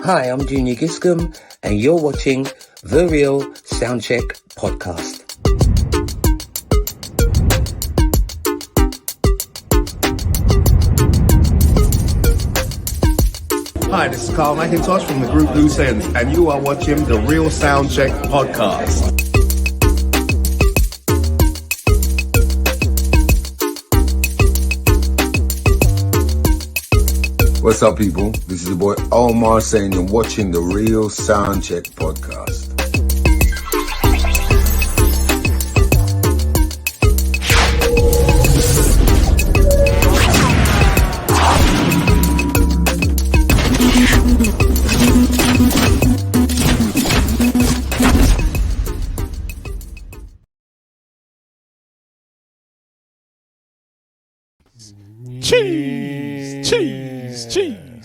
Hi, I'm Junior Giscombe, and you're watching The Real Soundcheck Podcast. Hi, this is Carl McIntosh from the group Loose Ends, and you are watching The Real Soundcheck Podcast. What's up, people? This is your boy Omar saying you're watching the Real Soundcheck Podcast.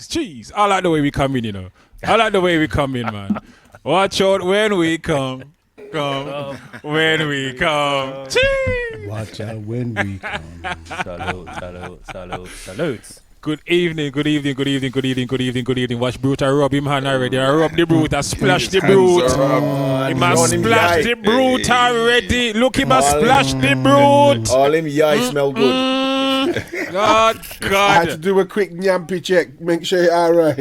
Cheese. I like the way we come in, you know. I like the way we come in, man. Watch out when we come when we come. Cheese. Watch out when we come. Salute. Good evening. Watch Brute, I rub him hand already. I rub the Brute, I splash the Brute. He must splash the Brute already. Look, he must splash the Brute. All him smell good. God. I had to do a quick nyampy check. Make sure you're alright.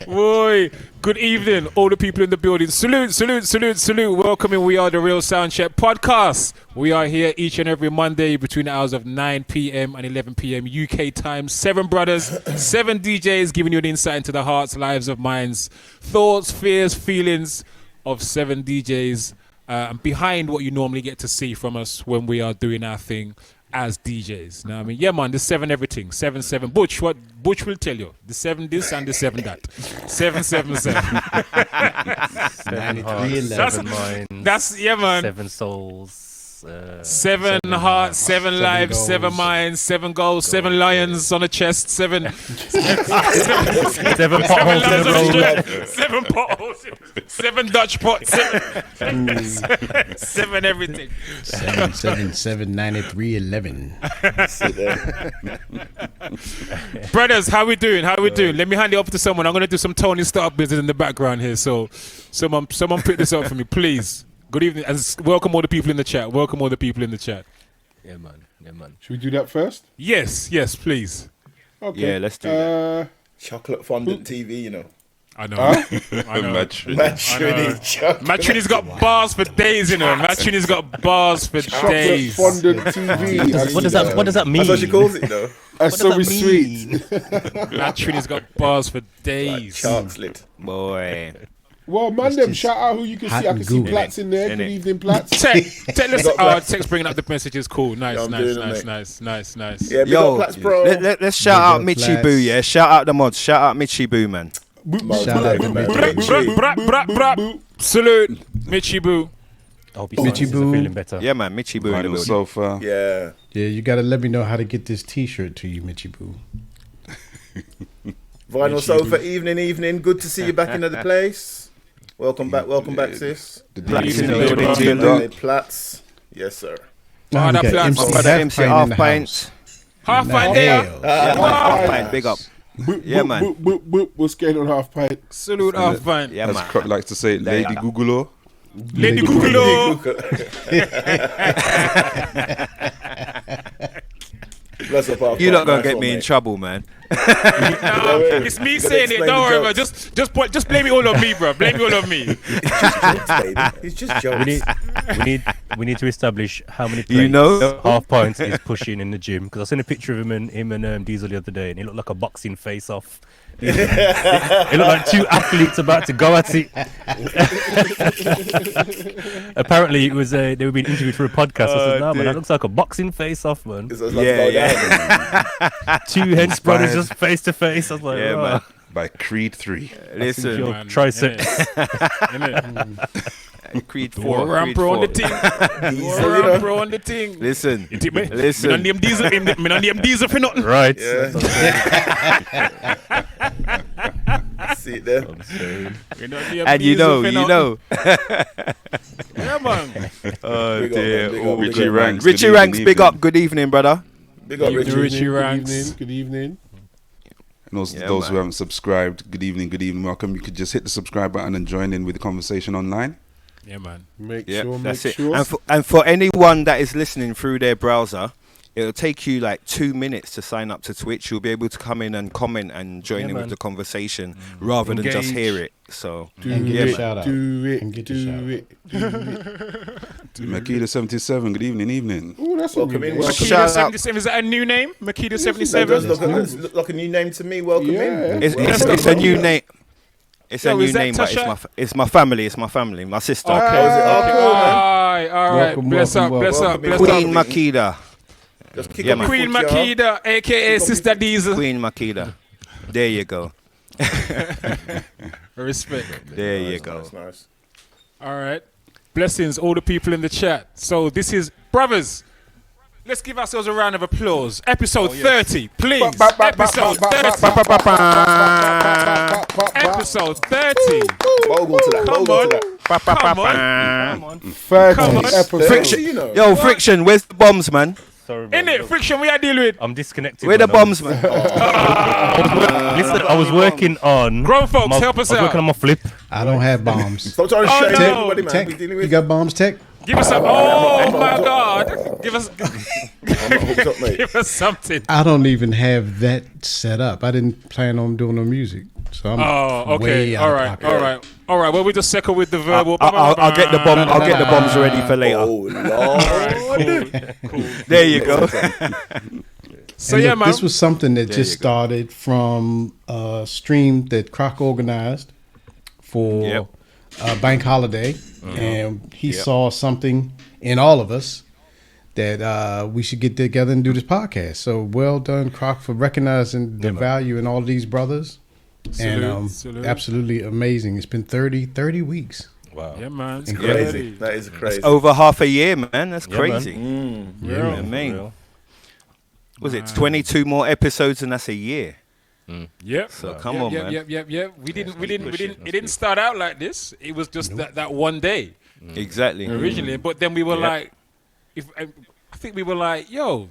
Boy, good evening, all the people in the building. Salute. Welcoming, we are the Real Soundcheck Podcast. We are here each and every Monday between the hours of 9 p.m. and 11 p.m. UK time. 7 brothers, 7 DJs giving you an insight into the hearts, lives of minds, thoughts, fears, feelings of 7 DJs. And behind what you normally get to see from us when we are doing our thing as DJs. Now, I mean, yeah, man, the 7 everything. 7. Butch, what Butch will tell you. The 7 this and the 7 that. 7. 7 minds. That's, yeah, man. 7 souls. 7 hearts, 7 lives, goals. 7 minds, 7 goals, 7 lions on the chest, 7 potholes in the road. 7 potholes, 7 Dutch pots, 7 everything. 7779311. Brothers, how we doing? Let me hand it up to someone. I'm gonna do some Tony Stark business in the background here. So someone pick this up for me, please. Good evening, and welcome all the people in the chat. Yeah, man. Should we do that first? Yes, please. Okay. Yeah, let's do that. Chocolate fondant TV, you know. I know. Matchuni's Matchuni's got bars for days, you know. Matchuni's got bars for chocolate days. fondant TV. What does that mean? That's what she calls it, though. That's so sweet. Matchuni's got bars for days. Chocolate. Boy. Well, man, them shout out who you can see. I can see Platts in there. Good evening, Platts. Text bringing up the messages. Cool. Nice. Yeah, Yeah, big up Platts, bro. Let's shout out Mitchy Boo, yeah? Shout out the mods. Shout out Mitchy Boo, man. Shout out to Salute, Mitchy Boo. I hope Mitchy Boo. feeling better. Yeah, man. Mitchy Boo in the building. Sofa. Yeah. Yeah, you gotta let me know how to get this T-shirt to you, Mitchy Boo. Vinyl sofa, evening. Good to see you back into the place. Welcome back, sis. The Platts in the DJ building, turned too. up. Platts. Yes, sir. Oh, that Platts. MC Half Pint. Half pint there. Half Pint, big up. Yeah, man. What's going on, Half Pint? Salute, half pint. Yeah, As man. Croc likes to say, Lady Google. Lady Google. Bless up, Half You Pint. lot gonna Nice get one, me in mate. trouble, man. It's me saying it. Don't worry, bro. Just blame it all on me, bro. Blame it all on me. It's just jokes. We need to establish how many plates Half Pints is pushing in the gym, because I seen a picture of him and Diesel the other day, and he looked like a boxing face off. It looked like 2 athletes about to go at it. Apparently, it was they were being interviewed for a podcast. I said, "No, man, that looks like a boxing face off, man." Yeah. 2 hench brothers just face to face. I was like, "Oh." Man. By Creed 3. Listen, your triceps. Creed 4. Ramp on the thing. Ramp on the thing. Listen. Me not name Diesel for nothing. Right. Yeah. See it there. And you know. Yeah, man. Oh Big up, dear. big Oh, up, big Richie up. Ranks. Richie Ranks, big up. Good evening, brother. Big up, Richie. Richie Ranks. Good evening. And also those who haven't subscribed, good evening, welcome. You could just hit the subscribe button and join in with the conversation online. Yeah, man. Make That's it. sure. And for anyone that is listening through their browser, it'll take you like 2 minutes to sign up to Twitch. You'll be able to come in and comment and join in with the conversation rather than just hear it. So Do it. Makita 77, good evening. Oh, that's Welcome in. Makita 77, is that a new name? Makita That 77? does look like a new name to me. Welcome in. it's a new name. It's a new is that name, but Tasha? it's my family. It's my family. My sister. Oh, cool, man. All right. Welcome, Bless up. Queen Makida. Just kick Yeah, up man. your Queen foot, y'all. Makida, a.k.a. Sister Diesel. Queen Makida. There you go. Respect. There you go. That's nice. All right. Blessings, all the people in the chat. So this is, brothers, let's give ourselves a round of applause. Episode 30, please. Episode 30. Episode 30. Bogle to that. Come Bogle on. to that. Come on. 30 Come on. episodes. Friction. You know. Yo, Friction, where's the bombs, man? Sorry, man. In it, Friction, we are dealing with. I'm disconnected. Where the man. bombs, man? Listen, I was working on. Grown folks, help us I was out. working on my flip. I don't have bombs. Stop trying to Oh, shame no. everybody, man. Tech, We dealing you with. got bombs, Tech? Give us some. Oh, my God. Give us, I'm not hooked up, mate. give us something. I don't even have that set up. I didn't plan on doing no music. So I'm Oh, okay. way out All of right. pocket. All right. All right. Well, we just second with the verbal. I'll get the bomb. I'll get the bombs ready for later. Oh, Lord. Cool. There you go. So, And yeah, look, man. this was something that just started from a stream that Croc organized for bank holiday, and he saw something in all of us that we should get together and do this podcast. So well done, Croc, for recognizing the value in all of these brothers. Salute. Absolutely amazing. It's been 30 weeks. Wow. Yeah, man. It's Crazy. That is crazy. Over half a year, man. That's Yeah, man. crazy. Yeah, I mean, Real. was it 22 more episodes, and that's a year? Yep. So come on, man. Yep. We didn't. It didn't start out like this. It was just that one day Exactly. originally. But then we were like, I think we were like, yo,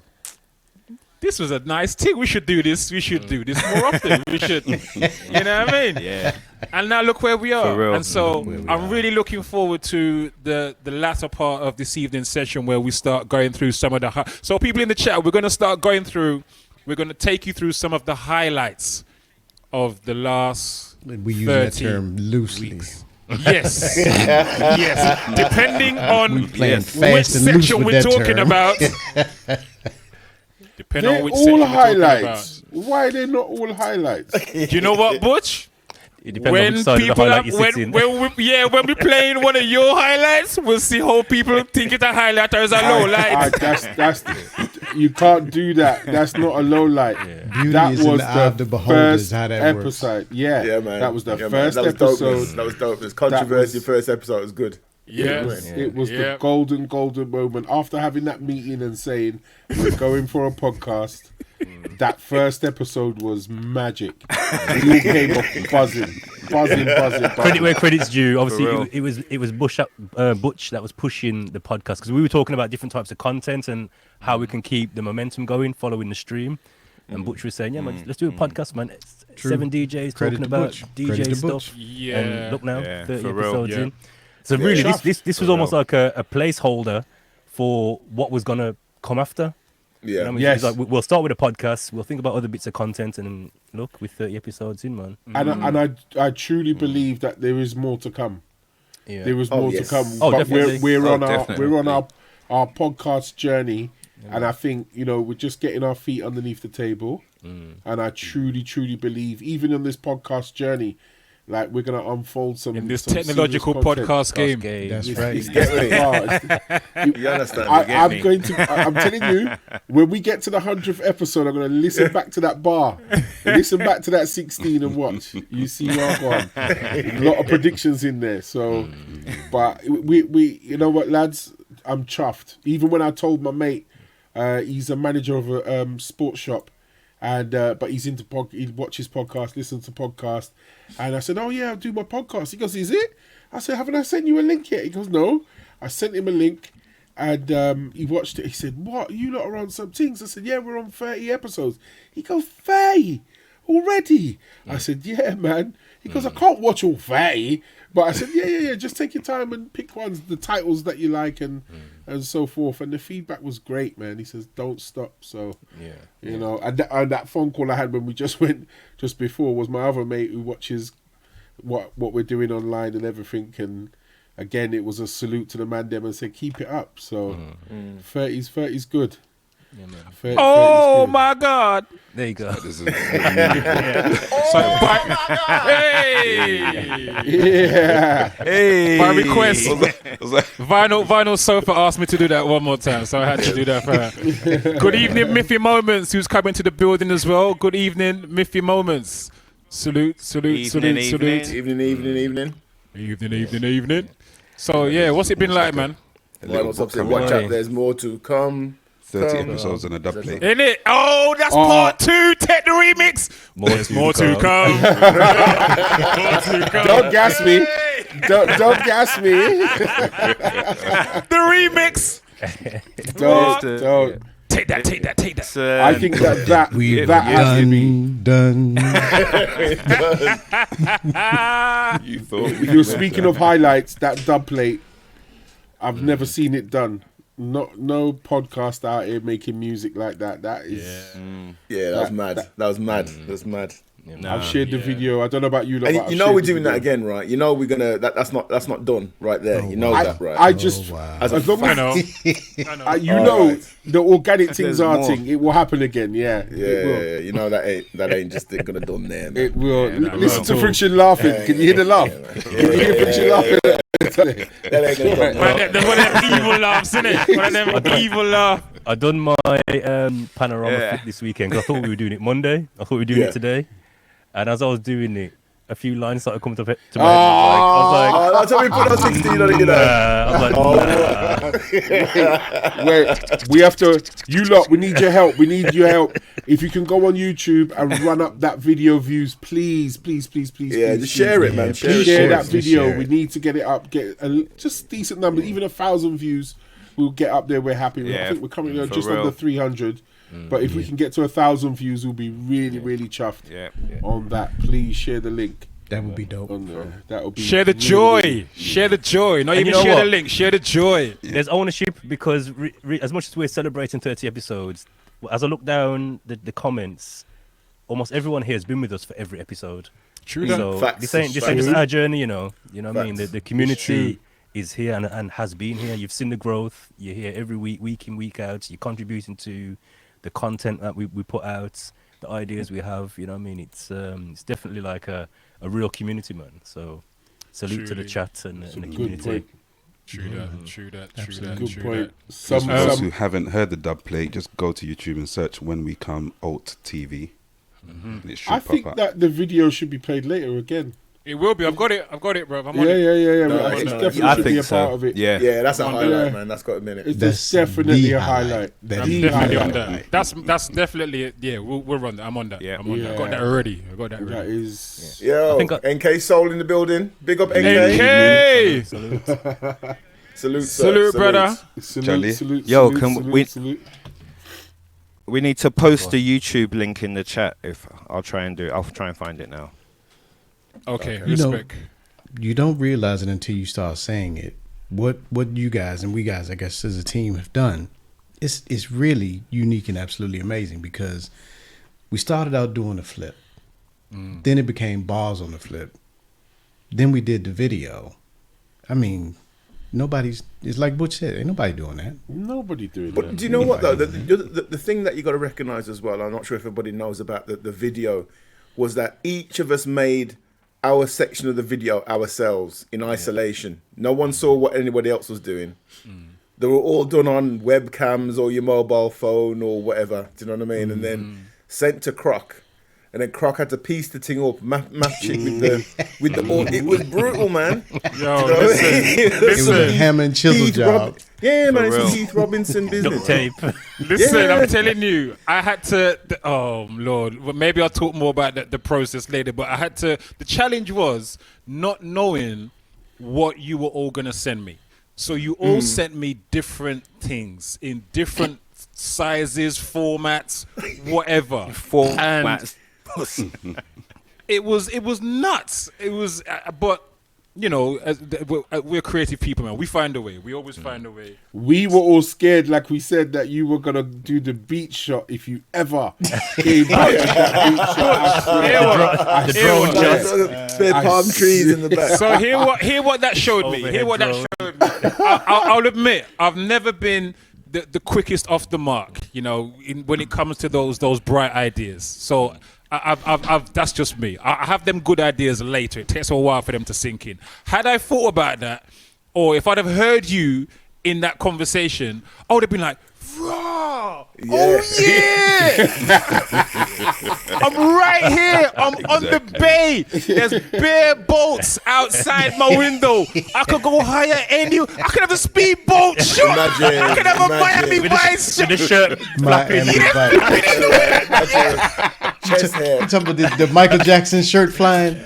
this was a nice thing. We should do this. We should do this more often. We should. You know what I mean? Yeah. And now look where we are. For real. And so I'm really looking forward to the latter part of this evening's session where we start going through some of the. So people in the chat, we're going to start going through. We're going to take you through some of the highlights of the last. We use that 30 term loosely. weeks. Yes. Yes. Depending on Playing which fast and loose section with we're that talking term. about. Depending on They're which all section we're talking highlights. Why are they not all highlights? about. Do you know what, Butch? It depends on which side of the highlight you sit in. When we playing one of your highlights, we'll see how people think it's a highlight or it's a low light. That's you can't do that. That's not a low light. Beauty That is in was the eye of the beholder, first is how that works. episode. Yeah, Yeah, man. That was the Yeah, man. first That was episode. dope. That was dope. There's controversy. was- First episode was good. Yes. It was Yeah. the golden moment. After having that meeting and saying we're going for a podcast, that first episode was magic. We all came off buzzing. Credit where credit's due. Obviously, real. it was Butch that was pushing the podcast because we were talking about different types of content and how we can keep the momentum going following the stream. And Butch was saying, "Yeah, man, let's do a podcast, man. It's 7 DJs Credit talking to about Butch. DJ Credit to stuff. Butch. Yeah. And look now, Yeah, 30 for real, episodes yeah. in. So really, chuffed. this was almost like a placeholder for what was gonna come after. Yeah. You know what I mean? Yes. It's like we'll start with a podcast. We'll think about other bits of content, and then look, with 30 episodes in, man. And I truly believe that there is more to come. Yeah. There is Oh, more yes. to come. Oh, But definitely. we're on definitely. our podcast journey, and I think we're just getting our feet underneath the table. And I truly believe, even on this podcast journey, like we're gonna unfold some In this some technological serious content. podcast game. That's It's- right. it's getting far. You understand? I'm going to. I'm telling you, when we get to the 100th episode, I'm going to listen back to that bar, listen back to that 16, and watch. You see where I'm going. A lot of predictions in there. So, but we, you know what, lads, I'm chuffed. Even when I told my mate, he's a manager of a sports shop, and but he's into he watches podcasts, listens to podcasts, and I said, "Oh yeah, I do my podcast." He goes, "Is it?" I said, "Haven't I sent you a link yet?" He goes, "No." I sent him a link, And he watched it. He said, "What? You lot are on some things?" I said, "Yeah, we're on 30 episodes." He goes, "30 already?" I said, "Yeah, man." He goes, "I can't watch all 30." But I said, yeah. Just take your time and pick ones, the titles that you like, and so forth. And the feedback was great, man. He says, "Don't stop." So, you know, and that phone call I had when we just went just before was my other mate who watches what we're doing online and everything. And again, it was a salute to the man them and said, "Keep it up." So, 30's good. Yeah, man. 30's Oh good. my God! There you go. Hey! Yeah. Hey. By request, Vinyl Sofa asked me to do that one more time, so I had to do that for her. Good evening, Miffy Moments, who's coming to the building as well. Good evening, Miffy Moments. Salute. Evening. So yeah, what's it been like, man? Watch out, there's more to come. 30 episodes on a dub plate. In it? Oh, that's part 2. Take the remix. There's more to come. Don't gas me. Don't gas me. The remix. Don't. Take that. I think that has to be done. You thought You're speaking of highlights. That dub plate, I've never seen it done. No podcast out here making music like that. That is that was mad. That's mad. I've shared the video. I don't know about you. Lot, And but you I've know shared we're the doing that video. again, right? You know we're gonna. That's not done right there. You know that, right? I just wow. as long I as know. you know right. the organic things There's are more. thing. It will happen again. Yeah, it will. Yeah. You know that ain't just gonna done there, man. It will. Yeah, no, Listen no. to Friction laughing. Can you hear the laugh? Can you hear Friction laughing? That ain't gonna done. There's one of them evil laughs, innit? One of them evil laughs. I done my panorama flip this weekend 'cause I thought we were doing it Monday. I thought we were doing it today. And as I was doing it, a few lines started coming to my head. I was That's how we put our 16 on it, you know. I was like, Wait, we have to. You lot, we need your help. We need your help. If you can go on YouTube and run up that video views, please. Yeah, just share it, man. Please Share share it. that video. share We it. need to get it up. Get just decent numbers. Even 1,000 views, we'll get up there. We're happy. I Yeah, think we're coming for just real. under 300. But if we can get to 1,000 views, we'll be really chuffed on that. Please share the link That would be dope. on there. That would be Share the joy. Share the joy. Not even you know share what? the link. Share the joy. there's ownership because as much as we're celebrating 30 episodes, as I look down the comments, almost everyone here has been with us for every episode. True So Facts. this ain't Facts. just our journey, you know. You know what I mean? Facts. The community is here and has been here. You've seen the growth. You're here every week in, week out. You're contributing to the content that we put out, the ideas we have. You know what I mean? It's definitely like a real community, man. So salute to the Truly. chat and the Good community. point. True that. Good point. For those who haven't heard the dub plate, just go to YouTube and search When We Come Alt TV. And it should I pop think up. that the video should be played later again. It will be. I've got it, bro. I'm on Yeah. it. No, It's no, definitely I should be think a so. part of it. Yeah, that's a Yeah. highlight, man. That's got a minute. It's That's definitely the a highlight. highlight. That I'm is definitely the on highlight. that. That's definitely we'll run that. I'm on that. Yeah. I'm on that. I got Yeah. that already. I got that That already. is. Yo, I think NK Soul in the building. Big up NK. NK. Salute, sir. Salute, brother. Charlie. Yo, salute, can salute, we- salute. We need to post the YouTube link in the chat. If I'll try and do it. I'll try and find it now. Okay, You know, respect. you don't realize it until you start saying it. What you guys and we guys, I guess, as a team have done, it's really unique and absolutely amazing because we started out doing the flip. Then it became bars on the flip. Then we did the video. I mean, it's like Butch said, ain't nobody doing that. Nobody doing But that. do you know what though? The thing that you got to recognize as well, I'm not sure if everybody knows about the video, was that each of us made our section of the video ourselves in isolation. No one saw what anybody else was doing. They were all done on webcams or your mobile phone or whatever. Do you know what I mean? And then sent to Croc. And then Croc had to piece the thing up, match it with the it was brutal, man. Yo, listen, It was a hammer and chisel job. Yeah, man, For it's real. Keith Robinson business. Duct tape. Listen, Yeah. I'm telling you, I had to. Oh Lord, well, maybe I'll talk more about the process later. But I had to. The challenge was not knowing what you were all gonna send me. So you all sent me different things in different sizes, formats, whatever. Formats. And it was nuts. It was, but you know, we're creative people, man. We find a way. We always find a way. We were all scared, like we said, that you were gonna do the beach shot if you ever came back to that beach shot. The drone Bare palm trees in the back. So hear what that showed me. Hear what that showed me. I'll admit, I've never been the quickest off the mark. You know, when it comes to those bright ideas. So. I've that's just me. I have them good ideas later. It takes a while for them to sink in. Had I thought about that, or if I'd have heard you in that conversation, I would have been like, "Raw! Oh yeah! I'm right here. I'm on the bay. There's bare boats outside my window. I could go higher any. I could have a speedboat shot. I could have a Miami Vice shot. With the shirt Miami Vice. Chest hair. You talking about the Michael Jackson shirt flying?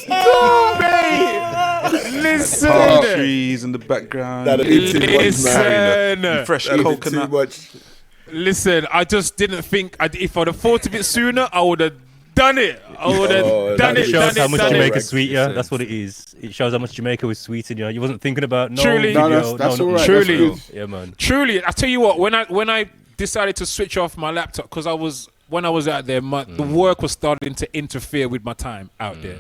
Oh, man. Listen. Palm trees in the background. That'd be too much, man. The fresh That'd be coconut. too much. Listen, I just didn't think. If I'd have thought of it sooner, I would have done it. I would have done It it. shows how Done much it. Jamaica sweet, yeah. That's what it is. It shows how much Jamaica was sweet, and you wasn't thinking about Truly. No, video, that's no, all right. Truly. That's good. Yeah, man. Truly, I tell you what. When I decided to switch off my laptop because when I was out there, the work was starting to interfere with my time out there.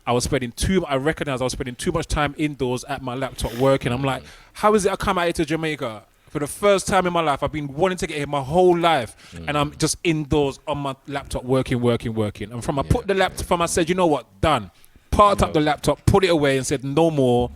I recognized I was spending too much time indoors at my laptop working. I'm like, how is it I come out here to Jamaica? For the first time in my life, I've been wanting to get here my whole life, and I'm just indoors on my laptop working. And I put the laptop from, I said, you know what, done. Parked up the laptop, put it away, and said, no more.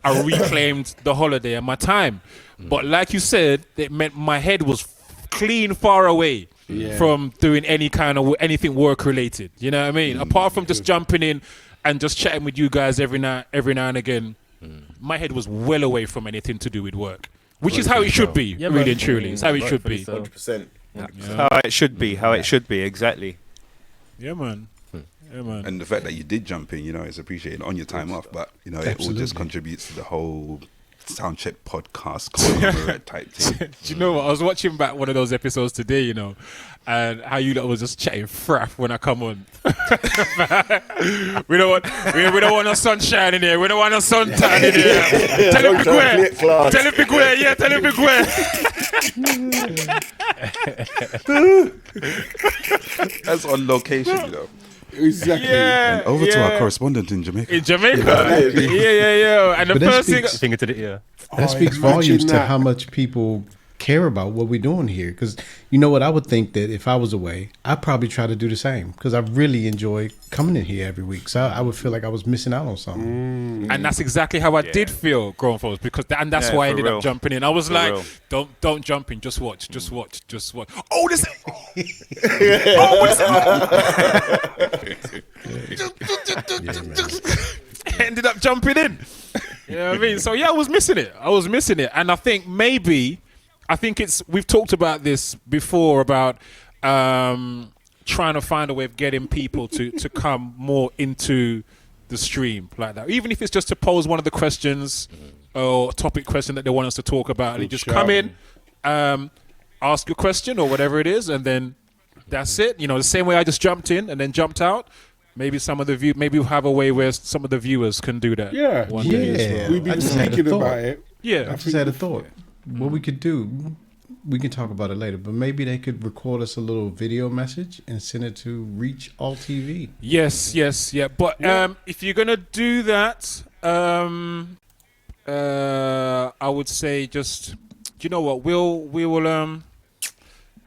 I reclaimed the holiday and my time. But like you said, it meant my head was clean far away from doing anything work related. You know what I mean? Apart from just jumping in and just chatting with you guys every now and again, my head was well away from anything to do with work. Which is how it should be, really and truly. It's how it should be. 100%. How it should be. How it should be. Exactly. Yeah, man. Yeah, man. And the fact that you did jump in, you know, it's appreciated on your time off, but you know, it all just contributes to the whole Soundcheck podcast conglomerate type thing. Do you know what? I was watching back one of those episodes today, you know, and how you lot was just chatting fraff when I come on. we don't want no sunshine in here. We don't want no suntan in here. Tell him big way. Tell him big way. Yeah, tell him big way. That's on location, you know. Exactly. Yeah. And over to our correspondent in Jamaica. In Jamaica. yeah. And the first thing. Finger to the ear. That speaks volumes to how much people care about what we're doing here. Because you know what? I would think that if I was away, I'd probably try to do the same. Because I really enjoy coming in here every week. So I would feel like I was missing out on something. And that's exactly how I did feel, grown folks, because that's why I ended up jumping in. I was like, don't jump in, just watch. Oh, this. Ended up jumping in. You know what I mean? So yeah, I was missing it, and I think we've talked about this before about trying to find a way of getting people to come more into the stream like that, even if it's just to pose one of the questions or topic question that they want us to talk about, and you just come in, ask your question or whatever it is, and then that's it. You know, the same way I just jumped in and then jumped out. Maybe maybe we'll have a way where some of the viewers can do that. Yeah, one day as well. We've been thinking about it. Yeah, I just had a thought. What we could do, we can talk about it later, but maybe they could record us a little video message and send it to Reach All TV. Yes. But if you're gonna do that, I would say just, you know what,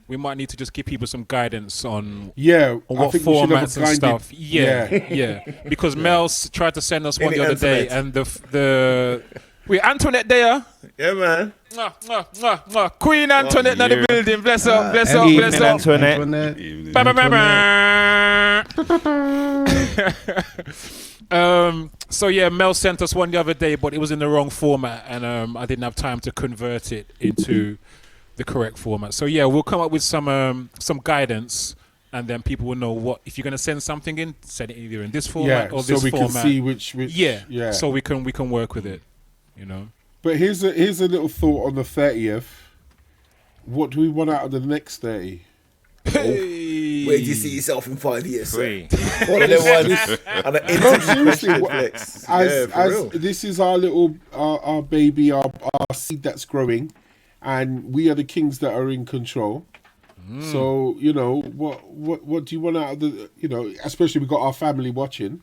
we might need to just give people some guidance on what formats and stuff. Yeah. Because Mel's tried to send us one the other day, and we Antoinette there. Yeah, man. Queen Antoinette in the building. Bless up. Antoinette. So yeah, Mel sent us one the other day, but it was in the wrong format, and I didn't have time to convert it into the correct format. So yeah, we'll come up with some guidance, and then people will know what, if you're going to send something in, send it either in this format or this format. So we can see which yeah, so we can work with it. You know. But here's a little thought on the 30th. What do we want out of the next 30? Hey. Where do you see yourself in 5 years? Three. One of them ones. And an No, seriously. Flex. This is our little, our baby, our seed that's growing, and we are the kings that are in control. So, you know, what do you want out of the, you know, especially we got our family watching,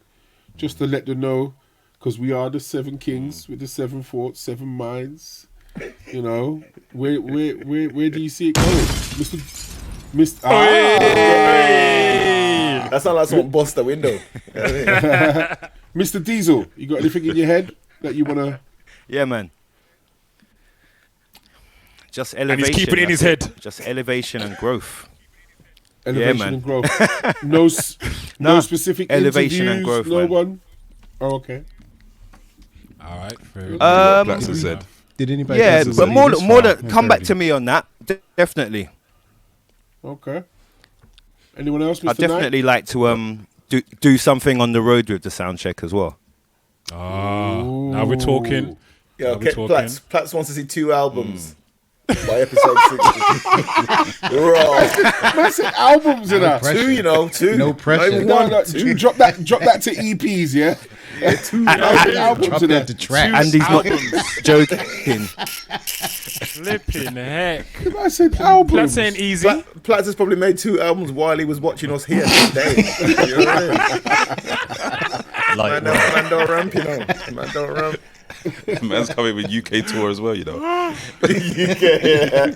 just to let them know, because we are the 7 kings with the 7 thoughts, 7 minds. You know, where do you see it going, Mr. That sounds like someone bust the window. Mr. Diesel, you got anything in your head that you want to? Yeah, man. Just And elevation. he's keeping it in his that's head. Just elevation and growth. Elevation man. and growth. No specific elevation and interviews, growth, no man. one. Oh, okay. All right. Fair Blacks has said. Did anybody? Yeah, else but say more this more far than in come back 30? to me on that. Definitely. Okay. Anyone else, Mr. I'd definitely like to do something on the road with the sound check as well. Now we're talking. Yeah, Now we're okay. talking. Platts wants to see 2 albums by episode 60. Raw. Man said albums in that. pressure. 2, you know, 2. No pressure. Not even No, one, no, 2. drop that to EPs, yeah. Yeah, 2 Albums Drop in that that. to track. And he's not joking. Flipping heck. I said albums. That's saying easy. Platts has probably made 2 albums while he was watching us here today. You know what I mean? Like, Man don't ramp, you know. Man don't ramp. Man's coming with UK tour as well, you know. Yeah.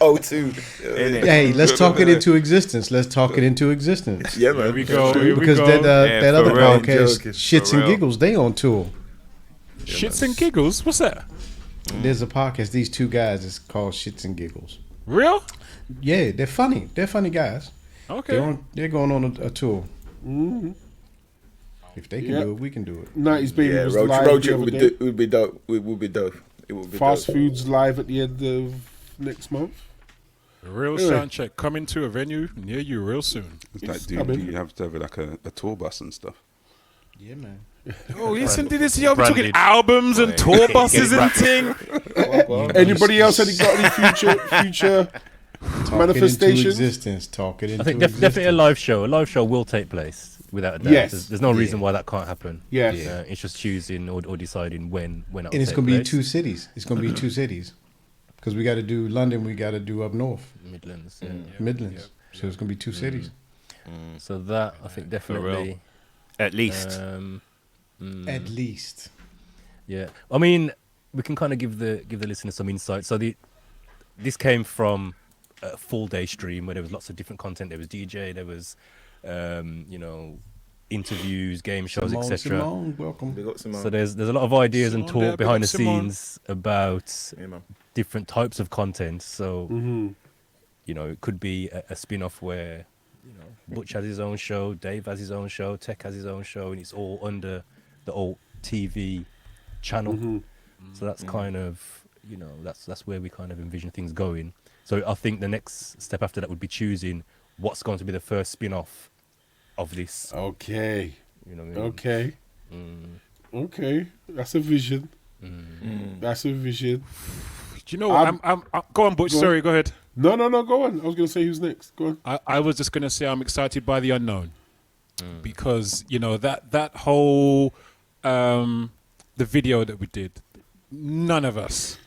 O2. Hey, let's talk it into existence. Let's talk it into existence. Yeah, man. Here we go. Here we Because go. that for other real, podcast, joking, Shits for and real. Giggles, they on tour. Shits and giggles. What's that? There's a podcast. These 2 guys. It's called Shits and Giggles. Real? Yeah, they're funny. They're funny guys. Okay. They're going on a tour. If they can Yep. do it, we can do it. 90s Baby Yeah, was road live trip the other would day. be dope. It would be dope. It would be Fast dope. Food's live at the end of next month. Real Yeah. sound check coming to a venue near you real soon. It's like, It's do coming. you have to have like a tour bus and stuff? Yeah, man. Oh, listen to this. Yo, we're talking Branded. albums and tour buses and thing. Anybody else got any future Talk manifestations? it into existence. Talk it into I think existence. definitely a live show. A live show will take place without a doubt. Yes. There's no reason why that can't happen. Yes. It's just choosing or deciding when it will And it's take going to be place. 2 cities. It's going to be 2 cities. Because we got to do London, we got to do up north, Midlands. Yeah. Midlands. So it's going to be 2 cities. So that I think definitely. At least. At least. Yeah, I mean, we can kind of give the listeners some insight. So this came from a full day stream where there was lots of different content. There was DJ, there was interviews, game shows, etc. Simone, welcome. They got some. So there's a lot of ideas and Simone there, talk big behind up the Simone. scenes about Yeah, man. different types of content. So it could be a spin-off where Butch has his own show, Dave has his own show, Tech has his own show, and it's all under the old TV channel. So that's kind of that's where we kind of envision things going. So I think the next step after that would be choosing what's going to be the first spin-off of this. Okay. You know what I mean? Okay. Okay. That's a vision. That's a vision. Do you know what? I'm go on, Butch. Go on. Sorry, go ahead. No, go on. I was going to say who's next. Go on. I was just going to say I'm excited by the unknown because that whole the video that we did, none of us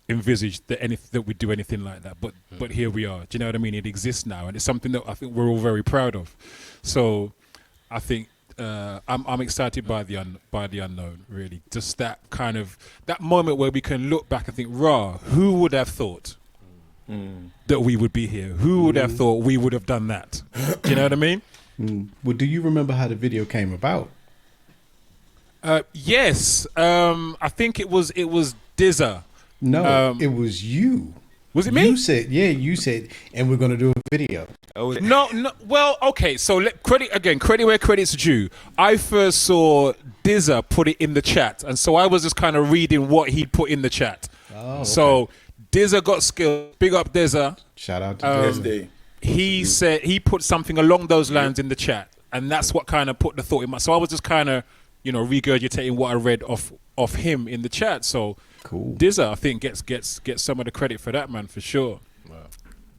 envisaged that we'd do anything like that, but here we are. Do you know what I mean? It exists now, and it's something that I think we're all very proud of. So I think I'm excited by the unknown. Really, just that kind of that moment where we can look back and think, "Rah, who would have thought?" That we would be here. Who would have thought we would have done that? Do you know what I mean? Well, do you remember how the video came about? Yes. I think it was Dizza. No, it was you. Was it me? You said, and we're going to do a video. No. Well, okay. So credit where credit's due. I first saw Dizza put it in the chat, and so I was just kind of reading what he put in the chat. Oh, okay. So Dizza got skills. Big up Dizza. Shout out to SD. He said he put something along those lines in the chat, and that's what kind of put the thought in my. So I was just kind of regurgitating what I read off him in the chat. So Cool. Dizza, I think gets some of the credit for that, man, for sure. Wow.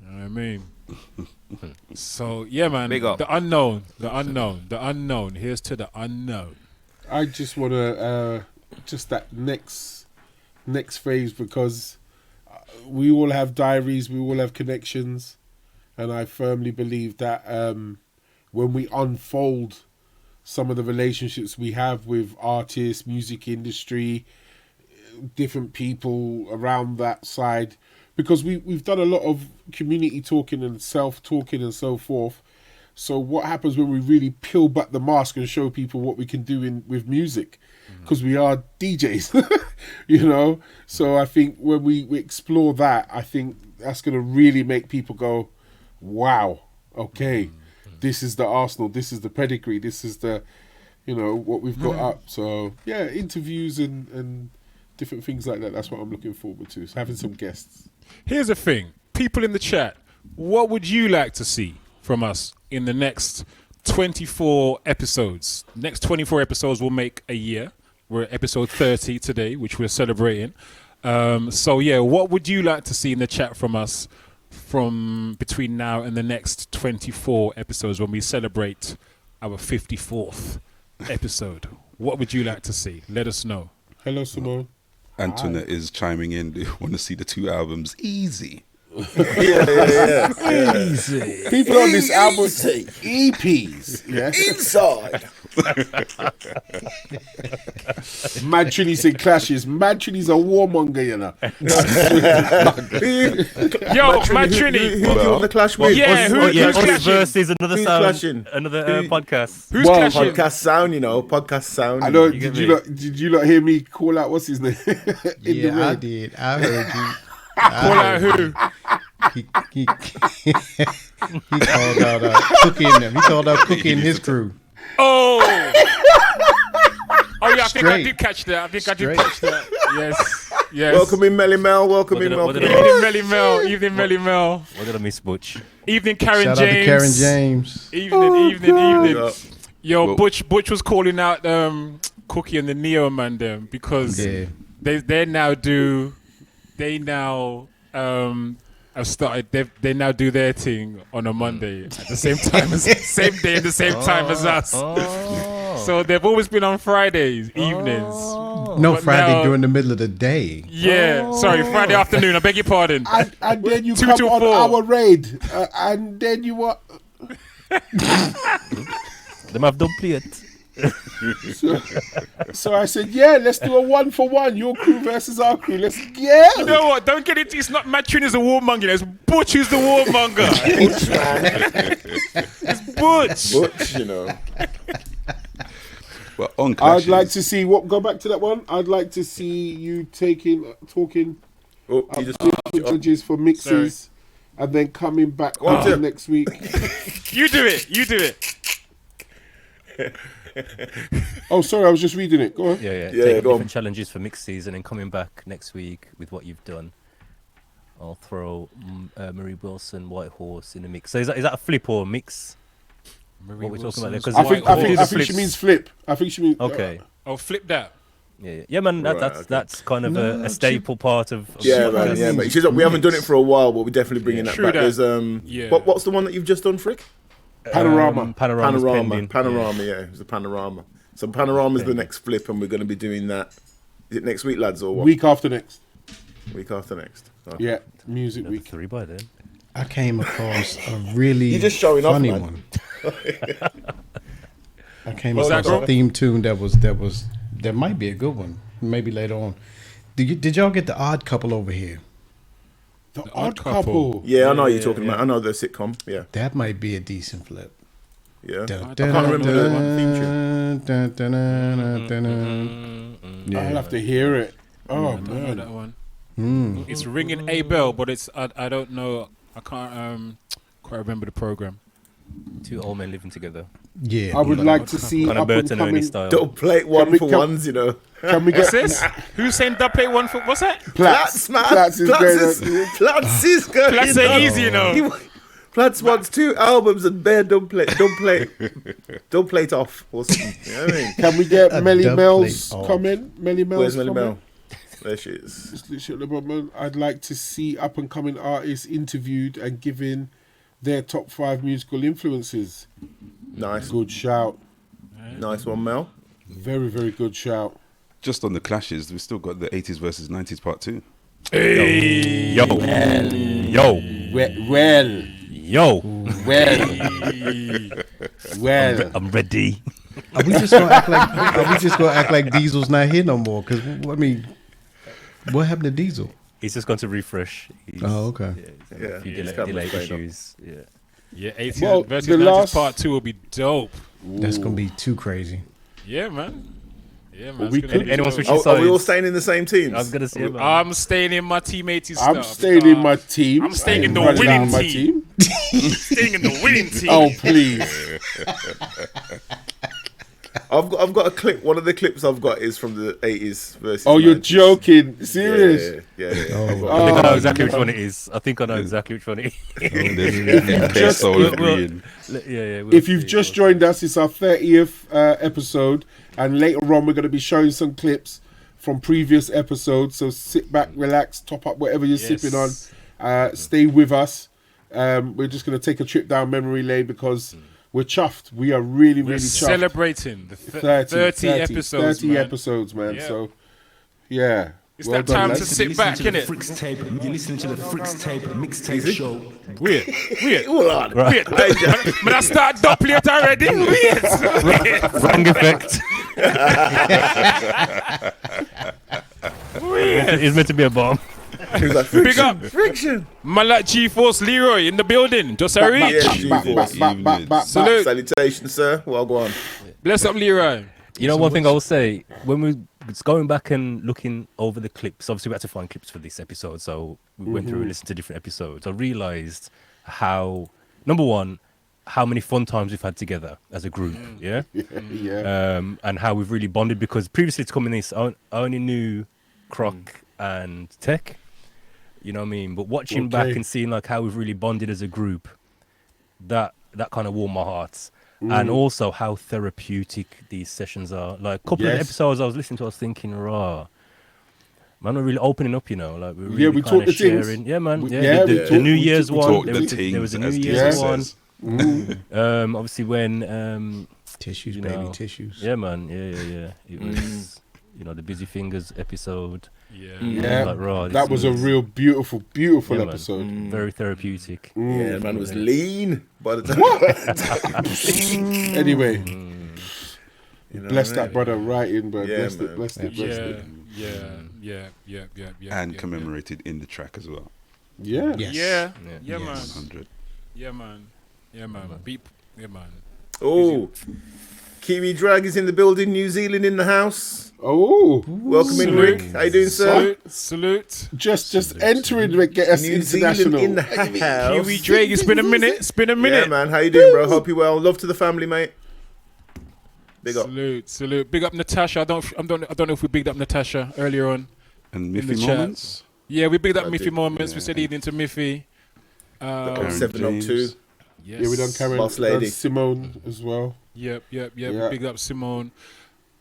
You know what I mean? So yeah, man. Big up. The unknown. Here's to the unknown. I just want to just that next phase, because we all have diaries, we all have connections, and I firmly believe that when we unfold some of the relationships we have with artists, music industry, different people around that side, because we've done a lot of community talking and self-talking and so forth. So what happens when we really peel back the mask and show people what we can do with music? Because we are DJs, So I think when we explore that, I think that's going to really make people go, wow, okay, this is the Arsenal, this is the pedigree, this is the, what we've got up. So yeah, interviews and different things like that. That's what I'm looking forward to. So having some guests. Here's the thing. People in the chat, what would you like to see from us in the next 24 episodes? Next 24 episodes will make a year. We're at episode 30 today, which we're celebrating. So yeah, what would you like to see in the chat from us from between now and the next 24 episodes when we celebrate our 54th episode? What would you like to see? Let us know. Hello, Simone. Antoinette is chiming in. They want to see the 2 albums. Easy. Yeah. Easy. People on this album, EPs. Yeah. Inside. Mad Trinnies and clashes. Mad Trinnies a warmonger, Yo, Mad Trini. Who do you want the clash with? Yeah, who's clashing? Versus another Who's sound, clashing? another podcast. Who's clashing? Podcast sound, Podcast sound. I know. You get Did you not hear me call out what's his name? Yeah, I did. I heard you. Call out who? He called out Cookie and them. He called out Cookie and his crew. Oh yeah, I think I Straight. did catch that. I think I did Straight. catch that. Yes. Welcome in, Melly Mel. Welcome in, What welcome did in. Evening, Melly Mel. What did I miss, Butch? Evening, Karen Shout James. out to Karen James. Evening. Yo, Well- Butch was calling out Cookie and the Neo man them because Yeah. they now have started. They now do their thing on a Monday at the same time as same day at the same time as us. So they've always been on Fridays evenings. No, But Friday now- during the middle of the day. Yeah, sorry, Friday afternoon. I beg your pardon. And then you 2 come to on 4. our raid, and then you what? Them have done play it. So I said, yeah, let's do a 1-for-1. Your crew versus our crew. You know what? Don't get it. It's not Matt Trin is the warmonger. It's Butch who's the warmonger. Butch, man. It's Butch. Butch, Well, on I'd clashes, like to see go back to that one. I'd like to see you talking Oh, he just judges for mixes, and then coming back on next week. You do it. Oh, sorry, I was just reading it. Go on. Yeah. Yeah, Taking go on. different challenges for mixes and then coming back next week with what you've done. I'll throw Marie Wilson, White Horse in the mix. So is that a flip or a mix? What we're talking about there? 'Cause I think she means flip. I think she means Okay. Oh, flip that. Yeah, man. Right, That's kind of a staple part of Yeah, man. Yeah, man. She's, we haven't done it for a while, but we're definitely bringing that True back. that. There's what's the one that you've just done, Frick? Panorama. Panorama's pending. Panorama. Yeah, it was the Panorama. So Panorama's the next flip, and we're going to be doing that. Is it next week, lads, or what? Week after next. Week after next. Okay. Yeah, music Another week. 3 by then. I came across a really You're just showing off, funny man. one. I came Was that across good? a theme tune that might be a good one. Maybe later on. Did y'all get the Odd Couple over here? The Odd Couple. Yeah, I know what you're talking about. I know the sitcom. Yeah, That might be a decent flip. yeah. I can't remember the one I'll have to hear it. Oh, I know man. that one. Mm. It's ringing a bell, but it's I don't know. I can't quite remember the program. 2 old men living together. Yeah. I would like to see Kind of up Bert and and Ernie coming. style. Don't play Can one we- for can- ones, you know. Can we What's get this? Who's saying that play one for? What's that? Plats, man. Plats is Plats going is, Plats is going Plats on. ain't easy, you know. Plants wants 2 albums and Bear don't play it off or something. You know what I mean? Can we get Melly dub Mel's plate. comment? Melly Mel's Where's Melly comment? Mel? There she is. Just literally at the bottom. I'd like to see up and coming artists interviewed and given their top 5 musical influences. Nice. Good shout. Nice one, Mel. Very, very good shout. Just on the clashes, we've still got the 80s versus 90s part 2. Yo. Yo. Well. Well. I'm ready. Are we just gonna act like Diesel's not here no more? Because I mean, what happened to Diesel? He's just going to refresh. Oh, okay. Yeah, A few it's coming delay straight up. issues. Yeah. Yeah, 80s Well, versus the 90s last- part 2 will be dope. That's gonna be too crazy. Yeah, man. Yeah, man. Well, it's we gonna could- be Anyone dope. switching Are we all sides? staying in the same teams? I was gonna say, man. I'm staying in my teammates' stuff. I'm staying in my team. I'm staying in the running winning down my team. Staying in the winning team. Oh, please. I've got a clip. One of the clips I've got is from the 80s versus. Oh, you're 90s. joking. Serious? Yeah. I think Oh, I know exactly which one it is. I think I know exactly which one it is. Just- Soul look, agreeing. Yeah. If you've just joined us, it's our 30th episode, and later on we're going to be showing some clips from previous episodes. So sit back, relax, top up whatever you're sipping on. Stay with us. We're just going to take a trip down memory lane because we're chuffed. We are really, We're really chuffed. celebrating the 30 episodes, 30 man. episodes, man. Yeah. So, yeah. It's Well that done, time lads. to sit back, innit? You're listening to the Fricks Tape mixtape show. Weird. Hold on. Weird. When I start dub plate already, weird. Wrong effect. It's meant to be a bomb. He was like, Big up. friction. Man like G-Force Leroy in the building. Just a reach. Yeah, Salute. Salutations, sir. Well, go on. Bless up Leroy. You know, one thing I will say, when we was going back and looking over the clips, obviously we had to find clips for this episode, so we went through and listened to different episodes. I realised how, number one, how many fun times we've had together as a group, yeah? And how we've really bonded, because previously to come in this, I only knew Croc and Tech, you know what I mean? But watching back and seeing like how we've really bonded as a group, that kind of warmed my heart. And also how therapeutic these sessions are. Like a couple of episodes I was listening to, I was thinking, man, we're really opening up, you know. Like we're really we kind talked of the things. sharing. Yeah, man. We The New Year's one. talked There the was, there was a things, New as Year's Keith one. says. Obviously when Tissues, you baby, know, tissues. Yeah, man. Yeah. It was, you know, the Busy Fingers episode. Yeah, Like, raw, that this was a real beautiful yeah, man. episode. Very therapeutic. Yeah, man was lean by the time. Anyway, You know bless what I that mean? brother right in, bro. Yeah, Blessed man. it, blessed it, blessed it. Yeah. And commemorated in the track as well. Yeah. Yes. Yeah, man. 100. Yeah, man. Beep. Yeah, man. Oh, Kiwi Drag is in the building. New Zealand in the house. Oh, Welcome in, Rick. How you doing, sir? Salute. just entering to get us New international. Zealand in the house. Kiwi Drake, it's been a minute. Yeah, man. How you doing, bro? Hope you well. Love to the family, mate. Big up. Salute. Big up Natasha. I don't know if we bigged up Natasha earlier on. And in the Miffy chat. Moments. Yeah, we bigged up I Miffy did. Moments. We Yeah. said evening to Miffy. Karen 702. James. Yes. Yeah, we done Karen, Boss lady. Simone as well. Yep. Yeah. We bigged up Simone.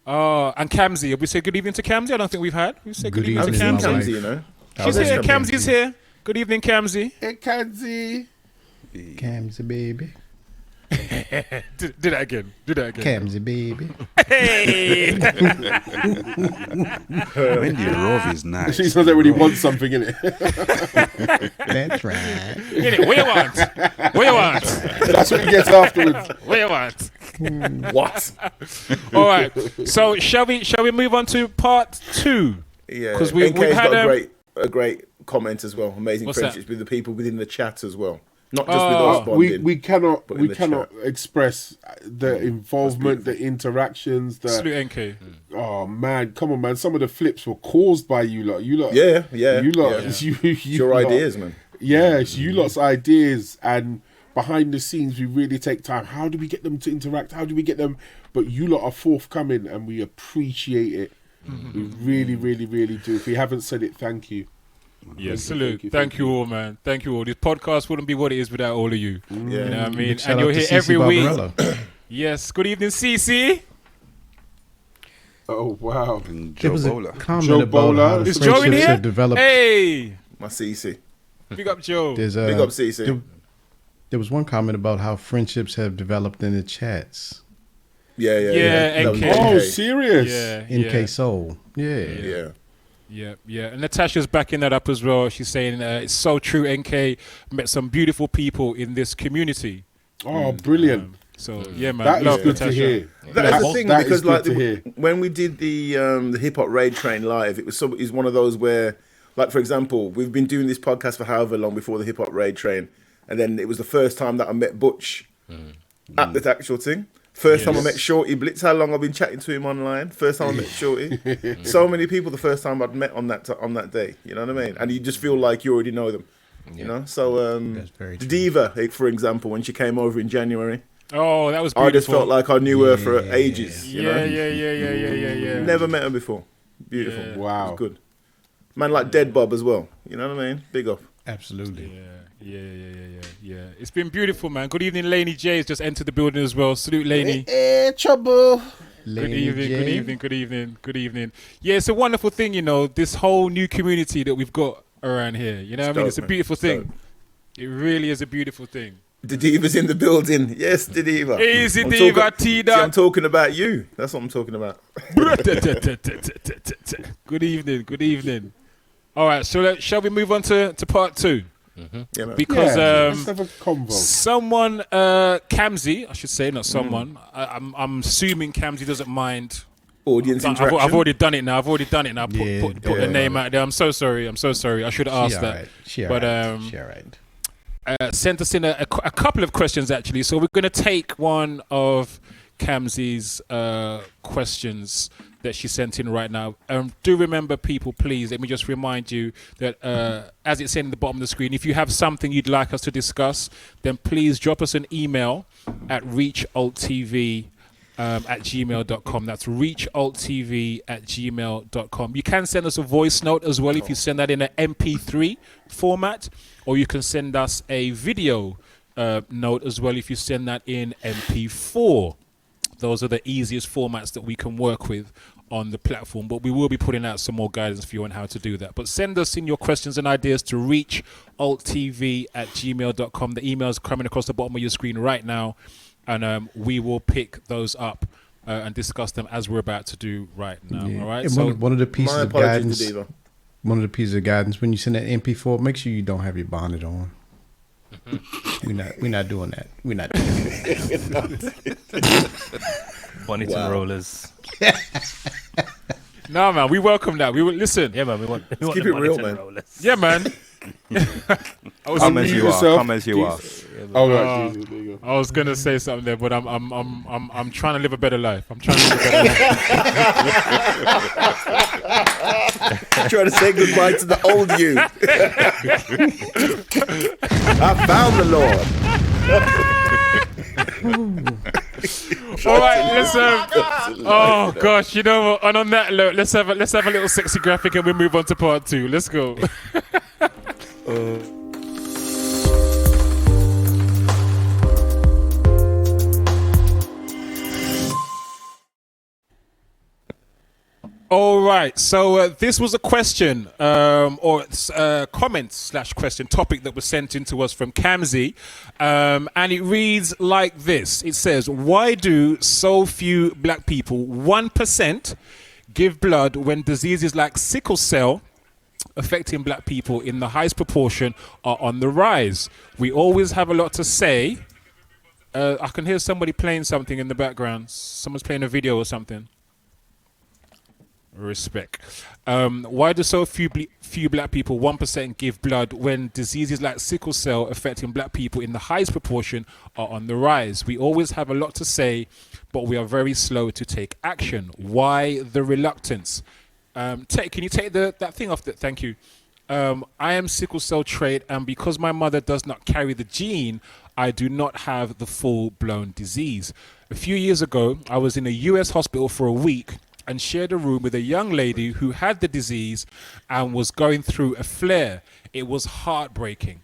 And Kamzi. Have we said good evening to Kamzi? I don't think we've had. We said good, Good evening to evening, Kamzi. my Kamsi, you know. She's here. Kamzi's here. Good evening, Kamzi. Hey, Kanzi. Camsy baby. Do that again. Camsy baby. Hey. Wendy Rove is nice. She sounds like when he wants something in it. That's right. What you want? That's what he gets afterwards. What you want? What? All right. So shall we move on to part 2? Yeah. 'Cause we've NK's had, got a great comment as well. Amazing What's friendships that? with the people within the chat as well. Not just with us bonding. We cannot but in the chat. express the involvement, the interactions. Salute NK. Oh man, come on, man! Some of the flips were caused by you lot. You lot, Yeah. You lot, Yeah. you It's your lot- ideas, man. Yes, you lot's ideas, and behind the scenes, we really take time. How do we get them to interact? How do we get them? But you lot are forthcoming, and we appreciate it. We really, really, really do. If we haven't said it, thank you. Yeah, salute. Thank you all, man. Thank you all. This podcast wouldn't be what it is without all of you. Yeah. You know what I mean? Shout And out you're to here Cece every week. Barbarella. Yes. Good evening, Cece. Oh wow! And There Joe was a Bowler. comment Joe about Bowler. how the Is Joe in friendships here? have developed. Hey, My CC. big up Joe. There's Big up CC. There was one comment about how friendships have developed in the chats. Yeah. Yeah, That was NK. Oh, NK. serious? Yeah, NK Soul. Yeah. Yeah. And Natasha's backing that up as well. She's saying it's so true. NK met some beautiful people in this community. Oh, brilliant. So yeah, man, That is love good to Natasha. hear. That's the thing, that because is like good to hear. when we did the hip hop raid train live, it's one of those where, like, for example, we've been doing this podcast for however long before the hip hop raid train, and then it was the first time that I met Butch at the actual thing. First time I met Shorty Blitz. How long I've been chatting to him online. First time I met Shorty. So many people. The first time I'd met on that day. You know what I mean? And you just feel like you already know them. You know. So That's very true. Diva, for example, when she came over in January, Oh, that was I beautiful. just felt like I knew her for ages. You know? Yeah. Never met her before. Beautiful. Yeah. Wow. It was good. Man like Dead Bob as well. You know what I mean? Big up. Absolutely. Yeah. It's been beautiful, man. Good evening, Laney J has just entered the building as well. Salute, Laney. Hey, trouble. Good evening. Yeah, it's a wonderful thing, you know, this whole new community that we've got around here. You know what I mean? It's a beautiful thing. It really is a beautiful thing. The Diva's in the building. Yes, the Diva. Easy I'm Diva, talking- T-Dot. See, I'm talking about you. That's what I'm talking about. Good evening. All right, so shall we move on to part two? Yeah, man. Because let's have a convo. someone, Kamzi, I should say, not someone. I'm assuming Kamzi doesn't mind. Audience interaction. I've already done it now. Put the name out there. I'm so sorry. I should have asked that. She all But right. She all right. sent us in a couple of questions actually. So we're going to take one of Kamzi's questions that she sent in right now. Do remember, people, please, let me just remind you that as it's in the bottom of the screen, if you have something you'd like us to discuss, then please drop us an email at reachalttv@gmail.com. That's reachalttv@gmail.com. You can send us a voice note as well if you send that in an MP3 format, or you can send us a video note as well if you send that in MP4. Those are the easiest formats that we can work with on the platform, but we will be putting out some more guidance for you on how to do that. But send us in your questions and ideas to reachalttv@gmail.com. The emails coming across the bottom of your screen right now, and we will pick those up and discuss them as we're about to do right now. Yeah. All right. And So one of the pieces My of apologies guidance. to Diva. One of the pieces of guidance when you send that MP4, make sure you don't have your bonnet on. We're not doing that. We're not doing that. Bonnet and rollers. no, man, we welcome that. We will listen. Yeah, man. We want keep the it real, bonnet and man. rollers. Yeah, man. Come as you are. yourself. Come as you are. Oh, right. Jesus, there you go. I was gonna say something there, but I'm trying to live a better life. I'm trying to live a better life. Trying to say goodbye to the old you. I found the Lord. All right, listen. Oh gosh, you know what? And on that note, let's have a little sexy graphic, and we move on to part two. Let's go. All right, so this was a question or comment/question topic that was sent in to us from Kamzi, and it reads like this. It says, why do so few black people, 1%, give blood when diseases like sickle cell affecting black people in the highest proportion are on the rise? We always have a lot to say. I can hear somebody playing something in the background. Someone's playing a video or something. Respect. Why do so few black people, 1%, give blood when diseases like sickle cell affecting black people in the highest proportion are on the rise? We always have a lot to say, but we are very slow to take action. Why the reluctance? Can you take that thing off? Thank you. I am sickle cell trait, and because my mother does not carry the gene, I do not have the full-blown disease. A few years ago, I was in a US hospital for a week, and shared a room with a young lady who had the disease and was going through a flare. It was heartbreaking.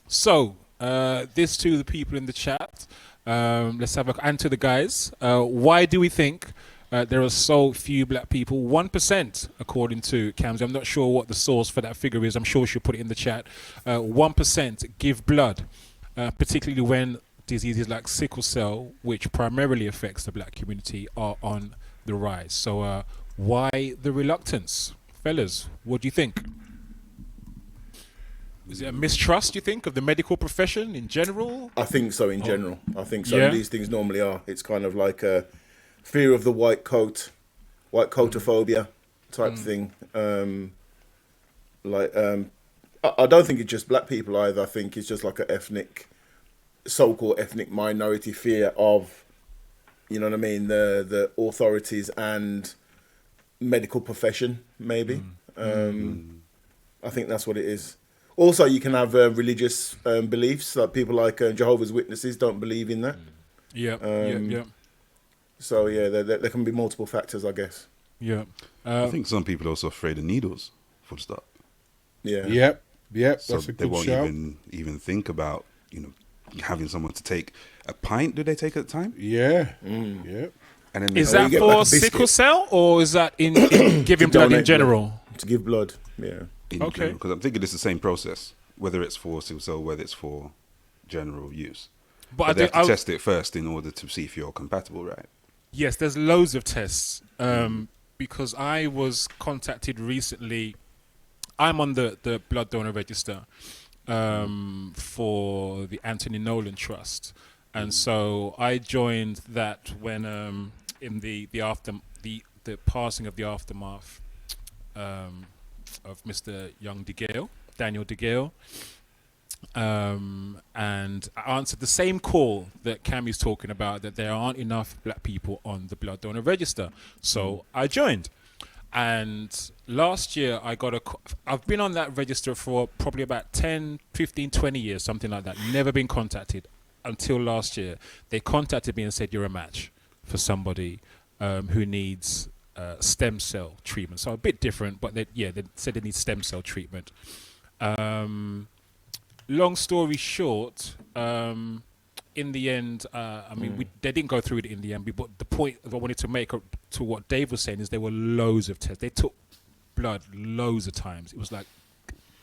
So, this to the people in the chat. Let's have a and to the guys. Why do we think there are so few black people? 1%, according to Camzy. I'm not sure what the source for that figure is. I'm sure she'll put it in the chat. 1% give blood, particularly when diseases like sickle cell, which primarily affects the black community, are on the rise. So why the reluctance? Fellas, what do you think? Is it a mistrust, you think, of the medical profession in general? I think so in general. I think so. Yeah. These things normally are. It's kind of like a fear of the white coatophobia type thing. I don't think it's just black people either. I think it's just like an so-called ethnic minority fear of, you know what I mean, the authorities and medical profession, maybe. I think that's what it is. Also, you can have religious beliefs, like people like Jehovah's Witnesses don't believe in that. Yeah. So, yeah, there can be multiple factors, I guess. Yeah. I think some people are also afraid of needles, full stop. Yeah. Yep. So That's a they good won't shout. even think about, having someone to take a pint. Do they take at the time? Yeah. Yep. And then Is you that get for like a biscuit. sickle cell, or is that in giving blood in donate general? To give blood, yeah. Okay. Because I'm thinking it's the same process, whether it's for sickle cell, whether it's for general use. But they have to test it first in order to see if you're compatible, right? Yes, there's loads of tests. Because I was contacted recently. I'm on the blood donor register for the Anthony Nolan Trust, and so I joined that when in the passing of the aftermath of Mr. Daniel DeGale. And I answered the same call that Cammy's talking about, that there aren't enough black people on the blood donor register. So I joined. And last year I've been on that register for probably about 10, 15, 20 years, something like that. Never been contacted until last year. They contacted me and said, you're a match for somebody who needs stem cell treatment. So a bit different, but they said they need stem cell treatment. Long story short, in the end, they didn't go through it in the end. But the point I wanted to make to what Dave was saying is there were loads of tests. They took blood loads of times. It was like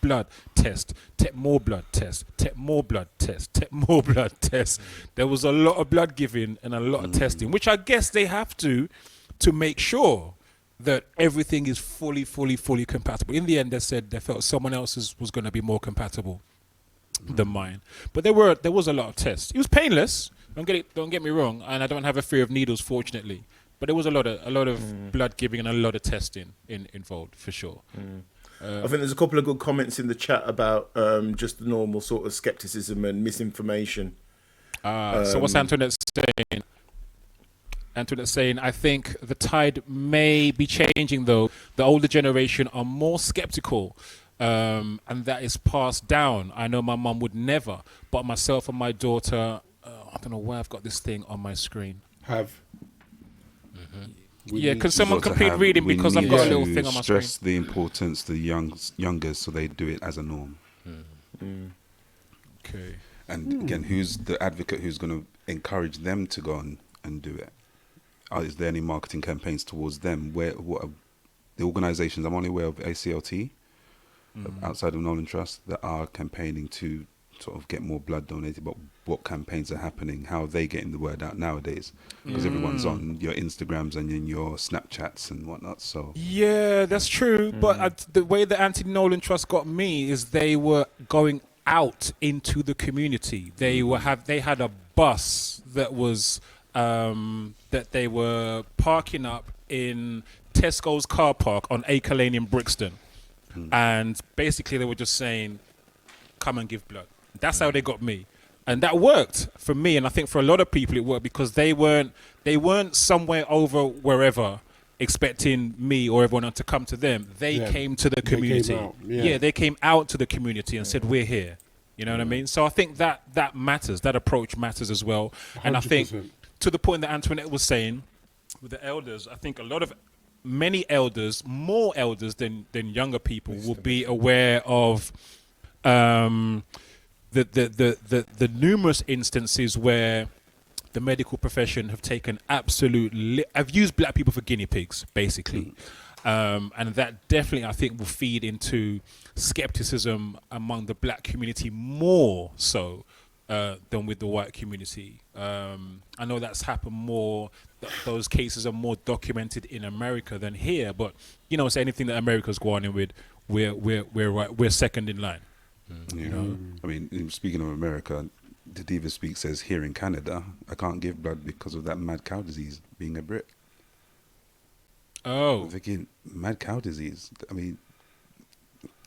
blood test, more blood test, more blood test, more blood test. There was a lot of blood giving and a lot of testing, which I guess they have to make sure that everything is fully compatible. In the end, they said they felt someone else's was going to be more compatible than mine. But there was a lot of tests. It was painless. Don't get me wrong, and I don't have a fear of needles, fortunately. But there was a lot of blood giving and a lot of testing involved for sure. I think there's a couple of good comments in the chat about just the normal sort of skepticism and misinformation. So what's Antoinette saying? Antoinette saying, I think the tide may be changing, though. The older generation are more skeptical, and that is passed down. I know my mum would never, but myself and my daughter, I don't know why I've got this thing on my screen. Yeah, can someone complete reading, because I've got a little thing on my screen. Stress the importance to the youngers, so they do it as a norm. Okay. And again, who's the advocate who's going to encourage them to go on and do it? Is there any marketing campaigns towards them? What are the organisations? I'm only aware of ACLT, outside of Nolan Trust, that are campaigning to sort of get more blood donated. But what campaigns are happening? How are they getting the word out nowadays? Because everyone's on your Instagrams and in your Snapchats and whatnot. So yeah, that's true. But the way the Anthony Nolan Trust got me is they were going out into the community. They had a bus that was that they were parking up in Tesco's car park on Acre Lane in Brixton, and basically they were just saying, "Come and give blood." That's how they got me, and that worked for me. And I think for a lot of people it worked, because they weren't somewhere over wherever expecting me or everyone else to come to them. They came to the community. They came out to the community and said, "We're here." You know what I mean? So I think that matters. That approach matters as well. 100%. And I think to the point that Antoinette was saying with the elders, I think a lot of many elders, more elders than younger people, will be aware of the numerous instances where the medical profession have taken I've used black people for guinea pigs, basically. And that definitely, I think, will feed into skepticism among the black community more so than with the white community. I know that's happened more. Those cases are more documented in America than here. But it's anything that America's going in with, we're second in line. You know, I mean, speaking of America, the Diva Speak says here in Canada, I can't give blood because of that mad cow disease. Being a Brit. Oh, I'm thinking mad cow disease. I mean,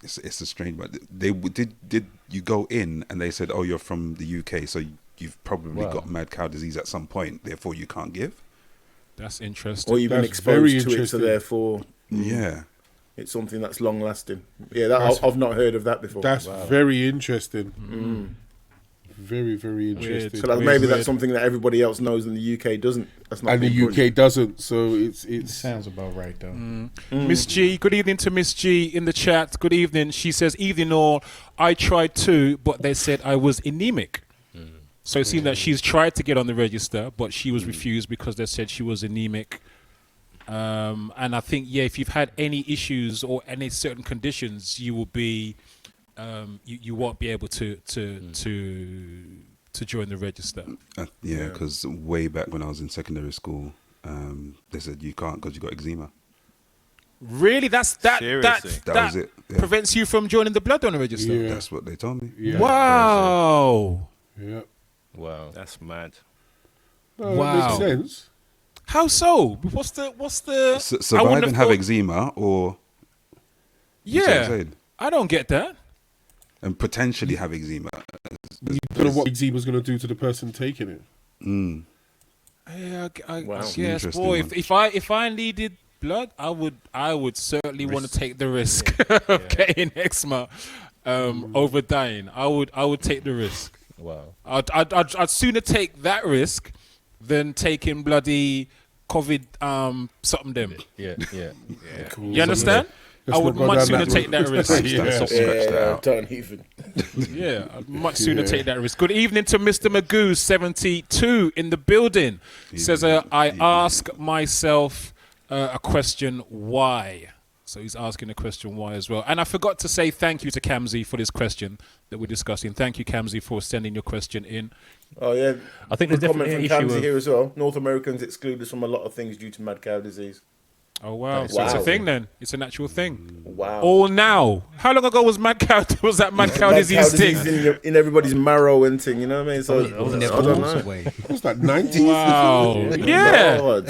it's a strange. But did you go in and they said, oh, you're from the UK, so you've probably got mad cow disease at some point, therefore you can't give. That's interesting. Or you've been exposed to it, so therefore, it's something that's long lasting. Yeah, I've not heard of that before. That's very interesting. Very, very interesting. So maybe that's something that everybody else knows and the UK doesn't. That's not. And the UK doesn't. So it sounds about right though. Miss G, good evening to Miss G in the chat. Good evening. She says, evening all. I tried too, but they said I was anemic. So it seems that she's tried to get on the register, but she was refused because they said she was anemic. And I think, if you've had any issues or any certain conditions, you will be, you won't be able to join the register. Because way back when I was in secondary school, they said you can't because you got eczema. Really? That was it. Yeah. Prevents you from joining the blood donor register? Yeah. That's what they told me. Yeah. Wow. Yeah. Wow. That's mad. No, that makes sense. How so? What's the survive and have eczema, or I don't get that. And potentially have eczema. You don't know what eczema is going to do to the person taking it. Yeah, I guess, boy. If I needed blood, I would certainly want to take the risk of getting eczema over dying. I would take the risk. Wow. I'd sooner take that risk than taking bloody COVID something them. Yeah. Cool. You understand? I would much sooner take that risk. Don't even. Yeah, I'd much sooner take that risk. Good evening to Mr. Magoo, 72 in the building. Says, I ask myself a question, why? So he's asking a question, why, as well. And I forgot to say thank you to Kamzi for this question that we're discussing. Thank you, Kamzi, for sending your question in. Oh, yeah. I think there's definitely an issue Kamzi here as well. North Americans excluded from a lot of things due to mad cow disease. Oh, wow. So it's a thing then. It's an actual thing. Wow. All now. How long ago was that mad cow disease thing? In everybody's marrow and thing, you know what I mean? So I don't know. What's that, 90s? Wow. Yeah.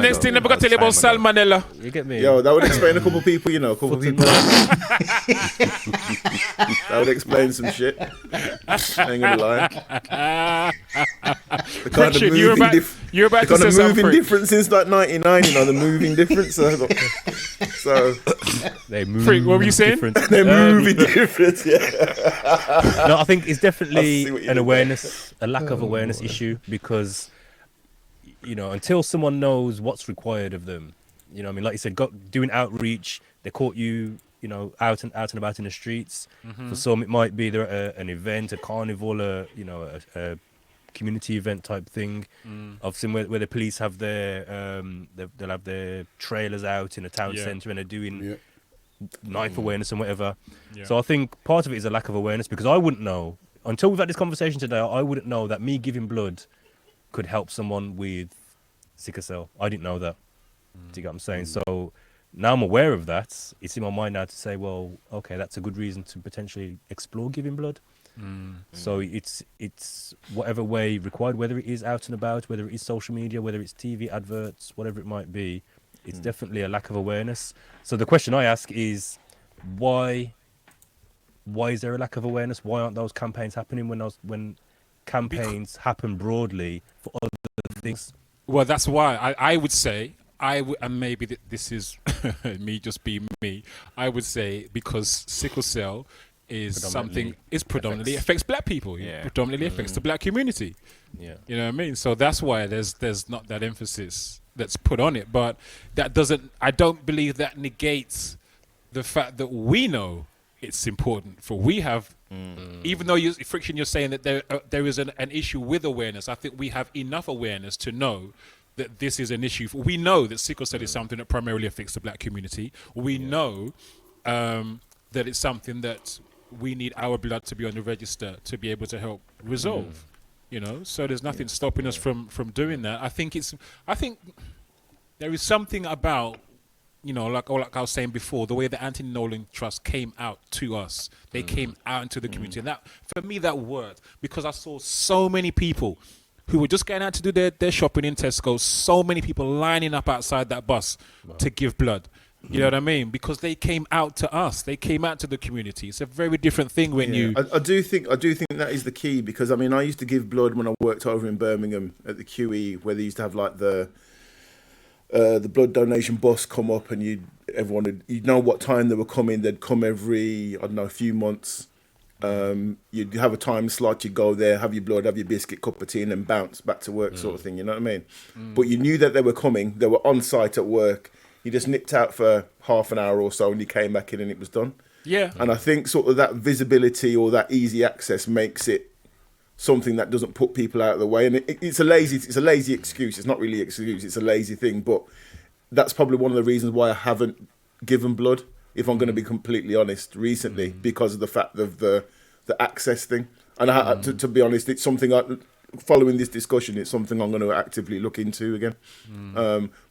Next thing, never got to tell you about salmonella. You get me? Yo, that would explain a couple people, you know. That would explain some shit. I ain't gonna lie. Richard, you're about to say something. The moving difference since like 99, you know, the moving difference. So they move. Freak, what were you saying? They're moving difference, yeah. No, I think it's definitely an awareness, a lack of awareness issue, because, until someone knows what's required of them, I mean, like you said, doing outreach, they caught you, out and about in the streets. For some, it might be an event, a carnival, a community event type thing. I've seen where the police have their they'll have their trailers out in a town centre and they're doing knife awareness and whatever. So I think part of it is a lack of awareness, because I wouldn't know until we've had this conversation today. I wouldn't know that me giving blood could help someone with sickle cell. I didn't know that. Do you get what I'm saying? So now I'm aware of that. It's in my mind now to say, well, okay, that's a good reason to potentially explore giving blood. So it's whatever way required, whether it is out and about, whether it is social media, whether it's TV adverts, whatever it might be. It's definitely a lack of awareness. So the question I ask is, why is there a lack of awareness? Why aren't those campaigns happening when campaigns happen broadly for other things? Well, that's why I would say and maybe this is me just being me. I would say because sickle cell is predominantly affects black people. Predominantly affects the black community. You know what I mean? So that's why there's not that emphasis that's put on it, but that doesn't. I don't believe that negates the fact that we know it's important. For we have, even though Friction, you're saying that there is an issue with awareness. I think we have enough awareness to know that this is an issue. We know that sickle cell is something that primarily affects the black community. We know that it's something that we need our blood to be on the register to be able to help resolve. You know, so there's nothing stopping us from doing that. I think there is something about, you know, like I was saying before, the way the Anthony Nolan Trust came out to us. They came out into the community, and that, for me, that worked, because I saw so many people who were just going out to do their shopping in Tesco. So many people lining up outside that bus to give blood. You know what I mean? Because they came out to us. They came out to the community. It's a very different thing when you... I do think that is the key, because, I mean, I used to give blood when I worked over in Birmingham at the QE, where they used to have, like, the blood donation bus come up, and you'd know what time they were coming. They'd come every, I don't know, a few months. You'd have a time slot, you'd go there, have your blood, have your biscuit, cup of tea, and then bounce back to work, sort of thing, you know what I mean? But you knew that they were coming. They were on site at work. You just nipped out for half an hour or so, and you came back in and it was done. Yeah. And I think sort of that visibility or that easy access makes it something that doesn't put people out of the way. And it's a lazy excuse. It's not really an excuse. It's a lazy thing. But that's probably one of the reasons why I haven't given blood, if I'm going to be completely honest, recently, because of the fact of the access thing. And to be honest, it's something following this discussion, it's something I'm going to actively look into again.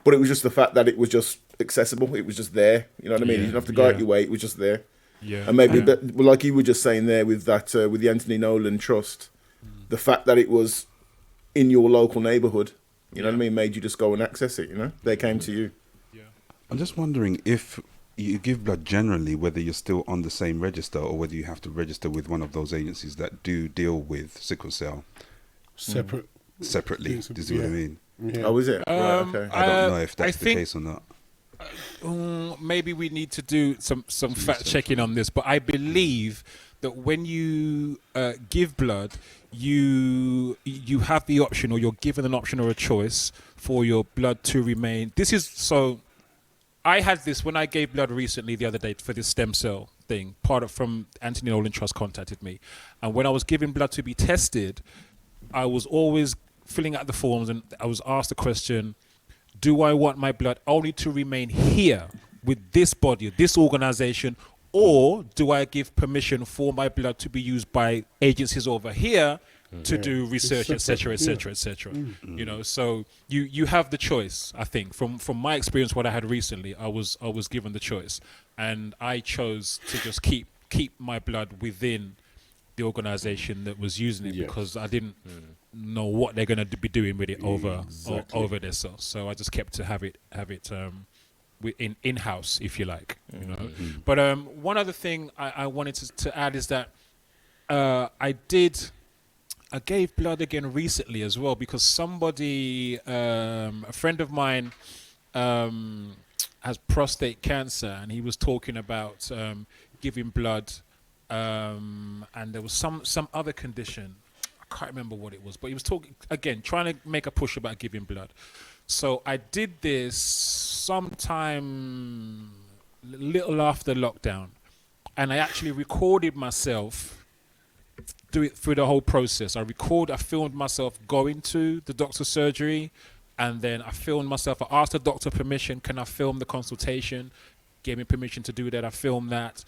But it was just the fact that it was just accessible. It was just there. You know what I mean? You didn't have to go out your way. It was just there. Yeah. And maybe, like you were just saying there with that, with the Anthony Nolan Trust, the fact that it was in your local neighbourhood, you know what I mean, made you just go and access it, you know? They came to you. Yeah. I'm just wondering if you give blood generally, whether you're still on the same register or whether you have to register with one of those agencies that do deal with sickle cell. Separately, do you see what I mean? Yeah. Oh, is it? Right, okay. I don't know if that's the case or not. Maybe we need to do some fact checking on this, but I believe that when you give blood, you have the option, or you're given an option or a choice for your blood to remain. This is so. I had this when I gave blood recently the other day for this stem cell thing. From Anthony Nolan Trust contacted me, and when I was giving blood to be tested, I was always filling out the forms, and I was asked the question, do I want my blood only to remain here with this body, this organization, or do I give permission for my blood to be used by agencies over here to do research, etc., etc., etc.? You know, so you have the choice. I think from my experience, what I had recently, I was given the choice, and I chose to just keep my blood within the organization that was using it, because I didn't know what they're going to be doing with it over their cells. So I just kept to have it in house, if you like. You know. But one other thing I wanted to add is that I gave blood again recently as well, because somebody, a friend of mine, has prostate cancer, and he was talking about giving blood. And there was some other condition. I can't remember what it was, but he was talking again, trying to make a push about giving blood. So I did this sometime little after lockdown, and I actually recorded myself do it through the whole process. I filmed myself going to the doctor's surgery, and then I filmed myself. I asked the doctor permission, can I film the consultation? Gave me permission to do that. I filmed that.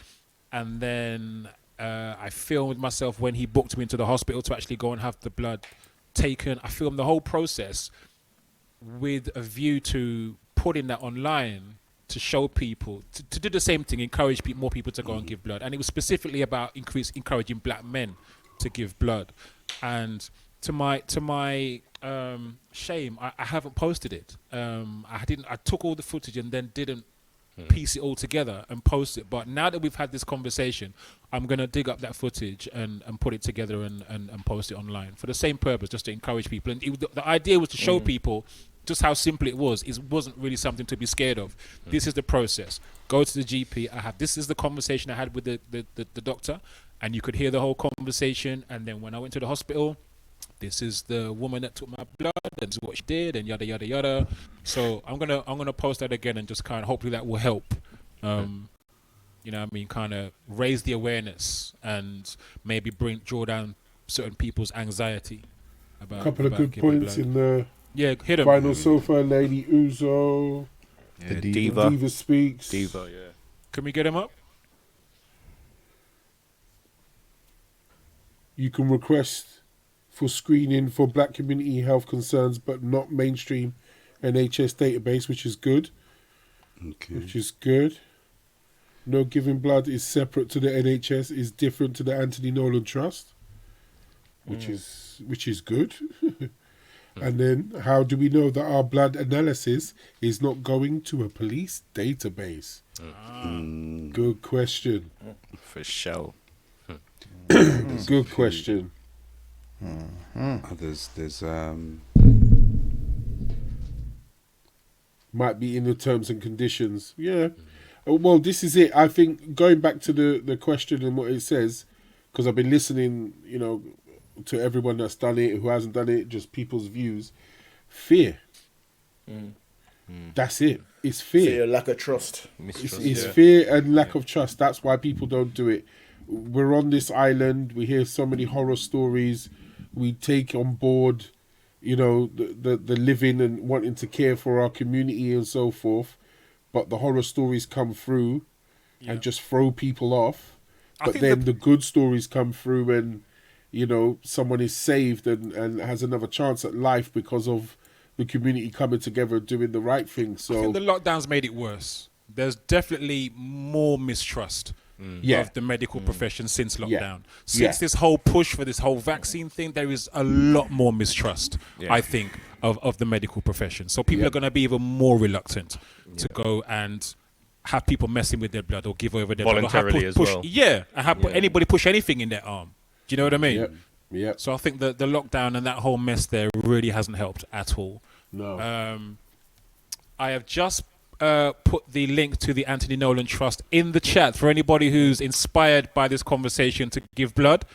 And then I filmed myself when he booked me into the hospital to actually go and have the blood taken. I filmed the whole process with a view to putting that online to show people, to do the same thing, encourage more people to go and give blood. And it was specifically about encouraging black men to give blood. And to my shame, I haven't posted it. I took all the footage and then didn't piece it all together and post it. But now that we've had this conversation, I'm going to dig up that footage and put it together and post it online for the same purpose, just to encourage people. And the idea was to show people just how simple it was. It wasn't really something to be scared of. This is the process. Go to the GP. This is the conversation I had with the doctor, and you could hear the whole conversation. And then when I went to the hospital, this is the woman that took my blood, and this is what she did, and yada yada yada. So I'm gonna post that again and just kind of hopefully that will help. You know what I mean, kind of raise the awareness and maybe draw down certain people's anxiety about. A couple of about good points blood. in the hit 'em. final sofa. Lady Uzo, The Diva. Diva speaks. Diva, yeah. Can we get him up? You can request for screening for black community health concerns, but not mainstream NHS database, which is good. Okay. Which is good. No Giving Blood is separate to the NHS, is different to the Anthony Nolan Trust, which is good. And then, how do we know that our blood analysis is not going to a police database? Good question. For sure. Good question. There's Might be in the terms and conditions. Yeah. Well, this is it. I think going back to the question and what it says, because I've been listening, to everyone that's done it, who hasn't done it, just people's views. Fear. That's it. It's fear. Fear, lack of trust. It's fear and lack of trust. That's why people don't do it. We're on this island. We hear so many horror stories. We take on board, the living and wanting to care for our community and so forth. But the horror stories come through and just throw people off. But then the good stories come through and, someone is saved and has another chance at life because of the community coming together and doing the right thing. So I think the lockdowns made it worse. There's definitely more mistrust of the medical profession since lockdown. Since this whole push for this whole vaccine thing, there is a lot more mistrust, I think, of the medical profession. So people are going to be even more reluctant to go and have people messing with their blood or give over their voluntarily blood. Voluntarily as well. Yeah, and have anybody push anything in their arm. Do you know what I mean? Yeah. So I think the lockdown and that whole mess there really hasn't helped at all. No. I have just put the link to the Anthony Nolan Trust in the chat for anybody who's inspired by this conversation to give blood.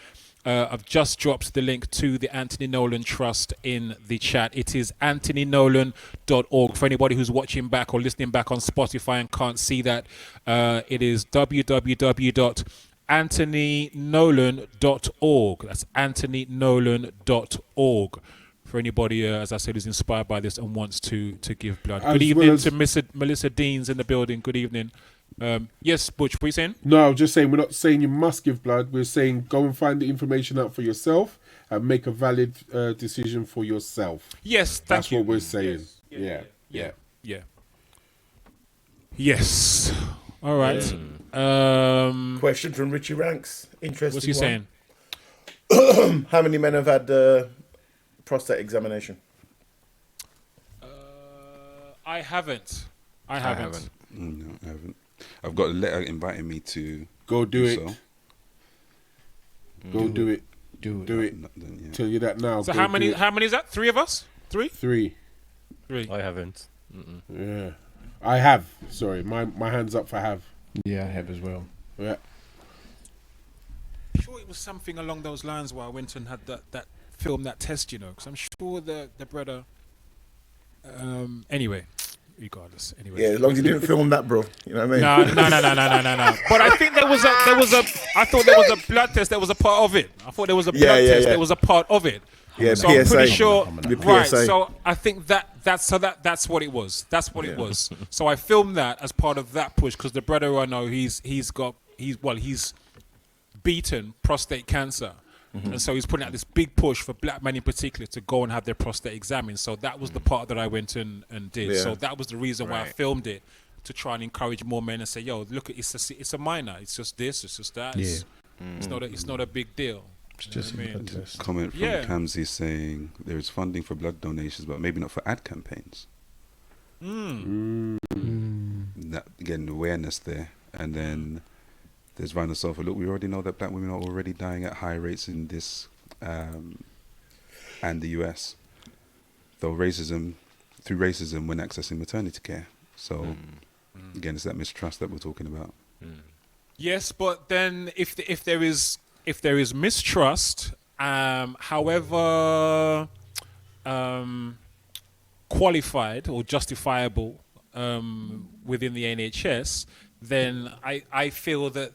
I've just dropped the link to the Anthony Nolan Trust in the chat. It is anthonynolan.org. For anybody who's watching back or listening back on Spotify and can't see that, it is www.anthonynolan.org. That's anthonynolan.org. For anybody, as I said, who's inspired by this and wants to give blood. Good evening to Melissa Deans in the building. Good evening. Yes, Butch, what are you saying? No, I was just saying, we're not saying you must give blood. We're saying go and find the information out for yourself and make a valid decision for yourself. Yes, That's you. what we're saying. Yeah. Yes. All right. Question from Richie Ranks. Interesting. What's he saying? How many men have had prostate examination? I haven't. No, I haven't. I've got a letter inviting me to go do it. So. Go do it. Do it. Tell you that now. So how many is that? 3 of us? 3? 3. I haven't. Yeah. I have. Sorry, my hand's up for have. Yeah, I have as well. Yeah. I'm sure it was something along those lines where I went and had that film, that test, because I'm sure the brother. Anyway, regardless. Anyway. Yeah, as long as you didn't film that, bro. You know what I mean? No. But I think there was a. I thought there was a blood test that was a part of it. I thought there was a blood test that was a part of it. Yeah, so PSA. I'm pretty sure. Right. PSA. So I think that's what it was. That's what it was. So I filmed that as part of that push because the brother who I know he's beaten prostate cancer. And so he's putting out this big push for black men in particular to go and have their prostate examined. So that was the part that I went and did. Yeah. So that was the reason why I filmed it, to try and encourage more men and say, yo, look, it's a minor. It's just this, it's just that. It's not a big deal. It's just a blood test. Comment from Kamsi saying there is funding for blood donations, but maybe not for ad campaigns. That, again, awareness there. And then there's Vinyl Sofa. Look, we already know that black women are already dying at high rates in this and the US. Through racism when accessing maternity care. So again, it's that mistrust that we're talking about. Yes, but then if there is mistrust however qualified or justifiable within the NHS, then I feel that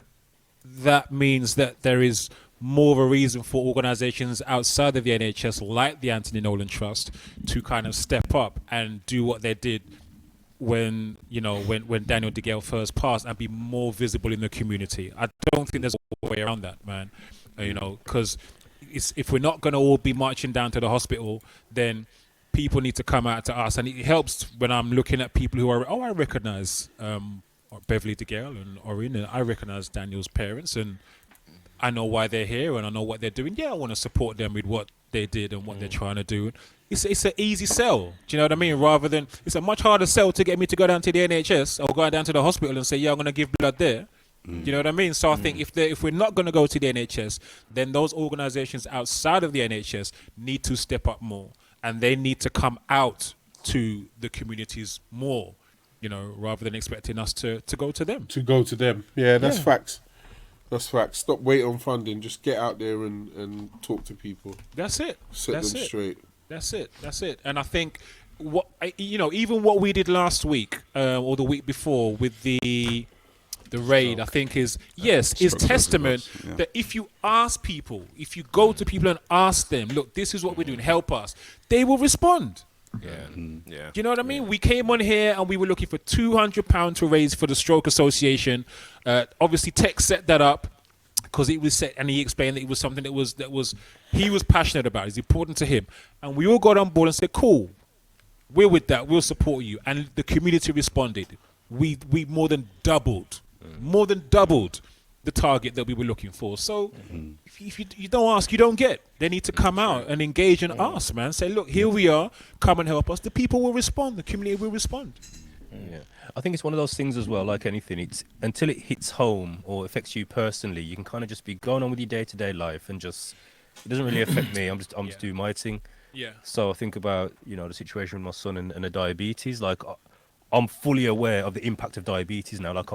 means that there is more of a reason for organisations outside of the NHS, like the Anthony Nolan Trust, to kind of step up and do what they did when Daniel DeGale first passed, and be more visible in the community. I don't think there's a way around that, man. Because if we're not going to all be marching down to the hospital, then people need to come out to us. And it helps when I'm looking at people who are, I recognise Beverly DeGale and Orrin, and I recognise Daniel's parents, and I know why they're here and I know what they're doing. Yeah, I want to support them with what they did and what they're trying to do. It's an easy sell. Do you know what I mean? Rather than, it's a much harder sell to get me to go down to the NHS or go down to the hospital and say, yeah, I'm going to give blood there. Do you know what I mean? So I think if we're not going to go to the NHS, then those organisations outside of the NHS need to step up more, and they need to come out to the communities more, rather than expecting us to go to them. Yeah, that's facts. That's facts. Stop waiting on funding. Just get out there and talk to people. That's it. Set them straight. That's it. And I think even what we did last week or the week before with the raid, I think is testament that if you ask people, if you go to people and ask them, look, this is what we're doing, help us, they will respond. Yeah. Do you know what I mean? We came on here and we were looking for £200 to raise for the Stroke Association. Obviously, Tech set that up because it was set, and he explained that it was something that was he was passionate about. It's important to him, and we all got on board and said, "Cool, we're with that. We'll support you." And the community responded. We more than doubled the target that we were looking for. So if you don't ask, you don't get. They need to come out and engage and ask, man. Say, look, here we are. Come and help us. The people will respond. The community will respond. Yeah, I think it's one of those things as well. Like anything, it's until it hits home or affects you personally, you can kind of just be going on with your day-to-day life and just it doesn't really affect me. I'm just doing my thing. Yeah. So I think about the situation with my son and the diabetes. Like I'm fully aware of the impact of diabetes now. Like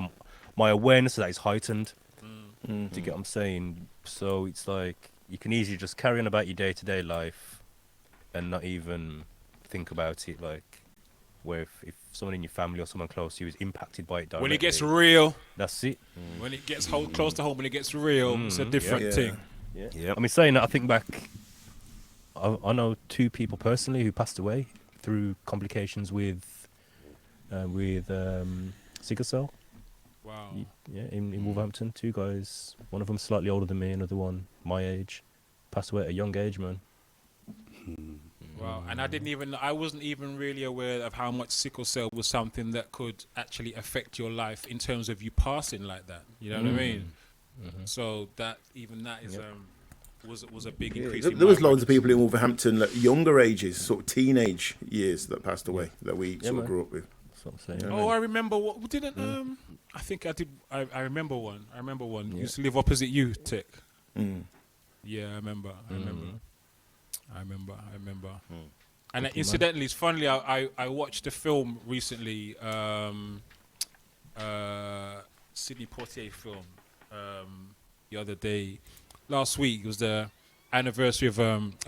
my awareness of that is heightened. Do you get what I'm saying? So it's like you can easily just carry on about your day-to-day life and not even think about it. Like where if someone in your family or someone close to you is impacted by it directly. When it gets real. That's it. When it gets close to home, when it gets real, it's a different thing. Yeah. I mean, saying that, I think back, I know 2 people personally who passed away through complications with sickle cell. Wow. Yeah, in Wolverhampton, 2 guys. One of them slightly older than me, another one my age. Passed away at a young age, man. Wow. And I wasn't even really aware of how much sickle cell was something that could actually affect your life in terms of you passing like that. You know what I mean? So that is was a big increase. There was loads of people in Wolverhampton, like younger ages, sort of teenage years, that passed away that we sort of grew up with. I remember what didn't I think I did. I remember one. Yeah. Used to live opposite you, Tech. Yeah, I remember. And incidentally, it's funny. I watched a film recently, Sidney Poitier film, the other day. Last week it was the anniversary of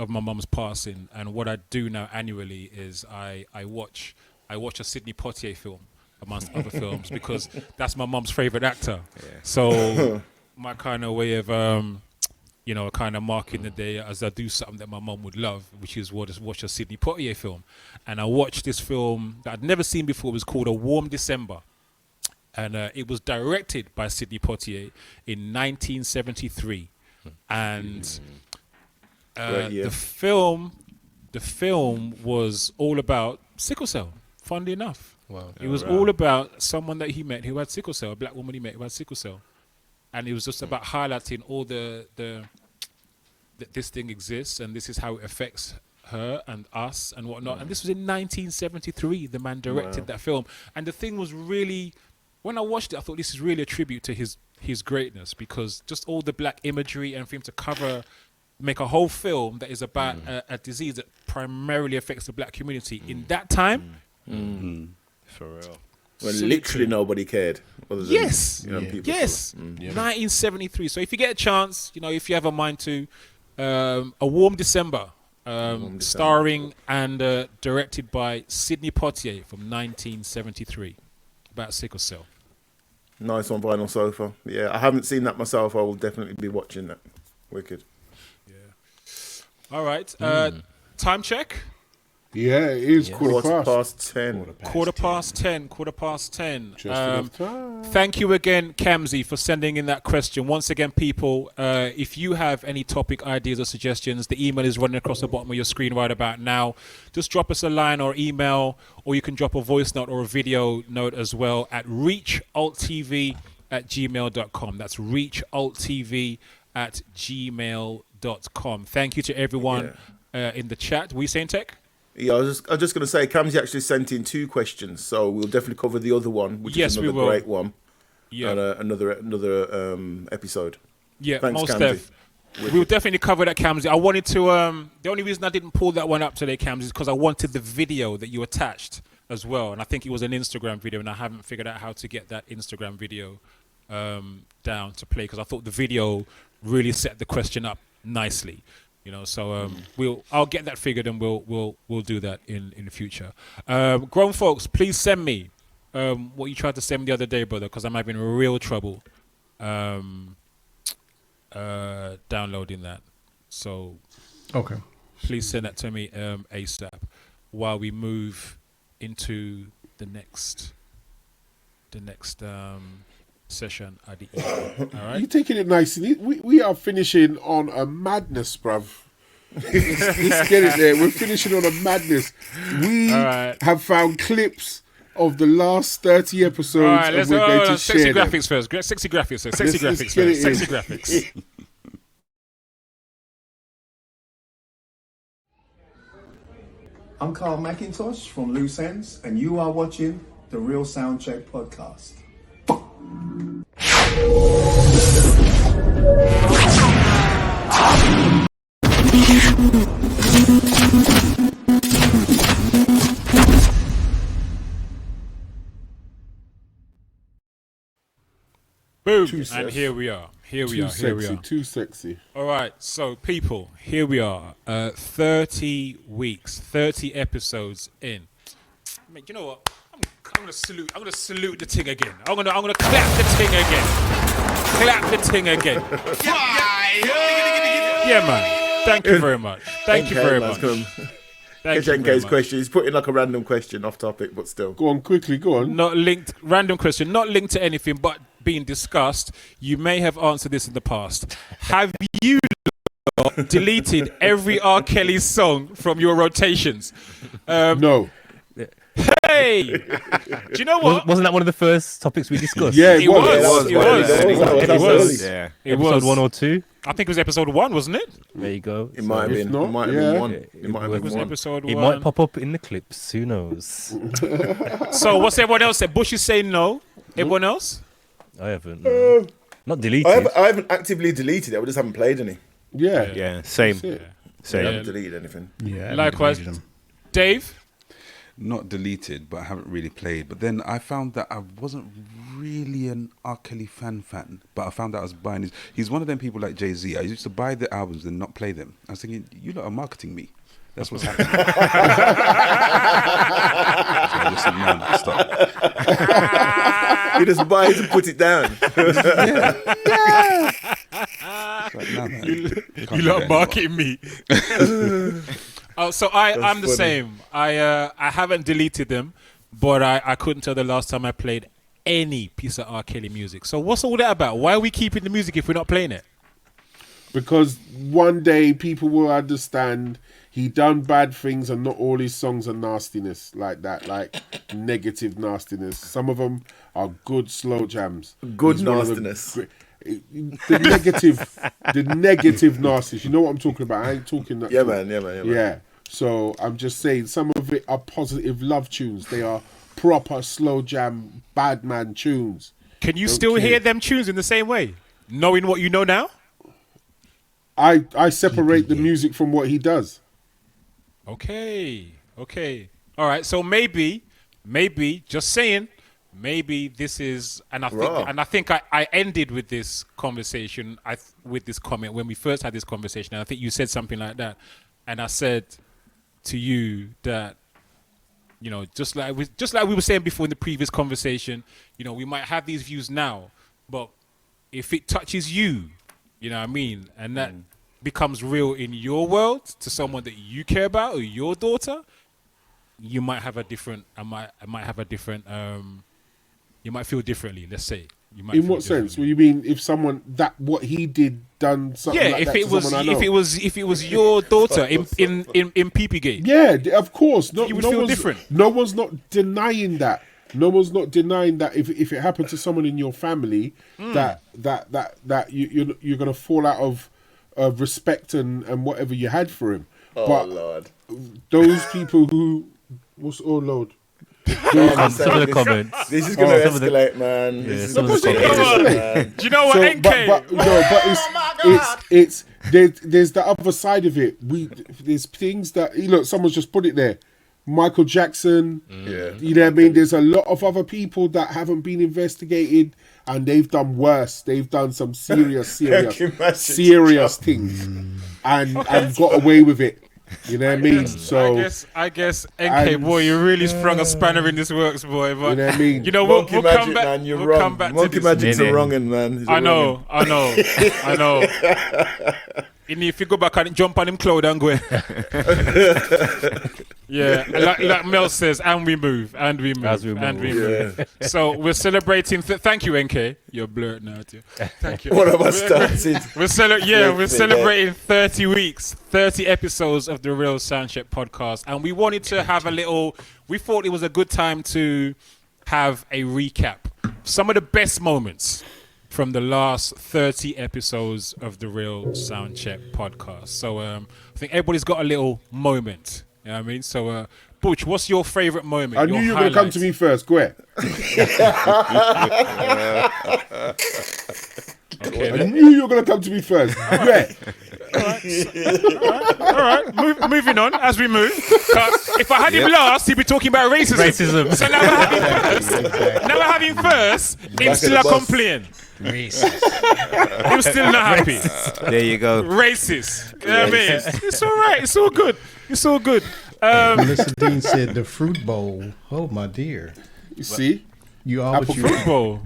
my mum's passing, and what I do now annually is I watch a Sidney Poitier film amongst other films because that's my mum's favorite actor. Yeah. So my kind of way of kind of marking the day as I do something that my mum would love, which is watch a Sidney Poitier film. And I watched this film that I'd never seen before. It was called A Warm December. And it was directed by Sidney Poitier in 1973. And the film was all about sickle cell, funnily enough. Wow. It was all about someone that he met who had sickle cell, a black woman he met who had sickle cell. And it was just about highlighting all that this thing exists and this is how it affects her and us and whatnot. And this was in 1973. The man directed that film. And the thing was really, when I watched it, I thought this is really a tribute to his greatness, because just all the black imagery and for him to make a whole film that is about a disease that primarily affects the black community in that time. For real. When literally nobody cared. Other than, yes. People 1973. So if you get a chance, if you have a mind to, A Warm December, starring and directed by Sidney Poitier from 1973, about sickle cell. Nice on vinyl sofa. Yeah, I haven't seen that myself. I will definitely be watching that. Wicked. All right. Time check. Yeah, it is quarter past 10. Quarter past 10. Just enough time. Thank you again, Kamzi, for sending in that question. Once again, people, if you have any topic ideas or suggestions, the email is running across the bottom of your screen right about now. Just drop us a line or email, or you can drop a voice note or a video note as well at reachalttv@gmail.com. That's reachalttv@gmail.com. Thank you to everyone in the chat. Were you saying, Tech? Yeah, I was just going to say, Kamzi actually sent in 2 questions, so we'll definitely cover the other one, which is another great one. Yeah, another episode. Yeah, thanks, most Kamzi. We'll definitely cover that, Kamzi. I wanted to. The only reason I didn't pull that one up today, Kamzi, is because I wanted the video that you attached as well, and I think it was an Instagram video, and I haven't figured out how to get that Instagram video down to play because I thought the video really set the question up nicely. You know, so I'll get that figured and we'll do that in the future. Grown folks, please send me what you tried to send me the other day, brother, because I'm having real trouble downloading that. So okay, please send that to me ASAP while we move into the next session at the evening. All right, You're taking it nice. We are finishing on a madness, bruv. Let's get it there. We're finishing on a madness. We have found clips of the last 30 episodes. All right, and we're going to sexy share graphics them. first. Sexy graphics first. Let's get it in. Sexy graphics. I'm Carl McIntosh from Loose Ends, and you are watching the Real Soundcheck podcast. Boom. Too And sexy. here we are. Too sexy. All right, so people, here we are. 30 weeks, 30 episodes in. I mean, you know what? I'm gonna salute. I'm gonna salute the thing again. I'm gonna clap the thing again. Clap the thing again. Yeah, man. Thank you very much. Thank you very much. Thank you very HNK's much. question. He's putting like a random question off topic, but still. Go on, quickly, go on. Not linked, random question, not linked to anything, but being discussed. You may have answered this in the past. Have you deleted every R. Kelly song from your rotations? No. Hey, do you know what? Wasn't that one of the first topics we discussed? Yeah, It was. Episode 1 or 2. I think it was episode 1, wasn't it? There you go. It might have been. not, It might have yeah. been one. It It might have It was been one. episode It 1. might pop up in the clips. Who knows? So what's everyone else said? Bush is saying no. Everyone else? I haven't. No. Not deleted. I haven't actively deleted it. I just haven't played any. Yeah. Yeah, same. That's it. I Same. haven't deleted anything. yeah. I Likewise. deleted them. Dave? Not deleted, but I haven't really played. But then I found that I wasn't really an R. Kelly fan, but I found out I was buying his. He's one of them people like Jay-Z. I used to buy the albums and not play them. I was thinking, you lot are marketing me. That's what's happening. So I just said, no, stop. You just buy it and put it down. It's like, no, man, You can't do lot that anymore. marketing me. So I'm the funny. same. I haven't deleted them, but I couldn't tell the last time I played any piece of R. Kelly music. So what's all that about? Why are we keeping the music if we're not playing it? Because one day people will understand he done bad things and not all his songs are nastiness like that, like negative nastiness. Some of them are good slow jams. Good He's one of the nastiness. the negative nastiness. You know what I'm talking about? I ain't talking that. Yeah, talk. man. Yeah, man. Yeah, man. Yeah. So I'm just saying some of it are positive love tunes. They are proper slow jam bad man tunes. Can you Don't still care. hear them tunes in the same way, knowing what you know now? I separate the music from what he does. Okay. All right. So maybe, just saying, maybe this is, and I think I ended with this conversation, with this comment when we first had this conversation, and I think you said something like that, and I said to you that, you know, just like we were saying before in the previous conversation, you know, we might have these views now, but if it touches you, you know what I mean, and that becomes real in your world to someone that you care about or your daughter, you might have a different. I might have a different. You might feel differently. Let's say. You might. In what sense? Well, you mean if someone what he did done something like that to someone I know? if it was your daughter in PP-gate. Yeah, of course. You would feel different. No one's not denying that. No one's not denying that if it happened to someone in your family, that you're gonna fall out of respect and whatever you had for him. Oh Lord! Those people who Lord. Some of the comments. This is going to escalate, man. Do you know what, NK? But there's the other side of it. There's things that look. Someone's just put it there. Michael Jackson. Yeah. You know what I mean? There's a lot of other people that haven't been investigated, and they've done worse. They've done some serious things, and got away with it. You know what I mean? So I guess, NK, boy, you really sprung a spanner in this works, boy. But you know what I mean? You know, we'll come back. Man, you're we'll wrong. come back Monkey to this. Magic's a wrongin', man. I know. And if you go back and jump on him cloud and go. Yeah, like Mel says, and we move. So we're celebrating. Thank you, NK. You're blurred now too. Thank you. What have I started? We're celebrating 30 weeks, 30 episodes of the Real Soundcheck podcast, and we wanted to have we thought it was a good time to have a recap. Some of the best moments from the last 30 episodes of the Real Soundcheck podcast. So I think everybody's got a little moment. You know what I mean? So, Butch, what's your favourite moment? I knew you were going to come to me first. Go ahead. Okay, I knew you were going to come to me first. Go ahead. All right. Moving on as we move. If I had him last, he'd be talking about racism. So now we're having first. Him still a complain. Racist. Him still not happy. There you go. Racist. You know what I mean? It's all right. It's all good. Melissa Dean said the fruit bowl. Oh my dear. You see? You always fruit bowl.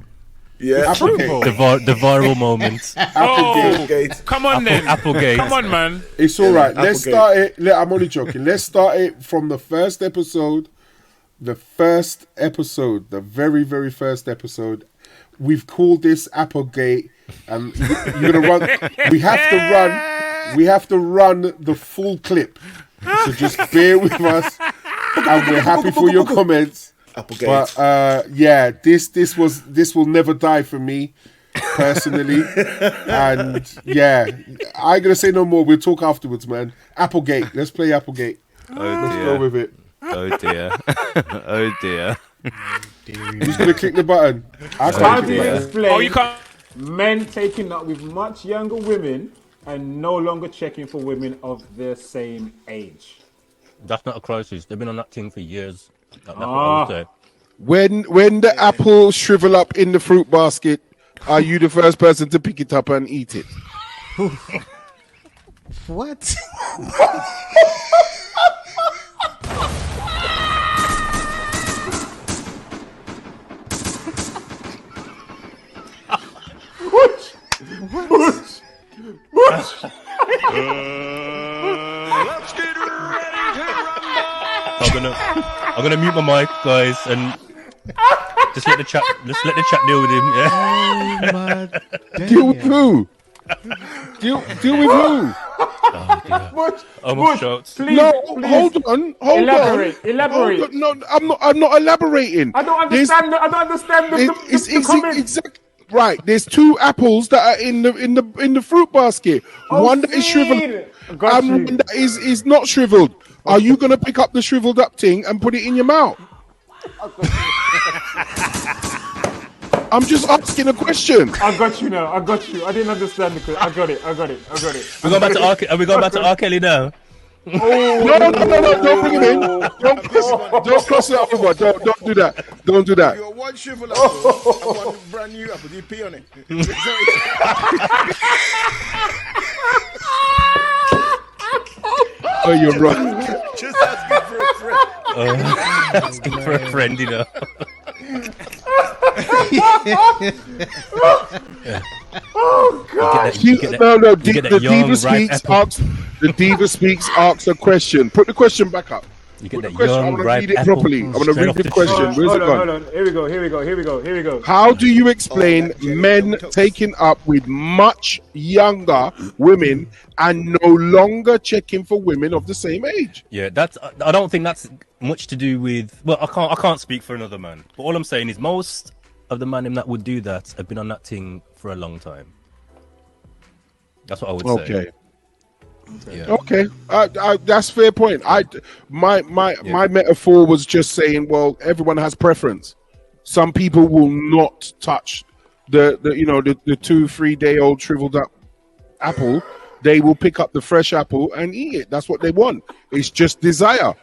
Yeah, Applegate. The viral moment. Applegate. Come on then. Applegate. Come on, man. It's all right. Let's start it. I'm only joking. Let's start it from the first episode. The very, very first episode. We've called this Applegate, and you're gonna run. We have to run the full clip. So just bear with us, and we're happy for your comments. Applegate. But this will never die for me personally, and I ain't gonna say no more. We'll talk afterwards, man. Applegate. Let's play Applegate. Let's go with it. Oh dear. Oh dear. Who's gonna click the button? How do you explain you can't. Men taking up with much younger women and no longer checking for women of their same age? That's not a crisis. They've been on that thing for years. That's what I would say. When the apple shrivel up in the fruit basket, are you the first person to pick it up and eat it? What? Let's get ready to rumble. I'm gonna mute my mic, guys, and just let the chat deal with him. Yeah. Oh my Deal with who? Deal with who? Almost shocked. Please, hold on. Elaborate. No, I'm not elaborating. I don't understand the comment. Exactly. Right, there's two apples that are in the fruit basket. One that is shriveled and one that is not shriveled. Are you gonna pick up the shriveled up thing and put it in your mouth? I'm just asking a question. I got you now. I got you. I didn't understand the question. I got it. Are we going back to R. Kelly now? Don't bring him in. Don't cross it up, boy. Don't do that. Don't do that. You got one shrivel apple and one brand new apple. Do you pee on it? Oh, you're right. Just asking for a friend. Asking for a friend, you know. Oh God! The diva speaks. Asks a question. Put the question back up. You get that I young, want to ripe read it apple properly. I want to straight read off the the question. tree. Where's it Hold gone? on. Here we go. How do you explain men taking up with much younger women and no longer checking for women of the same age? Yeah, that's. I don't think that's much to do with. Well, I can't speak for another man. But all I'm saying is most of the men that would do that have been on that thing for a long time. That's what I would say. Okay. Yeah. Okay, that's fair point. My metaphor was just saying, well, everyone has preference. Some people will not touch the 2-3 day old shriveled up apple. They will pick up the fresh apple and eat it. That's what they want. It's just desire.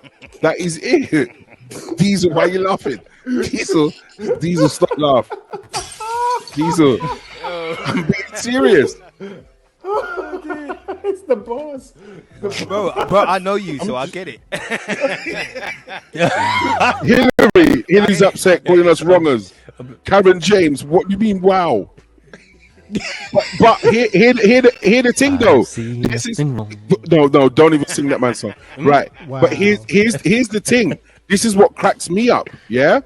That is it. Diesel, why are you laughing? Diesel, stop laugh. Diesel, I'm being serious. It's the boss. Bro, I know you, so I get it. Hillary's upset calling us wrongers. Karen James, what do you mean? Wow. But hear the thing though. This is, no, don't even sing that man's song. Right. Wow. But here's the thing. This is what cracks me up. Yeah,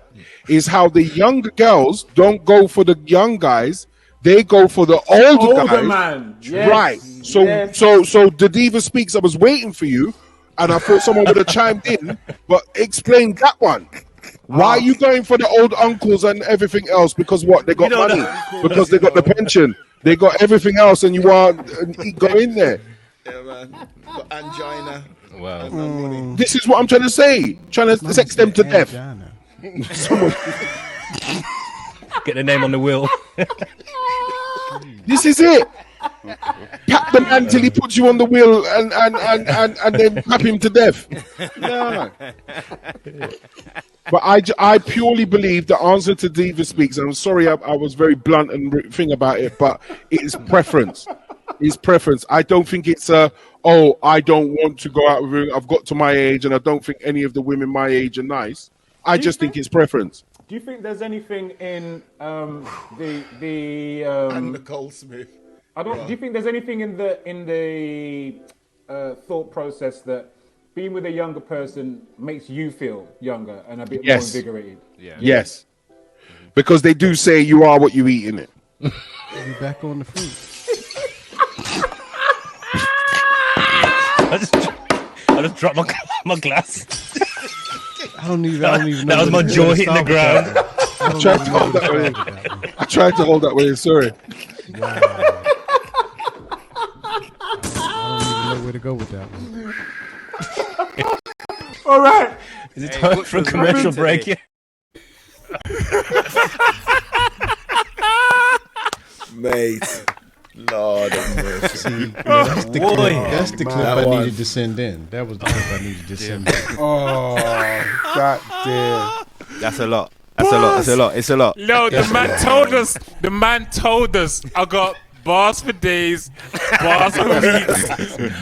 is how the younger girls don't go for the young guys. They go for the older guys. Man. Yes. Right. So the diva speaks. I was waiting for you, and I thought someone would have chimed in. But explain that one. Why are you going for the old uncles and everything else? Because what? They got money. Because they got the pension. They got everything else, and you want to go in there. Yeah, man. Got angina. Wow. This is what I'm trying to say. Trying to sex them to death. Get the name on the will. This is it. Pat the man till he puts you on the wheel and then tap him to death. No. But I purely believe the answer to Diva Speaks. I'm sorry I was very blunt and thing about it, but it is preference. It's preference. I don't think it's I don't want to go out with women. I've got to my age and I don't think any of the women my age are nice. I just think it's preference. Do you think there's anything in and Nicole Smith? Do you think there's anything in the thought process that being with a younger person makes you feel younger and a bit more invigorated? Yeah. Yes. Because they do say you are what you eat in it. You're back on the fruit. I just dropped my glass. I don't even know. That was my jaw hitting the ground. I tried to hold that way. I tried to hold that way. Sorry. Wow. I don't even know where to go with that one. All right. Is it time for a commercial break? Yeah. Mate. Lord of mercy. That's the clip I needed to send in. That was the clip I needed to send in. Oh, God damn. That's a lot. It's a lot. No, the man told us. I got bars for days, bars for weeks,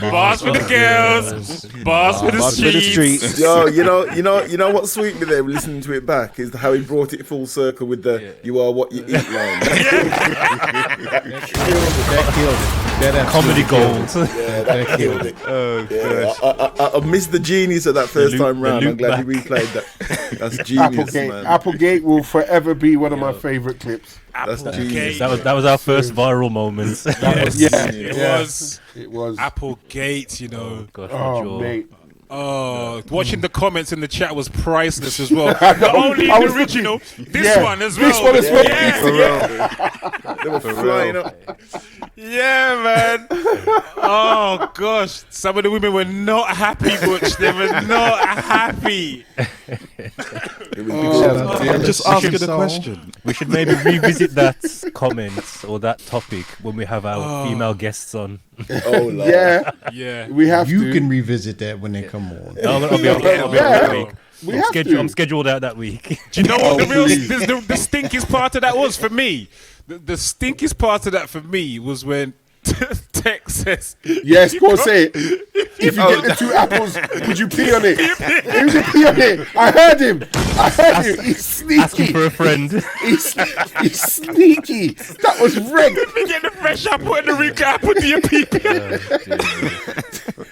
bars for the girls, bars for the streets. Yo, you know what sweet me there listening to it back is how he brought it full circle with the "you are what you eat" line. That killed it. That comedy gold. Yeah, that killed it. Oh gosh. I missed the genius of that first time round. I'm glad you replayed that. That's genius, man. Applegate will forever be one of my favorite clips. That's genius. That was our first viral moment. It was Applegate, you know. Gosh, mate. Oh, watching the comments in the chat was priceless as well. Not only the original, this one as well. This one as well. They were flying up. Yeah, man. Oh gosh, some of the women were not happy, Butch. They were not happy. I'm just asking a question. We should maybe revisit that comment or that topic when we have our female guests on. Oh, Lord. Yeah. We have You to. can revisit that when they come on. I'll be on that week. We have to. I'm scheduled out that week. Do you know what the stinkiest part of that was for me? The stinkiest part of that for me was when Tex says, yes, go on, say it. If you get the 2 apples, would you pee on it? Would you pee on it? I heard him. He's sneaky. Asking for a friend. He's sneaky. That was wrong. Let me get the fresh apple and the ring apple to your pee.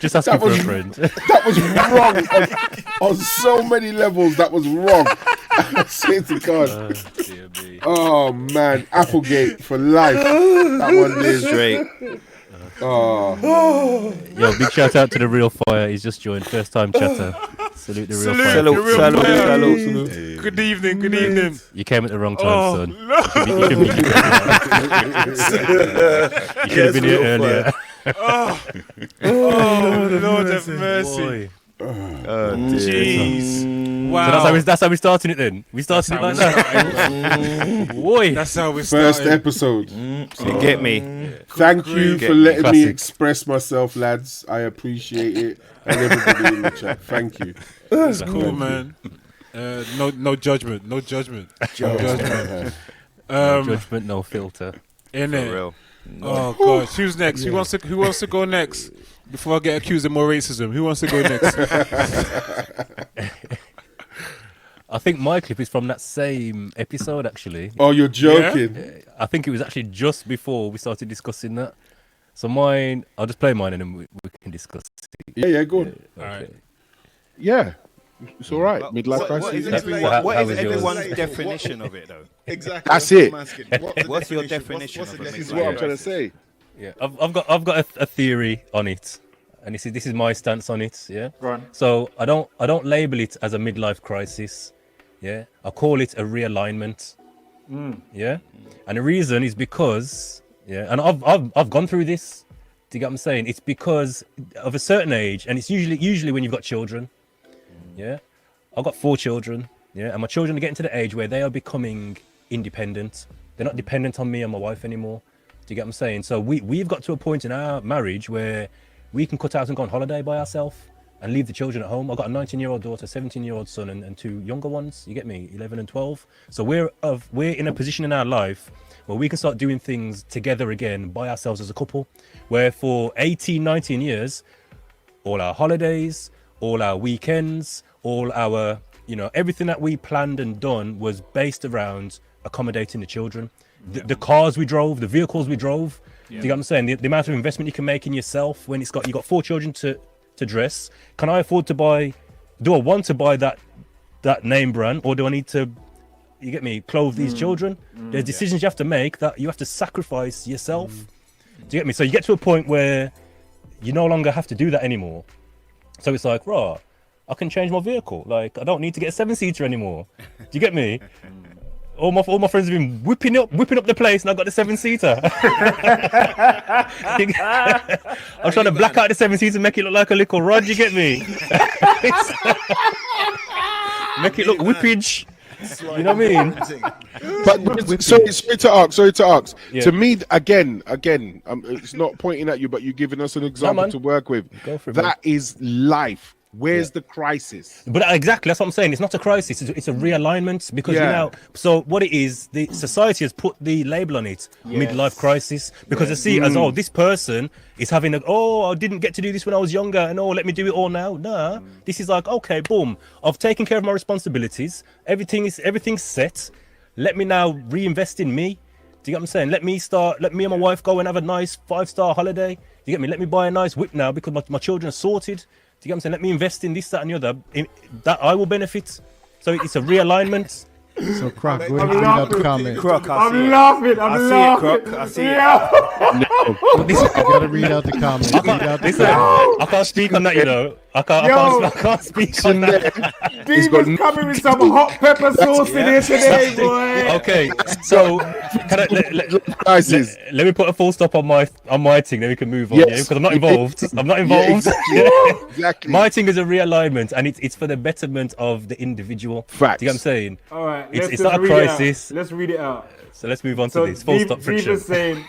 Just asking for a friend. That was wrong on so many levels. That was wrong. I swear to God. Oh man, Applegate for life. That one is straight. Oh. Yo, big shout out to the Real Fire. He's just joined. First time chatter. Salute the Real Fire. Salute. Good evening. You came at the wrong time, son. No. You should have been here earlier. Lord have mercy. Jeez. Wow. So that's how we're starting it then. We started it like that. Boy. That's how we started. First episode. You get me. Thank you for letting me express myself, lads. I appreciate it. And everybody in the chat. Thank you. That's cool, man. No judgment. No judgment. Judgment, no filter. In it. Real. Oh God. Who's next? Who wants to go next? Before I get accused of more racism, who wants to go next? I think my clip is from that same episode, actually. Oh, you're joking? Yeah? I think it was actually just before we started discussing that. So mine, I'll just play mine and then we can discuss it. Yeah, go on. All right. Yeah, it's all right. Midlife crisis. What is everyone's definition of it, though? Exactly. That's it. What's your definition of it? This is what I'm trying to say. Yeah, I've got a theory on it, and this is my stance on it. Yeah, right. So I don't label it as a midlife crisis. Yeah, I call it a realignment. Yeah, and the reason is because and I've gone through this. Do you get what I'm saying? It's because of a certain age, and it's usually when you've got children. Yeah, I've got 4 children. Yeah, and my children are getting to the age where they are becoming independent. They're not dependent on me and my wife anymore. Do you get what I'm saying? So we've got to a point in our marriage where we can cut out and go on holiday by ourselves and leave the children at home. I've got a 19-year-old daughter, 17-year-old son, and 2 younger ones. You get me? 11 and 12. So we're in a position in our life where we can start doing things together again by ourselves as a couple. Where for 18, 19 years, all our holidays, all our weekends, all our, everything that we planned and done was based around accommodating the children. The cars we drove, the vehicles we drove. Do you get what I'm saying? The amount of investment you can make in yourself when you got 4 children to dress. Can I afford to buy? Do I want to buy that name brand, or do I need to? You get me? Clothe these children. There's decisions you have to make that you have to sacrifice yourself. Do you get me? So you get to a point where you no longer have to do that anymore. So it's like, I can change my vehicle. Like I don't need to get a 7-seater anymore. Do you get me? All my friends have been whipping up the place, and I got the 7-seater. I'm trying to black out the 7-seater, make it look like a little rod. You get me? Make it look whippage. You know what I mean? But sorry to ask. Yeah. To me, again, it's not pointing at you, but you're giving us an example to work with. That is life. Where's the crisis? But exactly, that's what I'm saying. It's not a crisis. It's a realignment because so what it is, the society has put the label on it, midlife crisis, because they see it as, this person is having I didn't get to do this when I was younger, and let me do it all now. Nah, this is like, okay, boom, I've taken care of my responsibilities. Everything's set. Let me now reinvest in me. Do you get what I'm saying? Let me and my wife go and have a nice 5-star holiday. Do you get me? Let me buy a nice whip now because my children are sorted. Do you get what I'm saying? Let me invest in this, that, and the other. That I will benefit. So it's a realignment. So, Croc, go ahead and read out the comment. Croc, I'm laughing. I see it. No, you gotta read out the comment. I can't speak on that, I can't speak on that. Demon's coming with some hot pepper sauce in here today, boy. Okay, so can let me put a full stop on my thing, then we can move on. Yes. Yeah, because I'm not involved. I'm not involved. Yeah, exactly. My thing is a realignment, and it's for the betterment of the individual. Facts. Do you get what I'm saying? All right, It's not a crisis. Let's read it out. So let's move on to this. Full stop friction. Diva's saying.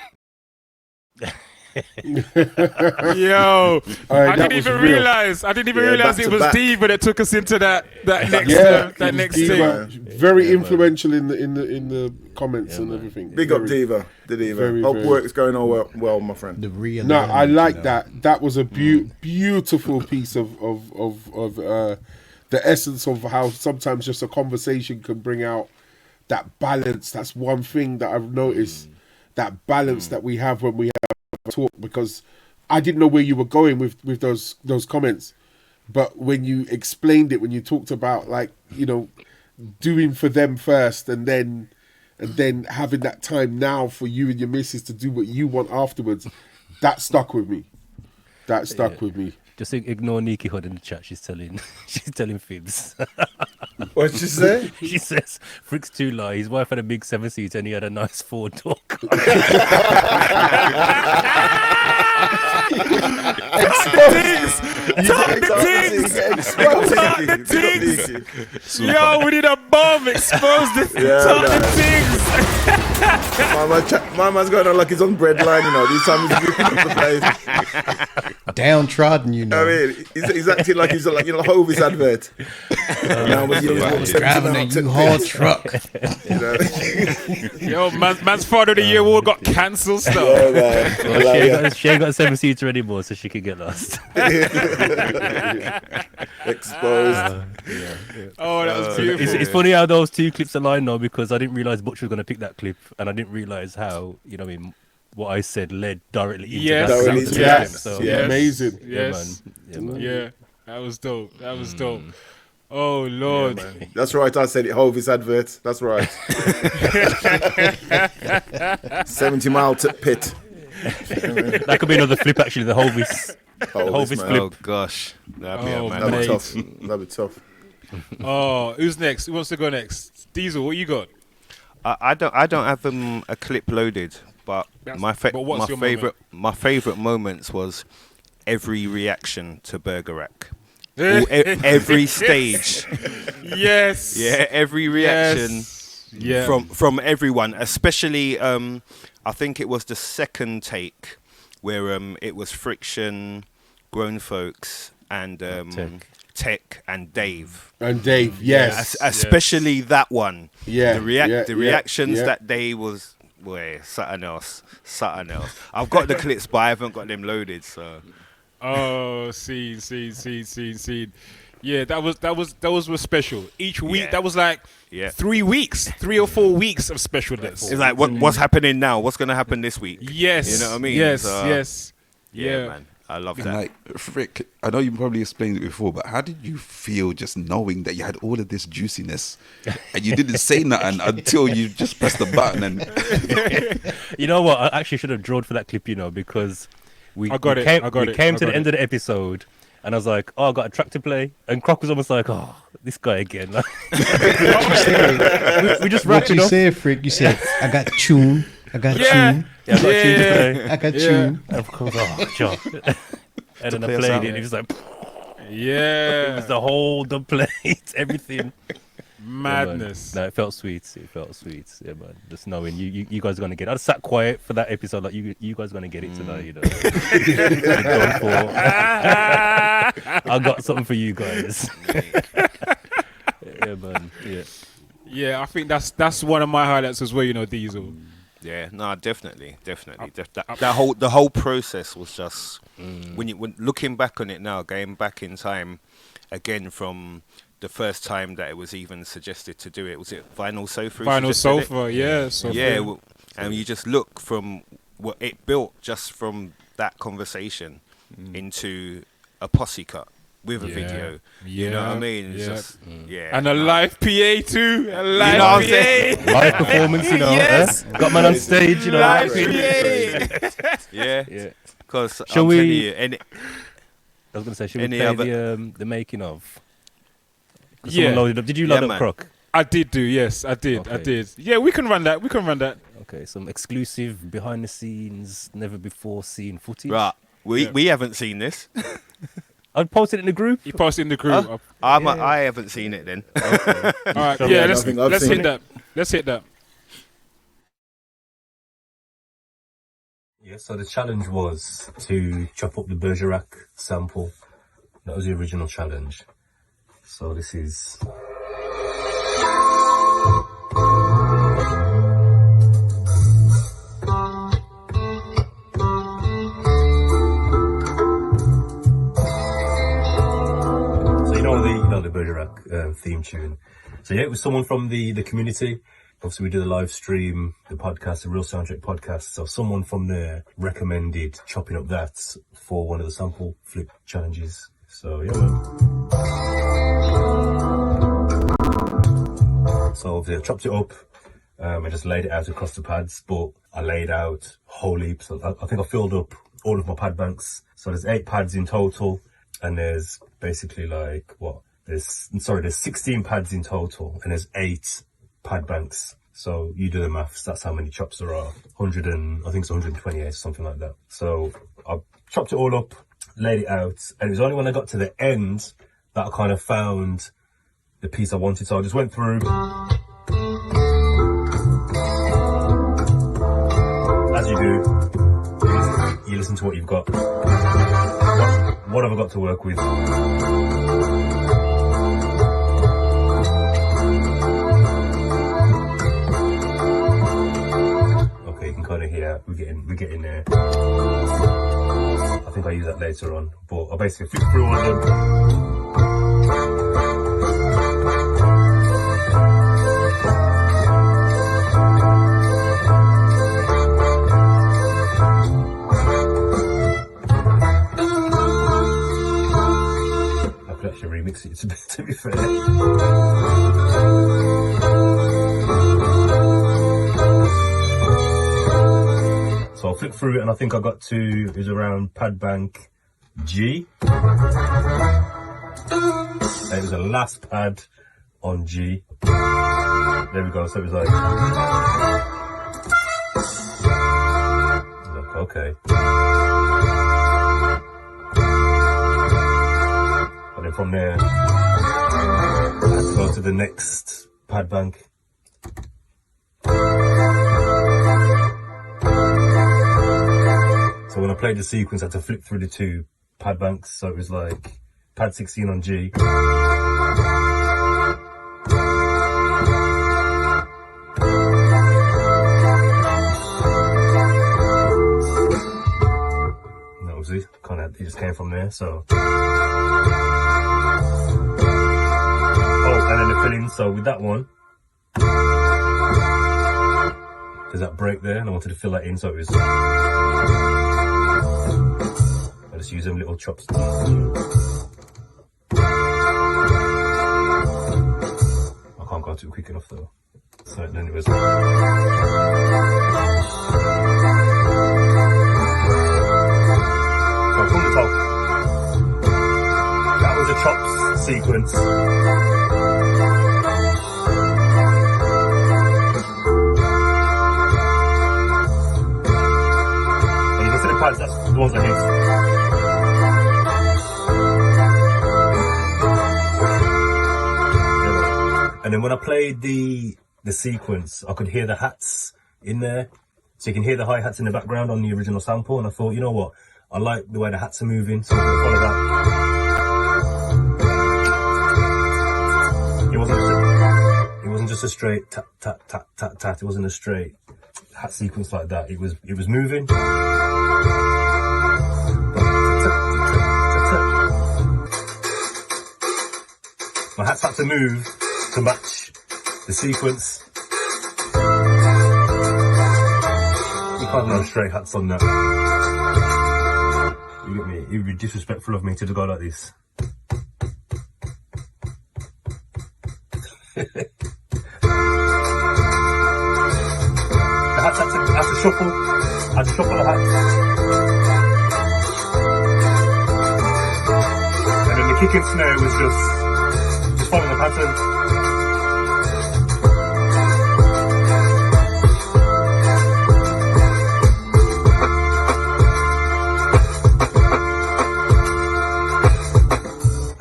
Yo, Alright, I didn't even realize it was Diva that took us into that next Diva, thing. very influential in the comments and everything. Big up Diva, the Diva. Very, Hope very- work's going all well, my friend. The real. No, I like that. That was a beautiful piece of the essence of how sometimes just a conversation can bring out that balance. That's one thing that I've noticed. That balance that we have when we have a talk, because I didn't know where you were going with those comments, but when you explained it, when you talked about, like, you know, doing for them first and then having that time now for you and your missus to do what you want afterwards, that stuck with me. With me. Just ignore Nikki Hood in the chat. She's telling fibs. What'd she say? She says Frick's too lie. His wife had a big 7-seater and he had a nice 4-door car. Yo, we need a bomb. Expose this. My man's going on like he's on bread line, you know. These times he's moving up the place. Downtrodden, you know. I mean, he's acting like he's like, you know, Hovis advert. Driving a U-Haul truck. You know? Yo, man's father of the year award got cancelled stuff. Well, she ain't got a 7-seater anymore, so she could get lost. Exposed. Oh, that was beautiful. It's funny how those two clips align now, because I didn't realise Butch was going to pick that clip, and I didn't realise how, you know what I mean, what I said led directly into that. So, amazing. Yes. Yeah, man. Yeah, that was dope. Oh, Lord. Yeah, that's right, I said it, Hovis advert. That's right. 70 mile to pit. That could be another flip, actually, the Hovis flip. Oh, gosh. That'd be tough. That'd be tough. Oh, who's next? Who wants to go next? Diesel, what you got? I don't have a clip loaded, but my favorite moments was every reaction to Burger Rack. Every stage. Yes. Yeah, every reaction. Yes. Yeah. From everyone, especially I think it was the second take where it was Friction, Grown Folks, and Tech and Dave. Yes. Especially that one. Yeah. The reactions that day was something else. I've got the clips, but I haven't got them loaded, so. Oh, scene. Yeah, that was special. Each week, that was like 3 weeks, 3 or 4 weeks of specialness. It's like what's happening now? What's going to happen this week? Yes, you know what I mean. Yes. Yeah, man, I love that. Like, Frick, I know you probably explained it before, but how did you feel just knowing that you had all of this juiciness and you didn't say nothing until you just pressed the button? And you know what? I actually should have drawn for that clip, you know, because we came to the end of the episode, and I was like, "Oh, I got a track to play," and Croc was almost like, "Oh, this guy again." we just wrapped it up. What you said, Frick? You said, "I got tune. I got tune. Yeah, I got tune to play. I got tune." And of course, John. And then I played it, and he was like, "Yeah." It was the plate, everything. Madness. No, it felt sweet. Yeah, man. Just knowing you guys are gonna get it. I sat quiet for that episode, like you guys are gonna get it tonight, you know. I got something for you guys. Yeah, man. Yeah, I think that's one of my highlights as well, you know, Diesel. Yeah, no, definitely. The whole process was just when looking back on it now, going back in time, again from the first time that it was even suggested to do it. Was it Vinyl Sofa? Vinyl Sofa, yeah. Yeah, and you just look from what it built just from that conversation into a posse cut with a video. You know what I mean? It's just, and a live PA too. A live PA. Live performance, you know. Yes. Got man on stage, you know. Live PA. Yeah. Because I'm telling you, I was going to say, should we Any play other- the making of? 'Cause Yeah. someone loaded up. Did you load Yeah, up, man. Croc? I did do, yes, I did. Okay. Yeah, we can run that. Okay, some exclusive behind the scenes, never before seen footage. Right. We haven't seen this. I'd post it in the group. You posted in the group. I haven't seen it then. All right, I yeah, don't think I've let's seen hit it. that. Let's hit that. Yeah, so the challenge was to chop up the Bergerac sample. That was the original challenge. So this is... So you know the Bergerac theme tune. So yeah, it was someone from the community. Obviously, we did a live stream, the podcast, the Real Soundcheck podcast. So someone from there recommended chopping up that for one of the sample flip challenges. So yeah, man. So obviously I chopped it up. I just laid it out across the pads, but I laid out whole heaps. So I think I filled up all of my pad banks. So there's 8 pads in total, and there's basically like there's 16 pads in total, and there's 8 pad banks. So you do the maths, that's how many chops there are. I think it's 128, something like that. So I chopped it all up, laid it out, and it was only when I got to the end that I kind of found the piece I wanted. So I just went through. As you do, you listen to what you've got. What have I got to work with? Kind of here, we're getting there. I think I'll use that later on, but I basically flip through all of I could actually remix it to be fair. So I'll flick through it, and I think I got to, it was around pad bank G. And it was the last pad on G. There we go, so it was like okay. And then from there, I had to go to the next pad bank. So when I played the sequence, I had to flip through the 2 pad banks. So it was like pad 16 on G. And that was it. It just came from there. So. Oh, and then the fill in. So with that one, there's that break there, and I wanted to fill that in. So it was. I just use them little chops. I can't go too quick enough though. So then it was. So from the top, that was a chops sequence. And you can see the pads, that's the ones I hit. And then when I played the sequence, I could hear the hats in there. So you can hear the hi-hats in the background on the original sample. And I thought, you know what? I like the way the hats are moving, so I'm going to follow that. It wasn't just a straight tat, tat, tat, tat, tat. It wasn't a straight hat sequence like that. It was moving. My hats had to move to match the sequence. You can't run straight hats on that. You get me? It would be disrespectful of me to go like this. The hats had to shuffle. I had to shuffle the hats. kick and snare was just following the pattern.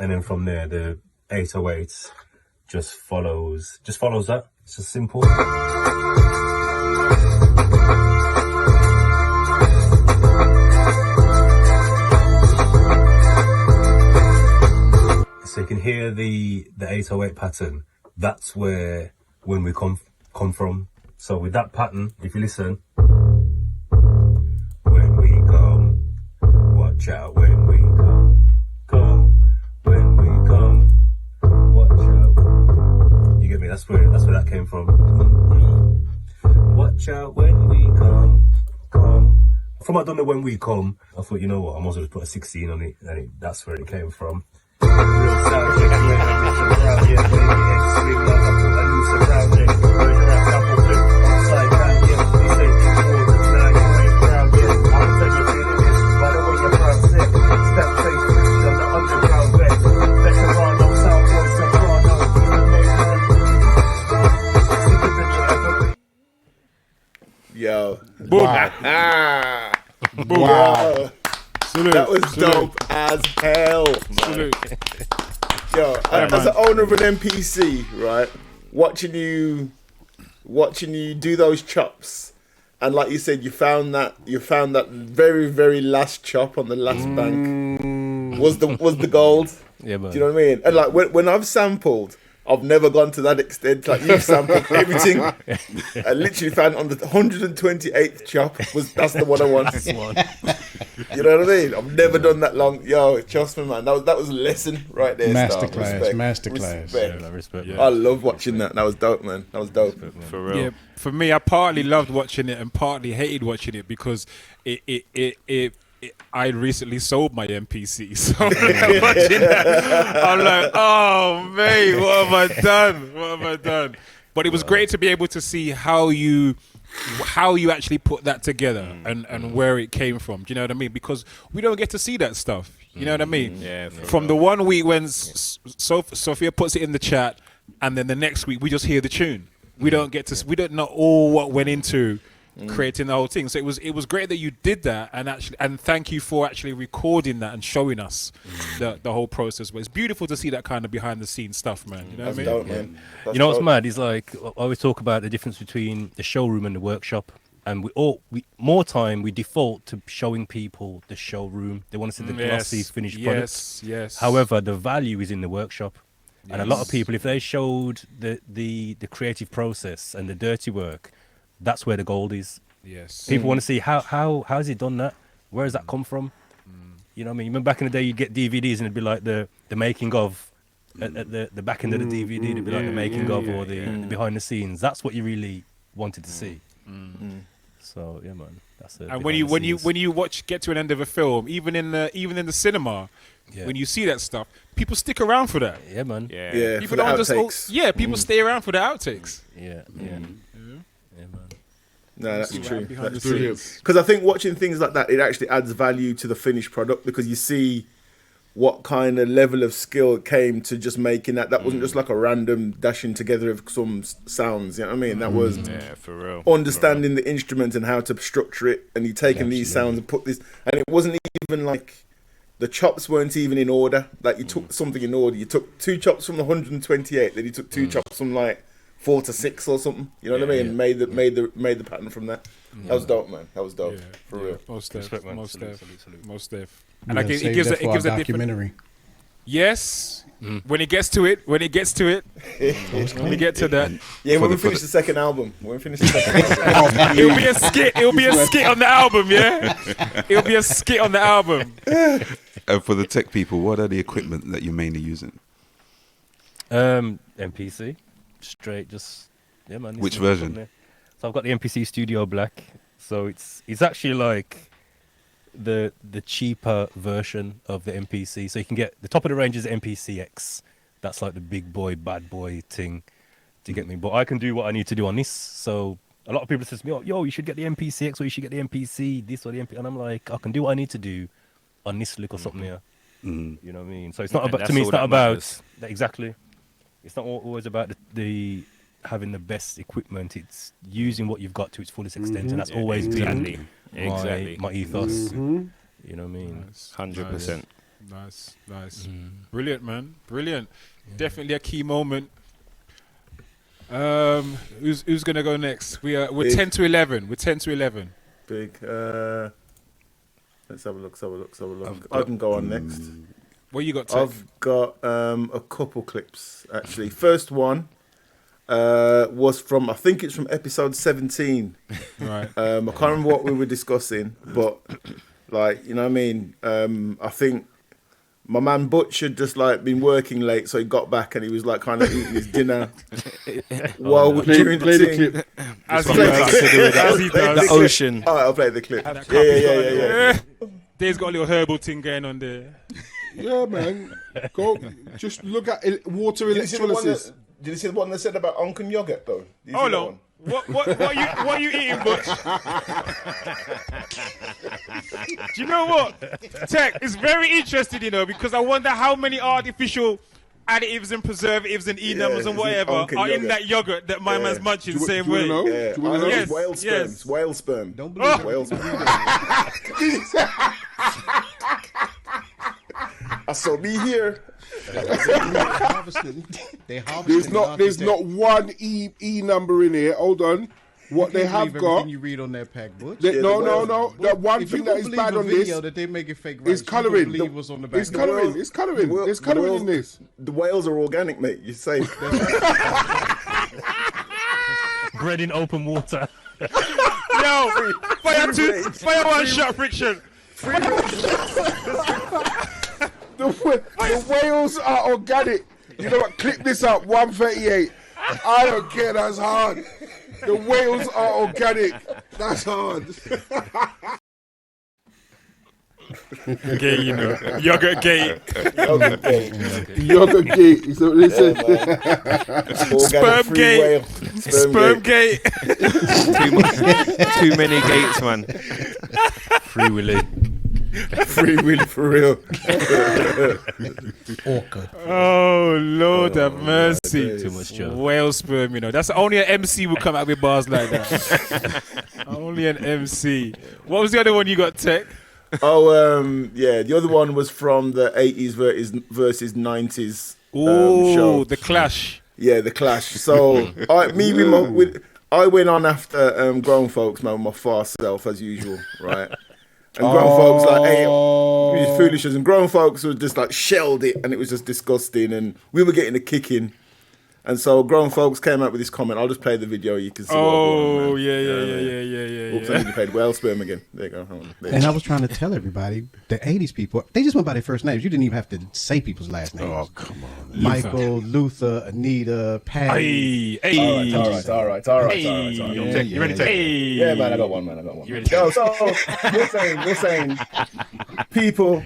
And then from there, the 808 just follows that. It's just simple. So you can hear the 808 pattern. That's when we come from. So with that pattern, if you listen, when we come, watch out when we come when we come, watch out. You get me? That's where that came from. Watch out when we come. From I don't know when we come, I thought, you know what, I might as well just put a 16 on it, and that's where it came from. Real sound check, around here, baby, and swing like I put a loose around it. Version that couple flip, upside down, yeah. They say important, now you ain't proud yet. I'll tell you feeling it, by the way you're proud set. Step face, on the underground vet. Veterano, sound boy, soprano, the main man. Sicker than you ever been. Yo. Boom. Boom. Wow. Salute. That was Salute. dope as hell, man. Yo, as an owner of an NPC, right, watching you do those chops, and like you said, you found that very, very last chop on the last bank was the gold. Yeah, man. Do you know what I mean? And like when I've sampled, I've never gone to that extent. Like you sampled everything. I literally found on the 128th chop that's the one I want. That's one. You know what I mean? I've never done that long. Yo, trust me, man. That was a lesson right there. Masterclass. Respect. I love watching that. That was dope, man. That was dope. For real. Yeah, for me, I partly loved watching it and partly hated watching it because I recently sold my MPC, so watching that, I'm like, oh mate, what have I done? What have I done? But it was great to be able to see how you actually put that together and where it came from. Do you know what I mean? Because we don't get to see that stuff. You know what I mean? Yeah. From the one week when Sophia puts it in the chat, and then the next week we just hear the tune. We don't know all what went into creating the whole thing. So it was great that you did that, and thank you for actually recording that and showing us the whole process. But it's beautiful to see that kind of behind the scenes stuff, man. You know what I mean? Dope, man. You know what's mad is, like, I always talk about the difference between the showroom and the workshop, and we default to showing people the showroom. They want to see the glossy finished product. Yes. However, the value is in the workshop. And a lot of people, if they showed the creative process and the dirty work, that's where the gold is. Yes. People want to see how has he done that? Where has that come from? You know what I mean? Remember back in the day, you'd get DVDs and it'd be like the making of at the back end of the DVD. It'd be like the making of or the behind the scenes. That's what you really wanted to see. So yeah, man. That's it. And when you get to an end of a film, even in the cinema, when you see that stuff, people stick around for that. Yeah, man. Yeah. People For the don't just outtakes. people stay around for the outtakes. Yeah, man. No, that's true. That's That's brilliant. true. Because I think watching things like that, it actually adds value to the finished product because you see what kind of level of skill came to just making that. That wasn't just like a random dashing together of some sounds. You know what I mean? That was for real. Understanding the instrument and how to structure it, and you taking these sounds and put this, and it wasn't even like the chops weren't even in order. Like you took something in order. You took 2 chops from the 128, then you took 2 chops from like 4 to 6 or something. You know what I mean? Made the pattern from that. That was dope, man. That was dope for real. Most def. And like it gives a documentary. Yes. When it gets to it, when we get to that. Yeah, when we finish the second album. It'll be a skit. It'll be a skit on the album, yeah? It'll be a skit on the album. And for the tech people, what are the equipment that you're mainly using? MPC. Straight, just man. Which version? So I've got the MPC Studio Black. So it's actually like the cheaper version of the MPC. So you can get the top of the range is MPC X. That's like the big boy, bad boy thing to get me. But I can do what I need to do on this. So a lot of people say to me, "Oh, yo, you should get the MPC X or you should get the MPC this or the MP." And I'm like, I can do what I need to do on this little something here. You know what I mean? So it's not about, to me, it's not about that exactly. It's not always about the having the best equipment. It's using what you've got to its fullest extent, and that's always been my ethos. You know what I mean? 100%. Nice. Brilliant, man. Brilliant. Definitely a key moment. Who's gonna go next? We're 10 to 11. We're 10 to 11. Big. Let's have a look. I can go on next. What you got, Tech? I've got a couple clips actually. First one was from, I think it's from episode 17. Right. I can't remember what we were discussing, but like, you know what I mean? I think my man Butch had just like been working late, so he got back and he was like kind of eating his dinner while we're doing the clip. As he does. The ocean. All right, I'll play the clip. Yeah. Dave's got a little herbal thing going on there. Yeah, man. Go. Just look at water electrolysis. Did you see the one that said about Uncle yogurt though? Hold on. What are you eating, Butch? Do you know what? Tech, it's very interesting, you know, because I wonder how many artificial additives and preservatives and E-numbers and whatever are in that yogurt that my man's munching the same way. Do you want to know? Yes, Whale sperm. yes. It's whale sperm. Don't believe it. Whale sperm. I saw me here. There's not one E number in here. Hold on. What they have got. You read on that pack, Butch. No. That one thing that is bad on this that they make it fake is colouring. What's on the back. It's colouring. There's colouring in this. The whales are organic, mate. You're safe. Bred in open water. Yo, fire one shot friction. The whales are organic. You know what? Clip this up. 138. I don't care. That's hard. The whales are organic. That's hard. Gay, you know. Yogurt gate. Yogurt gate. Is that what they said? Sperm gate. Too many gates, man. Free Willy. Free Willy for real. Orca. Oh, Lord have mercy. Too much joke. Whale sperm, you know. That's only an MC would come out with bars like that. Only an MC. What was the other one you got, Tech? The other one was from the 80s versus 90s show. The Clash. Yeah, the Clash. So I went on after grown folks, man, with my fast self as usual, right? And grown folks like, hey, foolishness, and grown folks were just like shelled it, and it was just disgusting, and we were getting a kick in. And so grown folks came out with this comment. I'll just play the video. You can see. Oh, yeah. Oops, I need to play whale sperm again. There you go. And I was trying to tell everybody, the 80s people, they just went by their first names. You didn't even have to say people's last names. Oh, come on. Michael, Luther, Anita, Patty. All right. You ready to take? Yeah, man, I got one. So we're saying people,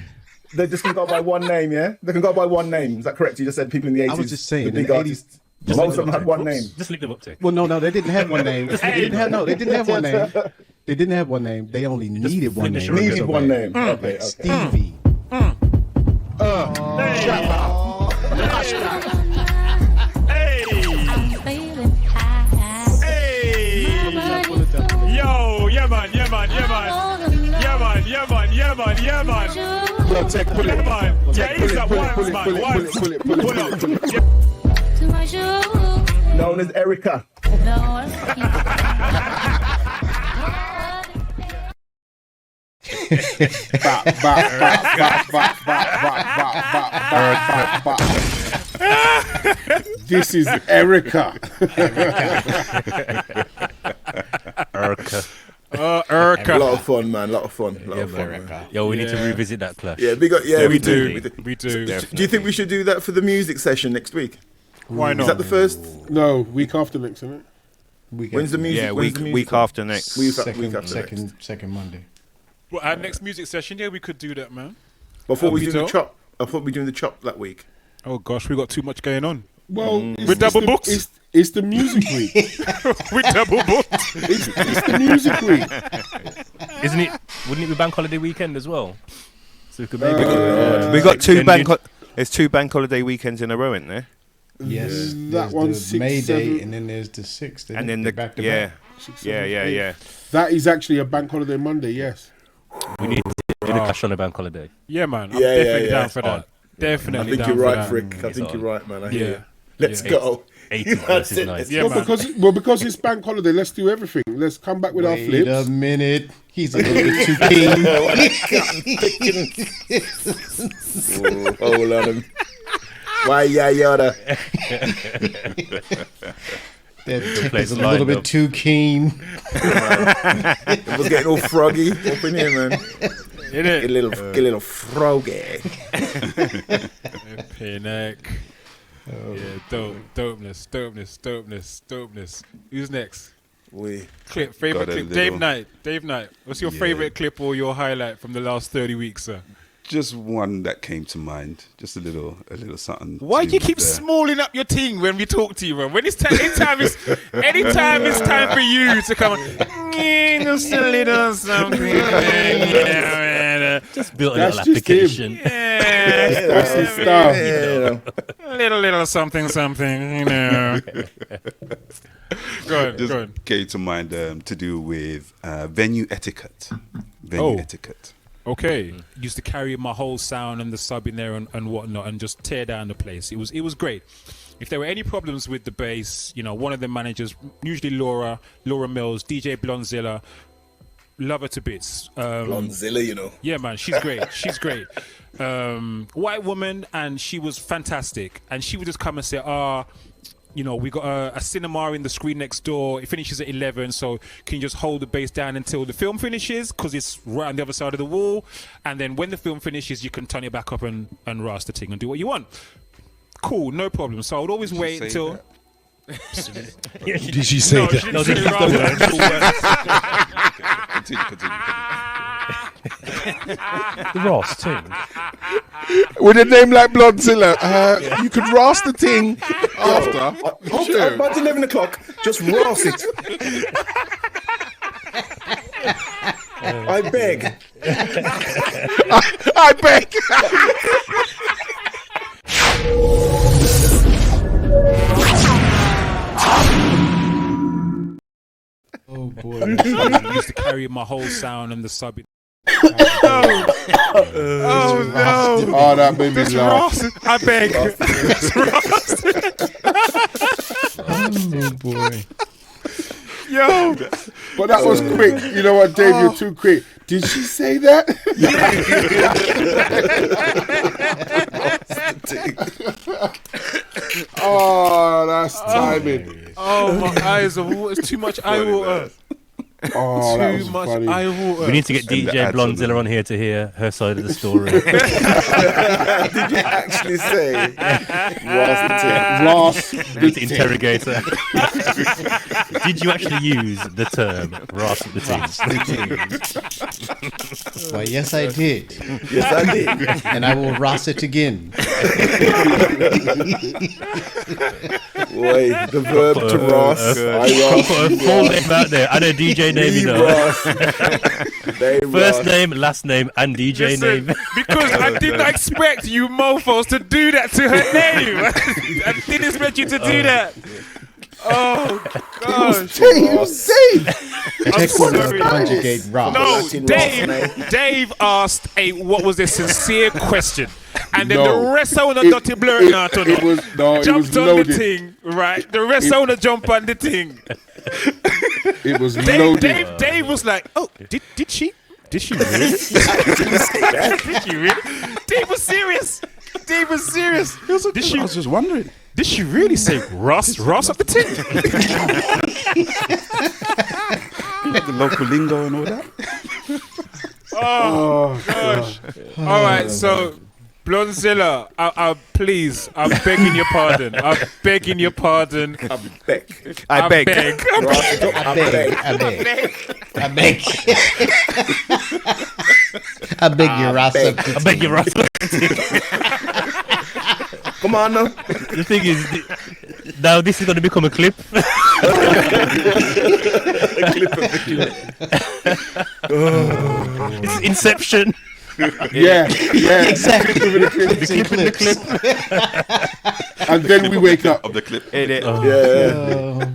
they just can go by one name, yeah? They can go by one name. Is that correct? You just said people in the 80s. I was just saying, the big in the 80s, artists. Most of them had one name. Just leave them up to. Well, no, they didn't have one name. They didn't have one name. They didn't have one name. They only needed one name. Needed one name. Okay. Stevie. Yo, yeah, man. Blood Tech, pull it. Yeah, he's that one, man. Pull it. Known as Erica. This is Erica. Erica. A lot of fun, man. A lot of fun. Yo, we need to revisit that Clash. Yeah, we do. We do. Do you think we should do that for the music session next week? Why not? Is that the first? No, week after next, isn't it? When's the music? Yeah, when's the music week after next. Second Monday. Well, our next music session, yeah, we could do that, man. Before we do the chop. I thought we were doing the chop that week. Oh gosh, we got too much going on. Well, we're double booked. It's the music week. We're double booked. It's the music week. Isn't it? Wouldn't it be bank holiday weekend as well? So we could maybe we got two bank. There's 2 bank holiday weekends in a row, isn't there? Yes, that one's the 6th, May Day, 7th. and then there's the 6th. And then the back to yeah, back. 6th, yeah, 7th, yeah, 8th. yeah. That is actually a bank holiday Monday. Yes. we need to do the cash on a bank holiday. Yeah, man. I'm Yeah, yeah, definitely yeah. down for that. Definitely I think down you're for right, that. Frick. I think you're right, man. I hear Yeah. you. Let's go. 80 versus 90. Yeah, man. Because it's bank holiday, let's do everything. Let's come back with our Wait flips. a minute. He's a little bit too keen. Hold on. Why, yeah, yada. That place a little bit too keen. It was getting all froggy up in here, man. Get a little froggy. Pinnock. Yeah, dopeness. Who's next? Favorite clip. Dave Knight. What's your favorite clip or your highlight from the last 30 weeks, sir? Just one that came to mind. Just a little something. Why do you keep smalling up your team when we talk to you, man? When it's anytime it's time for you to come on, just a little something. Just build a little application. That's his stuff. Little something, you know. Go on. Came to mind to do with venue etiquette. Etiquette. Okay, used to carry my whole sound and the sub in there and whatnot, and just tear down the place. It was great. If there were any problems with the bass, one of the managers, usually Laura Mills, DJ Blonzilla, love her to bits. Blonzilla, Yeah, man, she's great. White woman, and she was fantastic. And she would just come and say, we got a cinema in the screen next door. It finishes at 11, so can you just hold the bass down until the film finishes? Because it's right on the other side of the wall. And then when the film finishes, you can turn it back up and rust the thing and do what you want. Cool, no problem. So I would always wait until... Did she say that? No, this is the Ross too. With a name like Blonzilla, you could rasp the thing after. Sure. About 11 o'clock, just rasp it. I beg. I beg. Oh boy. I used to carry my whole sound and the sub. Oh, that made me laugh. I beg. Oh boy. Yo. But that was quick. You know what, Dave? You're too quick. Did she say that? Oh, that's timing. Oh, my eyes are water. It's too much eye water. Oh, that was Too much funny. eye water. We need to get DJ Blonzilla on here to hear her side of the story. Did you actually say Rasp We need to interrogate her. Did you actually use the term rasp the team? Why, yes, I did. Yes, I did. And I will rasp it again. Boy, the verb to rasp. Put a full name out there and a DJ name, First name, last name, and DJ name. Because I did not expect you mofos to do that to her name. I didn't expect you to do that. Oh, gosh. Technical conjugate rasp. No, Dave asked what was the sincere question. And then the rest of the dirty blur out on it. Jumped on the thing, right? The rest of the jump on the thing. It was loaded. Dave was like, oh, did she? Did she really? Did she really? Dave was serious. He was like, I was just wondering. Did she really say Ross up the tin? The local lingo and all that. Oh, gosh. All right, so Blonzilla, please, I'm begging your pardon. I beg. I beg your rasa. I beg your rasa. Come on now. The thing is, now this is going to become a clip. A clip of the clip. It's Inception. Yeah, Exactly. The clip. And then we wake up. Of the clip. In it. Yeah.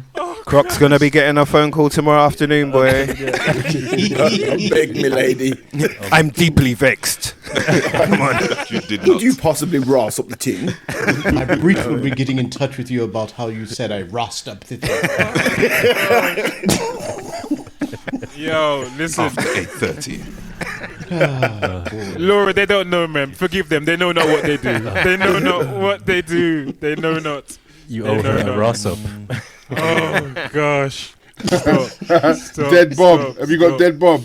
Croc's gonna be getting a phone call tomorrow afternoon, boy. Beg me, lady. I'm deeply vexed. Come on. Could you possibly ross up the ting? I briefly will be getting in touch with you about how you said I rossed up the thing. Yo, listen. After 8:30. Laura, they don't know, man. Forgive them. They know not what they do. They know not what they do. They know not. You owe her a Ross up. Oh, gosh. Stop. Dead Bob. Stop. Have you got Dead Bob?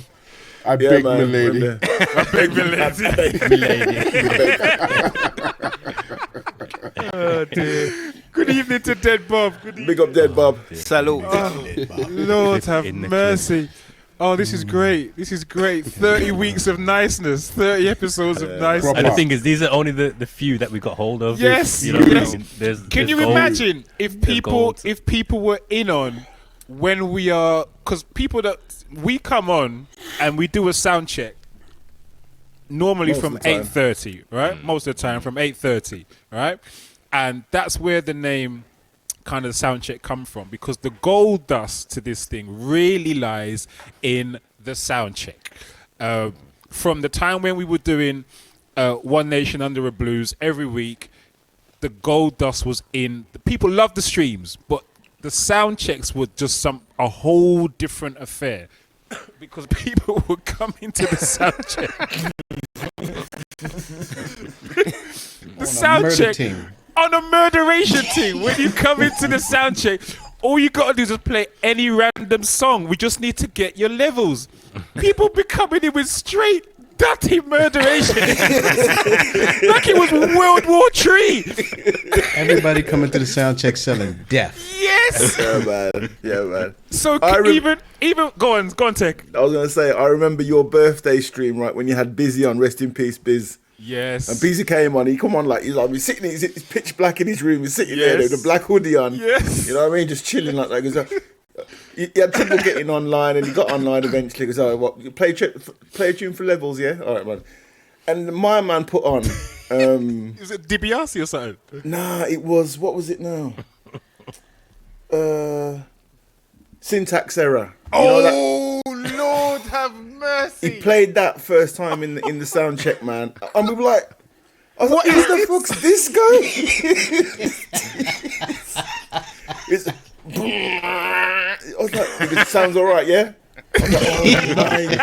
I beg man, my lady. I beg the lady. Oh, dear. Good evening to Dead Bob. Good evening. Big up Dead Bob. Salute. Lord have mercy. Oh, this is great. This is great. 30 weeks of niceness. 30 episodes of niceness. And the thing is, these are only the few that we got hold of. Yes. You know what Yes. I mean? There's Can you gold. imagine if gold. people were in on when we are, because people that we come on and we do a sound check normally Most from of the time. 8:30, right? Most of the time from 8:30, right? And that's where the name kind of sound check come from, because the gold dust to this thing really lies in the sound check. From the time when we were doing One Nation Under a Blues every week, the gold dust was in. The people loved the streams, but the sound checks were just a whole different affair because people would come into the sound check. The sound check on a murderation team. When you come into the sound check, all you gotta do is just play any random song. We just need to get your levels. People be coming in with straight dirty murderation. Like it was World War III. Everybody coming to the sound check selling death. Yes. Yeah, man. So even go on, Tech. I was gonna say, I remember your birthday stream, right, when you had Busy on. Rest in peace, Biz. Yes. And Busy came on. He come on like he's sitting. He's pitch black in his room. He's sitting there Yes. with a black hoodie on. Yes. You know what I mean? Just chilling like that. He goes, he had trouble getting online, and he got online eventually. He goes, oh, what? You play a tune for levels, yeah? All right, man. And my man put on. Is it DiBiase or something? Nah, it was, what was it now? Syntax Error. You know that? Lord have mercy. He played that first time in the sound check, man. And we were like, I was like, who the fuck's this guy? I was like, it sounds alright, yeah? I was like, oh my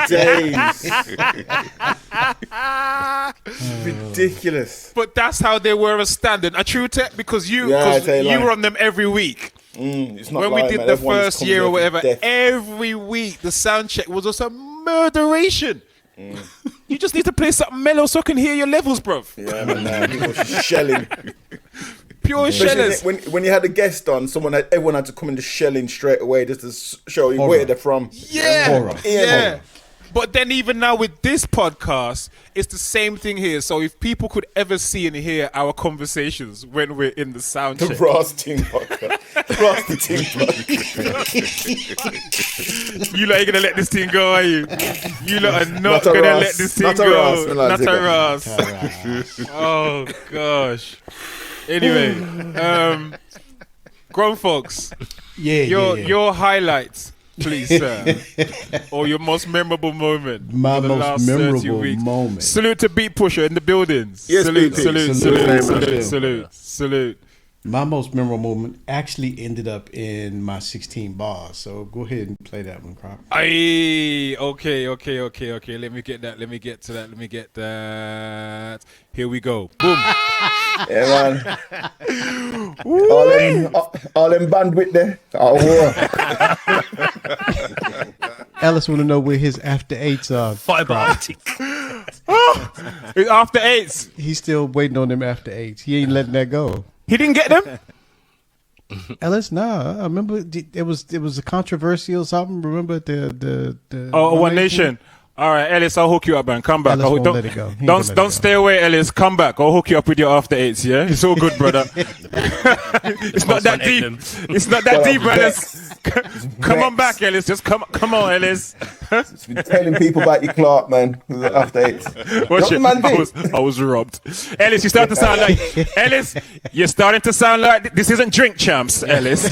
days. Ridiculous. But that's how they were a standard. A true tech, because you were on them every week. It's not when lying, we did man. the Everyone is first coming year or there for whatever, death. every week the sound check was also murderation. You just need to play something mellow so I can hear your levels, bro. Yeah, man, people were shelling. Pure shellers. When you had a guest on, everyone had to come in just shelling straight away just to show you where they're from. Yeah. Yeah. But then even now with this podcast, it's the same thing here. So if people could ever see and hear our conversations when we're in the sound check. The Frosting podcast. You lot ain't gonna let this thing go, are you? You lot are not a gonna Ross. let this thing Not a go. Ross, man, Not like a Ross. Oh gosh. Anyway, grown folks. Your highlights, please, sir, or your most memorable moment. My for the most last 30 memorable weeks. moment. Salute to Beat Pusher in the buildings. Yes, salute, Beat salute, Pusher. salute, Salute. salute, salute. My most memorable moment actually ended up in my 16 bars. So go ahead and play that one, Croc. Aye, okay. Let me get that. Here we go. Boom. Yeah, man. all them bandwidth there. Oh, Alice want to know where his after eights are. Fiber-optic. It's after eights. He's still waiting on them after eights. He ain't letting that go. He didn't get them? Ellis, nah. I remember it was a controversial something. Remember the One Nation. All right, Ellis, I'll hook you up, man. Come back. Ellis won't let it go. He ain't gonna let it Don't go. stay away, Ellis. Come back. I'll hook you up with your after eights. Yeah, it's all good, brother. It's not that deep. It's not that deep, Ellis. Come on back, Ellis. Just come on, Ellis. Just been telling people about your Clark, man. After 8. Watch it. Man, I was robbed. Ellis, you start to sound like Ellis. You're starting to sound like this isn't Drink Champs, Ellis.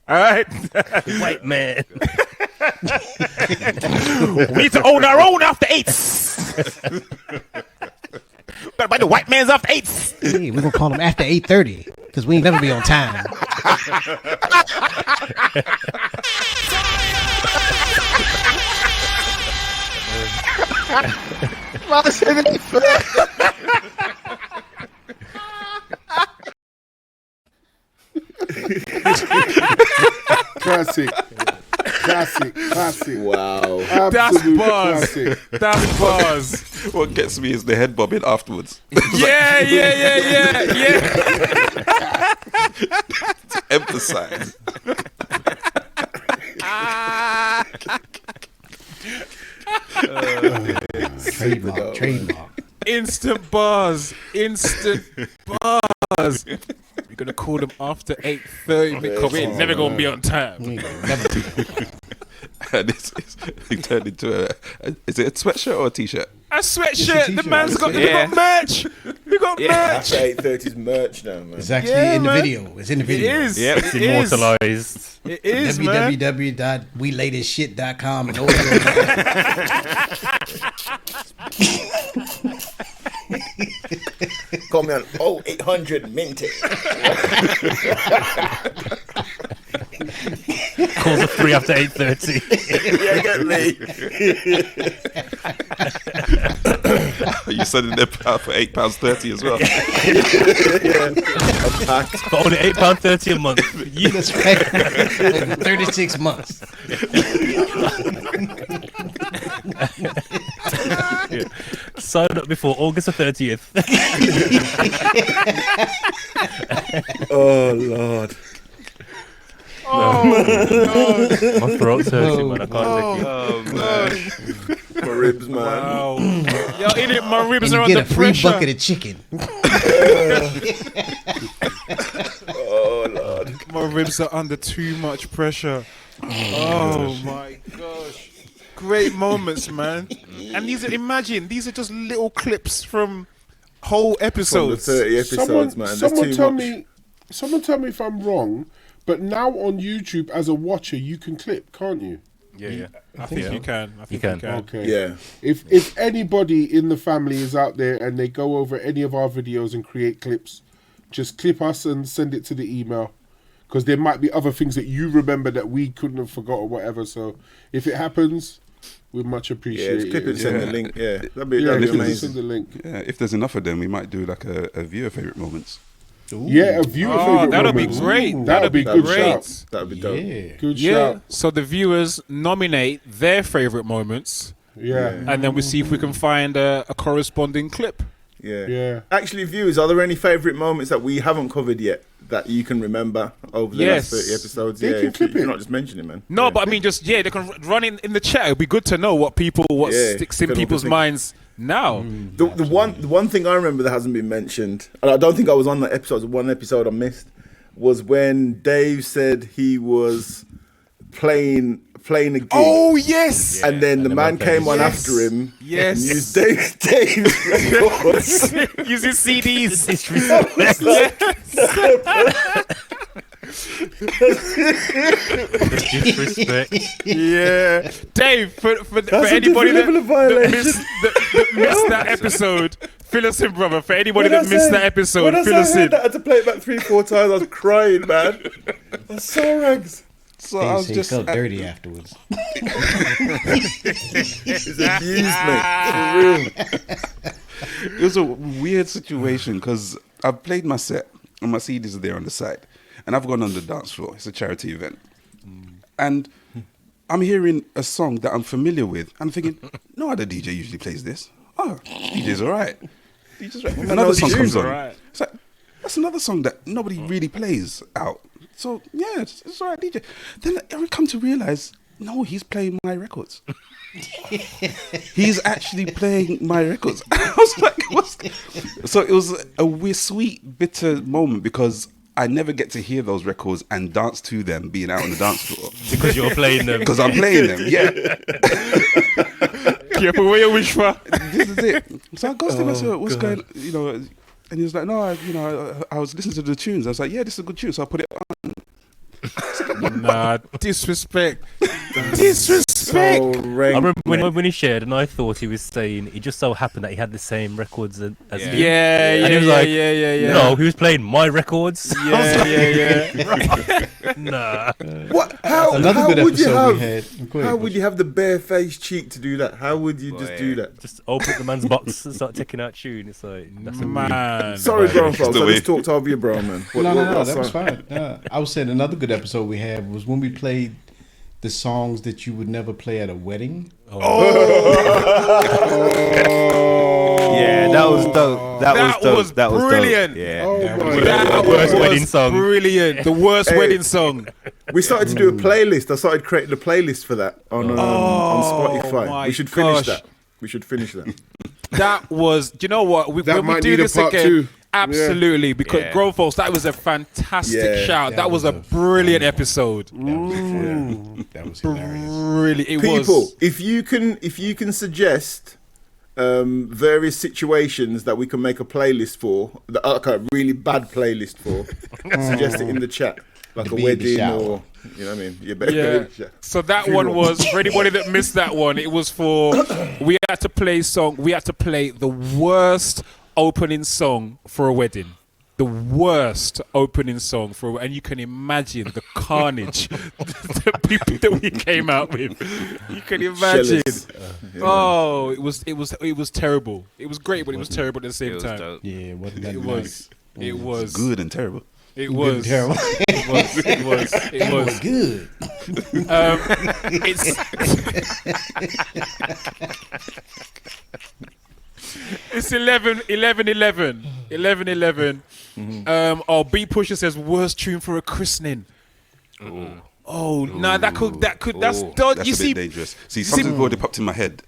All right, White man. we need to own our own after eights. Gotta buy the white man's after eights. Hey, we're gonna call them after 8:30 because we ain't never be on time. Classic. Wow. That's Absolute bars. classic. That's bars. What gets me is the head bobbing afterwards. Yeah. To emphasize. Trademark. Instant bars. We're gonna call them after 8:30 because we ain't never gonna be on time. And it turned into is it a sweatshirt or a t-shirt? A sweatshirt. The man's got merch. We got merch. After 8:30's merch now, man. It's actually in the video. It's in the video. It is. It's immortalized. It is, man. www.welatedshit.com and Call me on 0800 Minty. Calls are free after 8:30. Yeah, get me. Are you sending them out for £8.30 as well? But only £8.30 a month. That's right. 36 months. Sign up before August the 30th. Oh, Lord. My throat's hurting, man. I can't take it. Oh, man. My ribs, man. Wow. Yo, in it, my ribs And are you under get a free pressure. bucket of chicken. Oh, Lord. My ribs are under too much pressure. Oh my gosh. Great moments, man. And these are just little clips from whole From the episodes. 30 episodes, man. That's too much. Someone tell me if I'm wrong, but now on YouTube as a watcher you can clip, can't you? Yeah. I think you can. Okay. Yeah. If anybody in the family is out there and they go over any of our videos and create clips, just clip us and send it to the email. Because there might be other things that you remember that we couldn't have forgot or whatever. So if it happens, we much appreciate it. Just clip it and send the link. Yeah. That'd be Send amazing. the link. Yeah, if there's enough of them, we might do like a viewer favourite moments. Yeah, a viewer favorite that'll be moments. great. That'll be good shout. That'd be dope. Yeah. Good Yeah. shout. So the viewers nominate their favorite moments, Yeah. and then we see if we can find a corresponding clip. Yeah. Actually, viewers, are there any favourite moments that we haven't covered yet that you can remember over the last 30 episodes? They can clip it. You're not just mentioning it, man. No, but I mean, just they can run in the chat. It'd be good to know what sticks in Good people's thing. minds now. The one thing I remember that hasn't been mentioned, and I don't think I was on that episode. One episode I missed was when Dave said he was playing a gig. Oh yes, and then the man came on after him. Yes, and used Dave's records. using CDs. Disrespect. Yeah, Dave. For anybody that missed that episode, fill us in, brother. For anybody that missed that episode, fill us in. I had to play it back 3-4 times. I was crying, man. I was so rags. So I was He just felt dirty afterwards. It's abused, mate. For real. It was a weird situation because I've played my set and my CDs are there on the side, and I've gone on the dance floor. It's a charity event, and I'm hearing a song that I'm familiar with. I'm thinking, no other DJ usually plays this. Oh, DJ's all right. DJ's right. Another song comes on. Right. It's like, that's another song that nobody really plays out. So yeah, it's all right, DJ. Then I come to realize no, he's playing my records. He's actually playing my records. I was like, what's... So it was a weird, sweet, bitter moment because I never get to hear those records and dance to them being out on the dance floor. Because you're playing them. Because I'm playing them, yeah. Careful where you wish for. This is it. So I got to him, I said, what's going, you know, and he was like, no, I was listening to the tunes. I was like, yeah, this is a good tune, so I put it on. Nah, disrespect. Disrespect. I remember when he shared, and I thought he was saying it just so happened that he had the same records as him. Yeah, and he was like, yeah. No, he was playing my records. Yeah. Nah. What? How would you have the bare-faced cheek to do that? How would you just do that? Just open the man's box and start taking out tune. It's like, that's man. Sorry, bro, folks. I just talked over you, bro, man. No, that was fine. I was saying another good episode we had was when we played the songs that you would never play at a wedding. Yeah, that was dope. That was brilliant. Dope. Yeah. That was wedding song. Brilliant. The worst wedding song. We started to do a playlist. I started creating a playlist for that on Spotify. We should finish that. We should finish that. That was. Do you know what? When we do this again. Absolutely, because Grown Folks, that was a fantastic shout. That was a brilliant episode. That was hilarious. Really, People, if you can suggest various situations that we can make a playlist for, like a really bad playlist for, suggest it in the chat, like a wedding or you know what I mean. So that one was for anybody that missed that one. It was for we had to play the worst opening song for a wedding. The worst opening song for, and you can imagine the carnage the people that we came out with. You can imagine. Oh, it was terrible. It was great, but it was terrible at the same time. Dope. Yeah, wasn't that It nice? was good and terrible. It was terrible. It was good. It's 11. Beat Pusher says worst tune for a christening. That's That's you a see, bit dangerous. See, something's already popped in my head.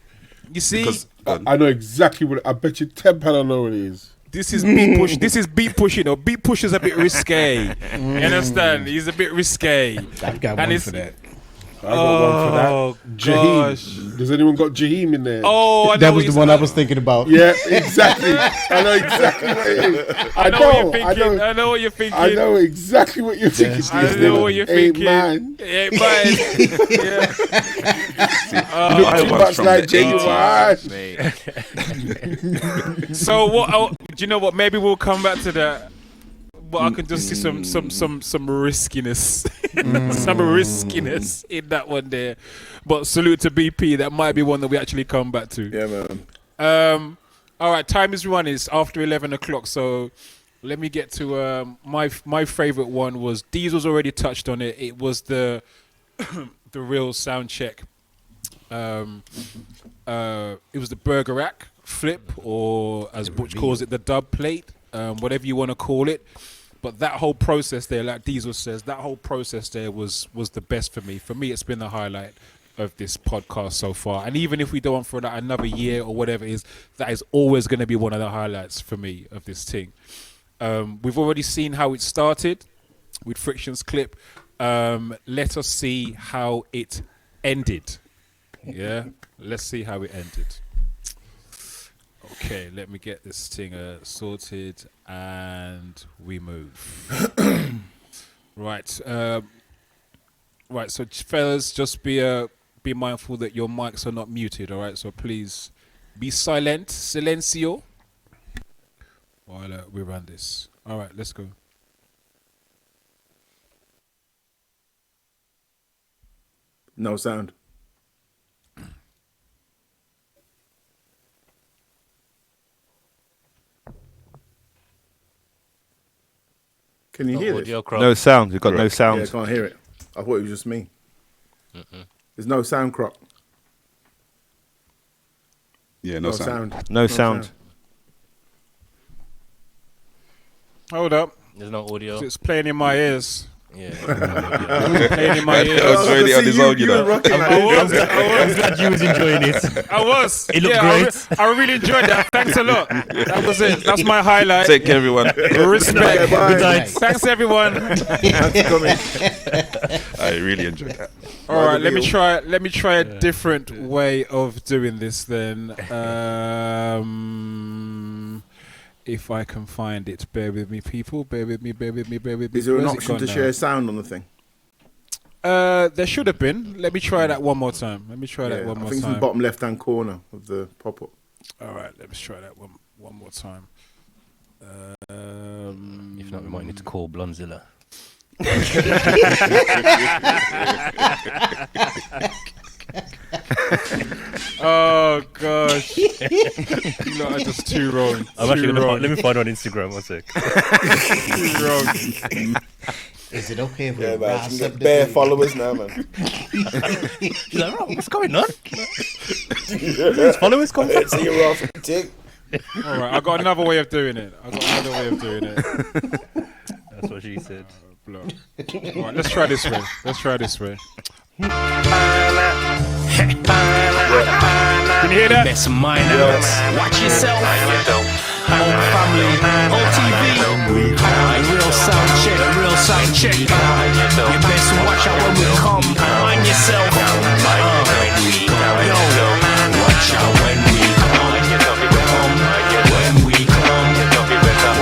You see, Because, I know exactly what. I bet you £10 I know what it is. this is beat push. This is beat pushing. Or beat push is a bit risque. You understand? He's a bit risque. I've got one for that. I got one for that. Jaheim. Does anyone got Jaheim in there? Oh, that was the one I was thinking about. Yeah, exactly. I know exactly what it is. I know what you're thinking. I know exactly what you're thinking. I know what you're thinking. Man. Ain't man. Yeah. You look too much like genuine. So what? Do you know what? Maybe we'll come back to that. But I can just see some riskiness, some riskiness in that one there. But salute to BP. That might be one that we actually come back to. Yeah, man. All right, time is running. It's after 11 o'clock. So let me get to my favorite one was Diesel's already touched on it. It was the real Soundcheck. It was the Burger Rack flip, or as Butch calls it, the dub plate. Whatever you want to call it. But that whole process there, like Diesel says, that whole process there was the best for me. For me, it's been the highlight of this podcast so far. And even if we go on for like another year or whatever it is, that is always going to be one of the highlights for me of this thing. We've already seen how it started with Friction's clip. Let us see how it ended. Yeah, let's see how it ended. Okay, let me get this thing sorted, and we move. Right, so fellas, just be mindful that your mics are not muted. All right, so please be silent, silencio, while we run this. All right, let's go. No sound. Can you hear this? No sound. We've got no sound. Yeah, I can't hear it. I thought it was just me. There's no sound, Croc. Yeah, no sound. No sound. Hold up. There's no audio. It's playing in my ears. Yeah. Playing in my ear. I was really on his own, you know. I'm glad you was enjoying it. I was. It looked great. I really enjoyed that. Thanks a lot. That was it. That's my highlight. Take care, everyone. Respect. Good night. Thanks, everyone. I really enjoyed that. All right, let me try a different way of doing this then. If I can find it, bear with me, people. Bear with me. Is there an Where's it option gone to now? share sound on the thing? There should have been. Let me try that one more time. I think it's in time. the bottom left-hand corner of the pop-up. All right, let's try that one more time. If not, we might need to call Blonzilla. Oh gosh, you lot are just too wrong. I'm actually gonna let me find her on Instagram. One sec. Too wrong. Is it okay if we Yeah, man. rise You up get the bare day? followers now, man. She's like, what's going on? These followers come from. See you off. Tick. All right, I got another way of doing it. That's what she said. All right, let's try this way. Can you hear that? Best mind out. Watch yourself. Whole family, whole TV. Real sound check. You best watch out when we come. Mind yourself. Yo, watch out when we come. When we come,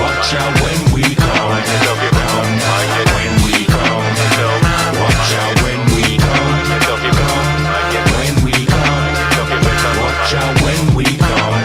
watch out when we come. When we come, watch out when we come. When we come, watch out when we come.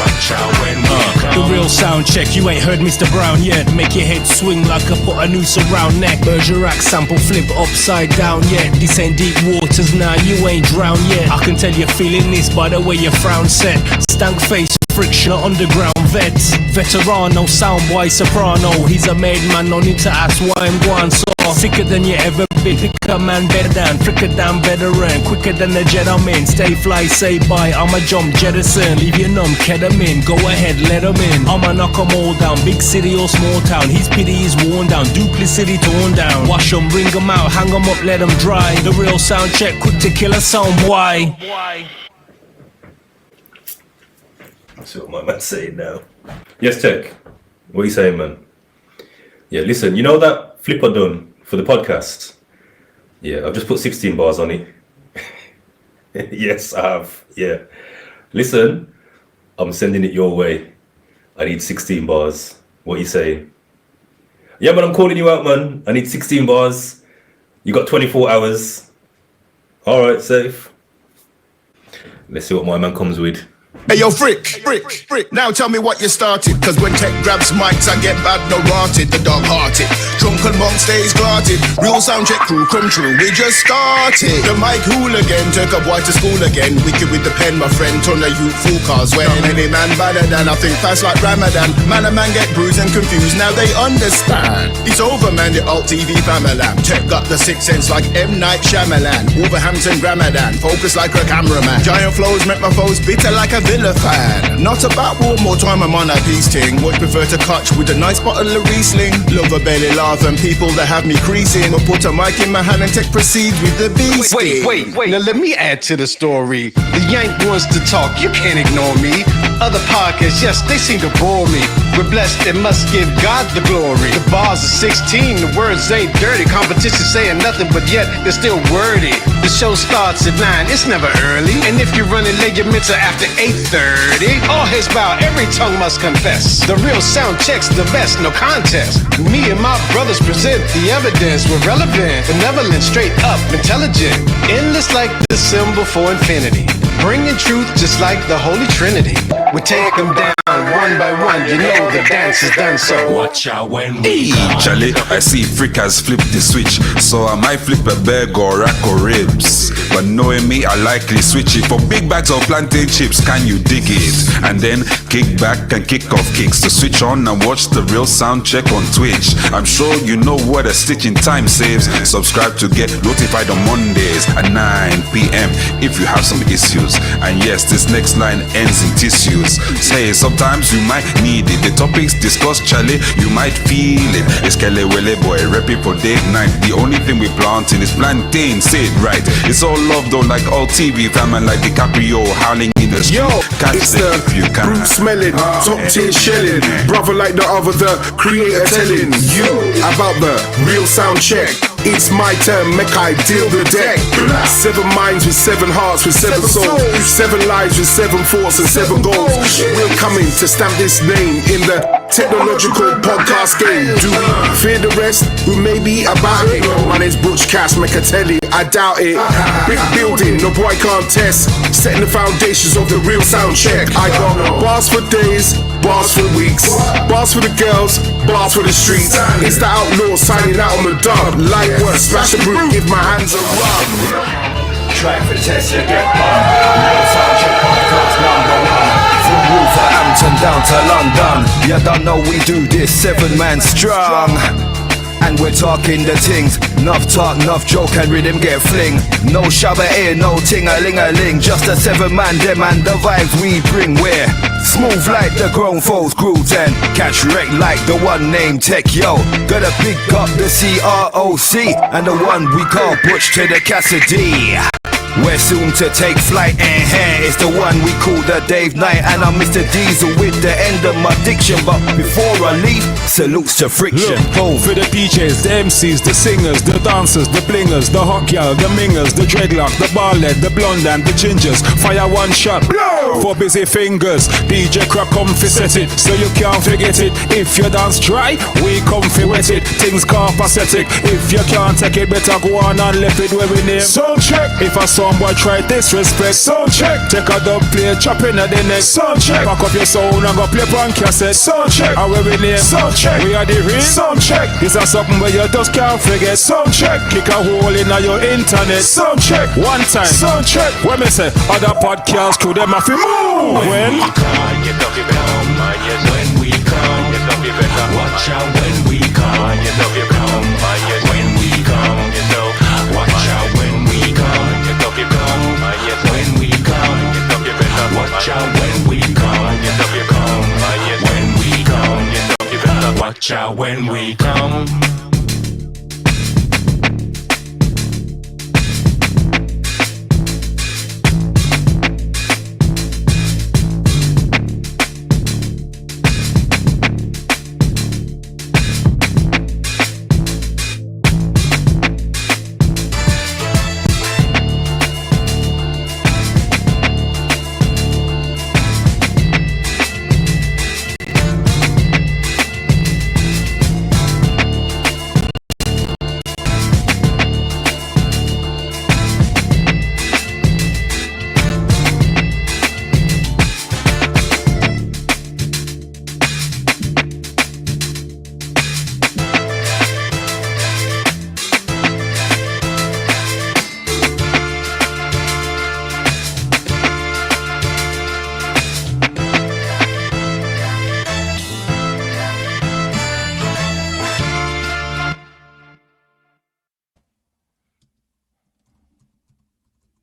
Watch out when we come. The real sound check, you ain't heard Mr. Brown yet. Make your head swing like I put a noose around neck. Bergerac sample flip upside down yet. This ain't deep waters now, you ain't drowned yet. I can tell you're feeling this by the way your frown set. Stank face, friction, underground vets. Veterano, soundboy, soprano. He's a made man, no need to ask why I'm going so. Sicker than you ever been, thicker man better than, fricker than veteran, quicker than the gentleman. Stay fly, say bye, I'ma jump jettison. Leave you numb, ketamine, go ahead, let him in. I'ma knock 'em all down, big city or small town. His pity is worn down, duplicity torn down. Wash 'em, bring 'em out, hang 'em up, let 'em dry. The real sound check, quick to kill a sound, why? That's what my man's saying now. Yes, Tech. What are you saying, man? Yeah, listen, you know that flip I done for the podcast? Yeah, I've just put 16 bars on it. Yes, I have. Yeah. Listen, I'm sending it your way. I need 16 bars. What are you saying? Yeah, man, I'm calling you out, man. I need 16 bars. You got 24 hours. All right, safe. Let's see what my man comes with. Hey yo, Frick, now tell me what you started. Cause when tech grabs mics, I get bad, no rotted. The dog hearted, drunken monk stays guarded. Real soundcheck crew come true, we just started. The mic hooligan took a boy to school again. Wicked with the pen, my friend, turn the youth full cars. When any man better than, I think fast like Ramadan. Man and man get bruised and confused, now they understand. It's over, man, the alt TV family. Tech got the sixth sense like M. Night Shyamalan. Wolverhampton Ramadan, focus like a cameraman. Giant flows make my foes bitter like a Villa fan. Not about war, more time I'm on a peace ting. Would prefer to catch with a nice bottle of Riesling. Love a belly laugh and people that have me creasing. But put a mic in my hand and tech proceed with the beast. Wait. Now let me add to the story. The Yank wants to talk, you can't ignore me. Other podcasts, yes, they seem to bore me. We're blessed and must give God the glory. The bars are 16, the words ain't dirty. Competition saying nothing, but yet they're still wordy. The show starts at 9, it's never early. And if you're running late, your minutes are after 8:30. All heads bow, every tongue must confess. The real sound check's the best, no contest. Me and my brothers present the evidence. We're relevant, benevolent, straight up, intelligent. Endless like the symbol for infinity. Bringing truth just like the Holy Trinity. We take them down one by one, you know the dance is done, so watch out when we come. Charlie, I see Frick has flipped the switch, so I might flip a burger or rack or ribs. But knowing me, I likely switch it for big bags of plantain chips. Can you dig it? And then kick back and kick off kicks to switch on and watch the real sound check on Twitch. I'm sure you know what a stitch in time saves. Subscribe to get notified on Mondays at 9 p.m. if you have some issues. And yes, this next line ends in tissues. Say sometimes you might need it. The topics discussed, Charlie, you might feel it. It's Kelly Wele boy, repping for date night. The only thing we planting is plantain, say it right. It's all love though, like all TV fam and like DiCaprio howling in the street. Yo, Catch it's the the if you can. brute smelling, top tier shelling. Brother like the other, the creator telling you about the real sound check. It's my turn, make I deal the deck. 7 minds with 7 hearts with 7 souls. 7 lives with 7 thoughts and 7 goals. We're coming to stamp this name in the technological podcast game. Do we fear the rest who may be about it? My name's Butch Cass Mecatelli, I doubt it. Big building, no boy can't test. Setting the foundations of the real sound check. I got bars for days, bars for weeks, bars for the girls, bars for the streets. It's the outlaw signing out on the dub. Like what? Smash a brute, give my hands a rub. Try for test, you get bumped. Real Soundcheck podcast #1. From Wolverhampton down to London. You don't know we do this 7 man strong. And we're talking the things. Enough talk, enough joke and rhythm get fling. No shabba here, no ting-a-ling-a-ling. Just a 7 man, them and the vibes we bring. We're smooth like the grown folks grooves and catch wreck like the one named Tech Yo. Gotta pick up the CROC and the one we call Butch to the Cassidy. We're soon to take flight and here is the one we call the Dave Knight. And I'm Mr. Diesel with the end of my diction. But before I leave, salutes to friction. Look, for the DJs, the MCs, the singers, the dancers, the blingers, the hot gal, the mingers, the dreadlock, the barlet, the blonde and the gingers. Fire one shot, blow! 4 busy fingers. DJ Crap come fi set it, so you can't forget it. If your dance dry, we come fi wet it. Things copacetic. If you can't take it, better go on and left it where we name. Soundcheck. If I boy try disrespect, Soundcheck. Take a dub play, chop in at the neck. Soundcheck. Pack up your sound and go play on cassette. Soundcheck. And where we name. Soundcheck. We are the real Soundcheck. This is something where you just can't forget. Soundcheck. Kick a hole in your internet. Soundcheck. One time. Soundcheck. When me say other podcasts crew them have to move. When we come, you know you come. Yes, when we come, you know you better watch out. When we come, you know you come. Yes, when we come, you know watch out. When we come. You come, yes, when we come, you know you better watch out. When we come, you know you come, yes, when we come, you know you better watch out. When we come.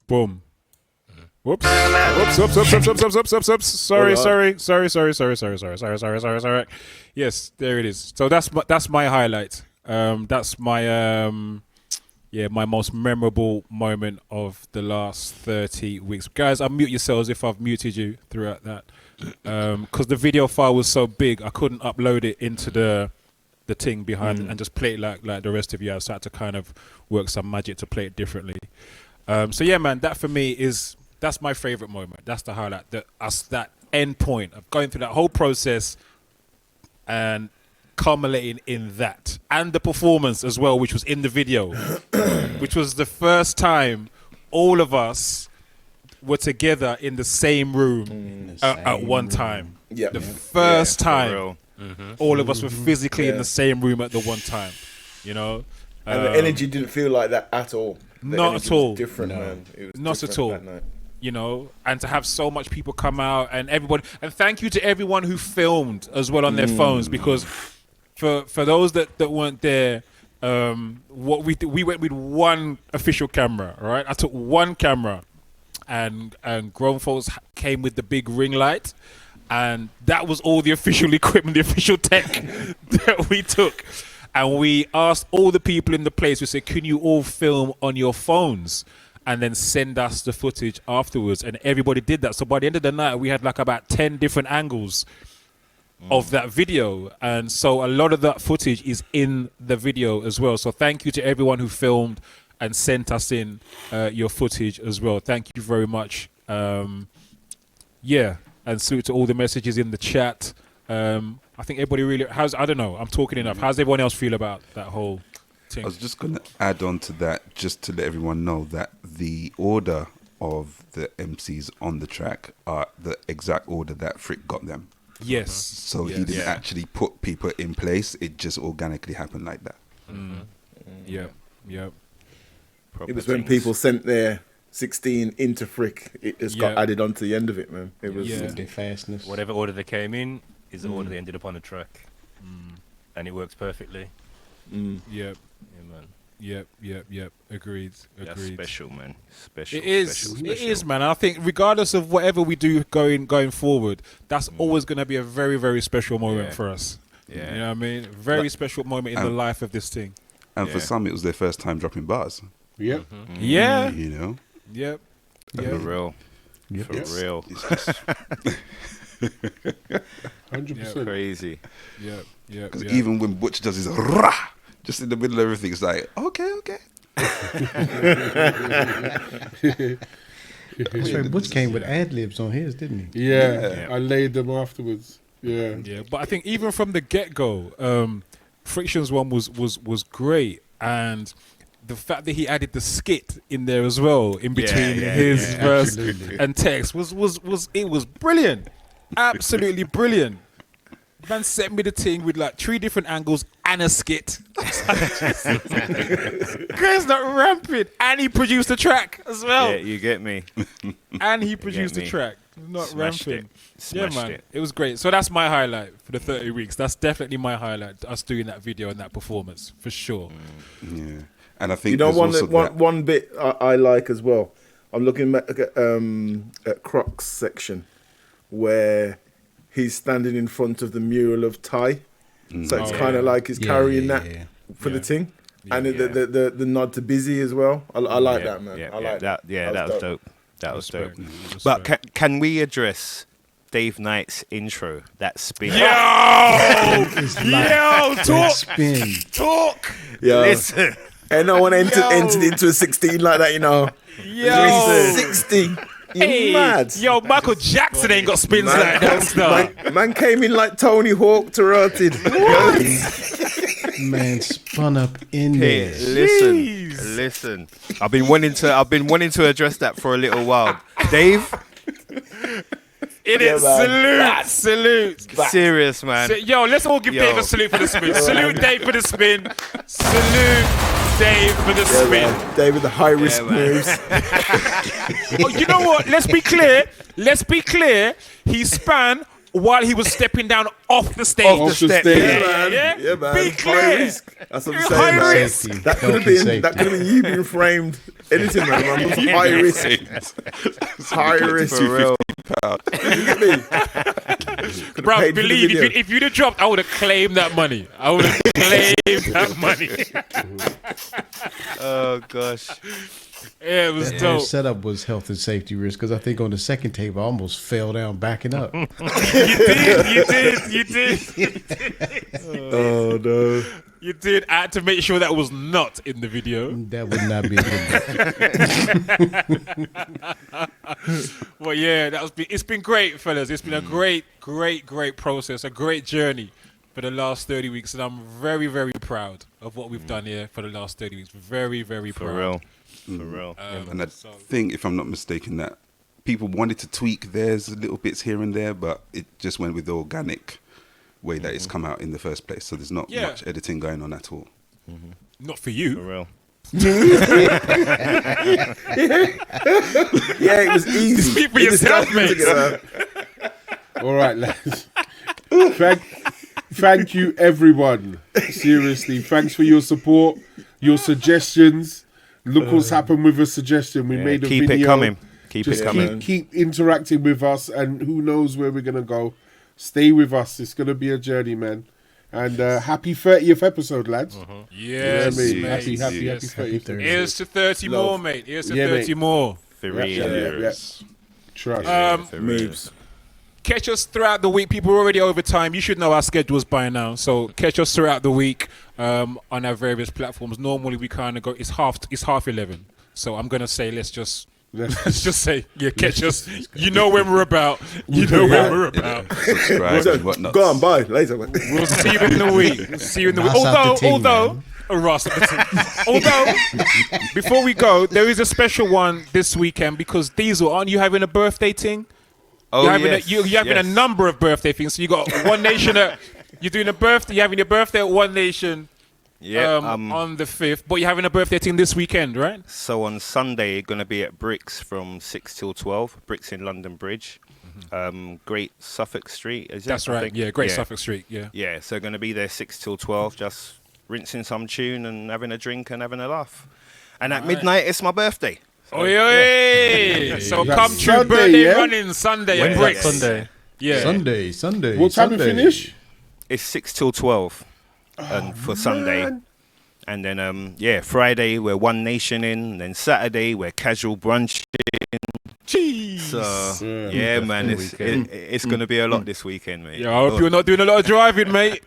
Boom. Whoops. Whoops. Sorry. Yes, there it is. So that's my highlight. That's my my most memorable moment of the last 30 weeks. Guys, unmute yourselves if I've muted you throughout that. Because the video file was so big, I couldn't upload it into the thing behind and just play it like the rest of you. I had to kind of work some magic to play it differently. So yeah, man, that for me that's my favorite moment. That's the highlight. That end point of going through that whole process and culminating in that, and the performance as well, which was in the video, which was the first time all of us were together in the same room at one time. The first time all of us were physically in the same room at the one time. You know, and the energy didn't feel like that at all. Not energy at all. was different, man. It was Not different at all. that night. You know, and to have so much people come out and everybody, and thank you to everyone who filmed as well on their phones, because for those that weren't there, what we went with one official camera, right? I took one camera, and Grown Folks came with the big ring light, and that was all the official equipment, the official tech that we took. And we asked all the people in the place, we said, can you all film on your phones and then send us the footage afterwards? And everybody did that. So by the end of the night, we had like about 10 different angles of that video. And so a lot of that footage is in the video as well. So thank you to everyone who filmed and sent us in your footage as well. Thank you very much. Yeah. And salute to all the messages in the chat. I think everybody really I don't know, I'm talking enough. How's everyone else feel about that whole thing? I was just going to add on to that, just to let everyone know that the order of the MCs on the track are the exact order that Frick got them. Yes. So he didn't actually put people in place. It just organically happened like that. Yep. It was when people sent their 16 into Frick, it just got added onto the end of it, man. It was the fastness. Whatever order they came in is the order they ended up on the track. And it works perfectly. Yep. Yeah, man. Yep. Agreed. That's special, man. Special. It is, man. I think regardless of whatever we do going forward, that's always going to be a very, very special moment for us. Yeah. You know what I mean? Very special moment in the life of this thing. And for some, it was their first time dropping bars. Yep. Yeah. You know? Yep. For real. Yep. For real. 100%. Crazy. Yep. Because even when Butch does his rah, just in the middle of everything, it's like, okay. Butch came with ad-libs on his, didn't he? Yeah. I laid them afterwards. Yeah. But I think even from the get-go, Friction's one was great, and the fact that he added the skit in there as well in between his verse and text was brilliant. Absolutely brilliant. Man sent me the thing with like 3 different angles and a skit. Guy's not rampant, and he produced the track as well. Yeah, you get me. And he produced the track. Not Smashed rampant. Smashed Yeah, man. it. It was great. So that's my highlight for the 30 weeks. That's definitely my highlight. Us doing that video and that performance for sure. Yeah. And I think one bit I like as well. I'm looking at Croc's section where he's standing in front of the mural of Ty. So it's kind of like he's carrying that for the thing. And the nod to Busy as well. I like that, man. I like that. Yeah, that was dope. That was dope. But can we address Dave Knight's intro? That spin. Talk. Listen. And no one entered into a 16 like that, you know. 16. You mad? Yo, Michael Jackson ain't got spins like that stuff. Man came in like Tony Hawk Tourette. Man spun up in there. Listen. I've been wanting to address that for a little while. Dave. Salute. Serious, man. Yo, let's all give Dave a salute for the spin. Salute Dave for the spin. Salute Dave for the spin. Man. Dave with the high risk moves. Oh, you know what? Let's be clear. He span while he was stepping down off the stage. Off the stage. Yeah, man. Be clear. High risk. That's what I'm saying. High risk. That could have been you being framed. Anything, man. High risk. High risk. For real. You get me? Bro, believe if you'd have dropped, I would have claimed that money. Oh gosh. Yeah, it was That dope. whole setup was health and safety risk because I think on the second tape I almost fell down backing up. You did. Oh no. You did. I had to make sure that was not in the video. That would not be good. Well, yeah, it's been great, fellas. It's been a great process, a great journey for the last 30 weeks, and I'm very, very proud of what we've done here for the last 30 weeks. Very, very proud. For real. And I think, if I'm not mistaken, that people wanted to tweak theirs little bits here and there, but it just went with the organic way that it's come out in the first place. So there's not much editing going on at all. Not for you. For real. Yeah, it was easy. Speak for yourself, mate. All right, lads. Thank you, everyone. Seriously, thanks for your support, your suggestions. Look what's happened with a suggestion. We made a keep video. it coming. Keep it coming. Keep interacting with us, and who knows where we're gonna go. Stay with us. It's gonna be a journey, man. And happy 30th episode, lads. Yes, you know what I mean? mate. Happy Yes. 30th. Here's to 30 Love. more, mate. Here's to Yeah, 30 mate. more. Trust. Moves. Catch us throughout the week. People are already over time. You should know our schedules by now. So catch us throughout the week on our various platforms. Normally we kind of go. It's half 11. So I'm gonna say let's just say catch us. You know when we're about. You know when we're about. Subscribe and whatnot. Go on, bye later. We'll see you in the week. See you in the week. Although, before we go, there is a special one this weekend because Diesel, aren't you having a birthday thing? Oh, you're having a number of birthday things. So you got One Nation you're doing a birthday. You're having your birthday at One Nation. On the 5th, but you're having a birthday thing this weekend, right? So on Sunday, you're going to be at Bricks from 6 till 12. Bricks in London Bridge. Great Suffolk Street, is it? That's right. Yeah, Great Suffolk Street. Yeah. Yeah, so going to be there 6 till 12, just rinsing some tune and having a drink and having a laugh. And at midnight, it's my birthday. Oi! So come true Sunday, birthday running Sunday at When's Bricks. that Sunday? Yeah. Sunday. What time you finish? It's 6 till 12 and for Sunday. And then, Friday, we're One Nation in. And then Saturday, we're casual brunch in. Jeez. So, man, it's going to be a lot this weekend, mate. Yeah, I hope you're not doing a lot of driving, mate.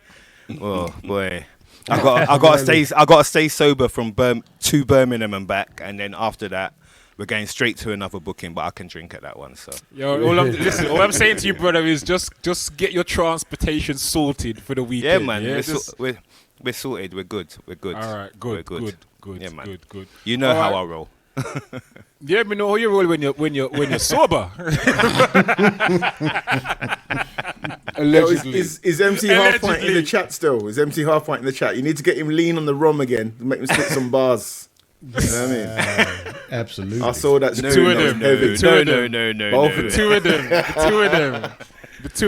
Oh, boy. I gotta stay sober from to Birmingham and back. And then after that, we're going straight to another booking, but I can drink at that one. So, all I'm saying to you, brother, is just get your transportation sorted for the weekend. Yeah, man. Yeah, we're sorted. We're good. We're good. All right, good. Yeah, man. Good. You know how I roll. Yeah, we know how you roll when you're sober. Allegedly. Is MC Half Pint in the chat still? Is MC Half Pint in the chat? You need to get him lean on the rom again. Make him spit some bars. You know what I mean? Absolutely. I saw that. The two of them. The two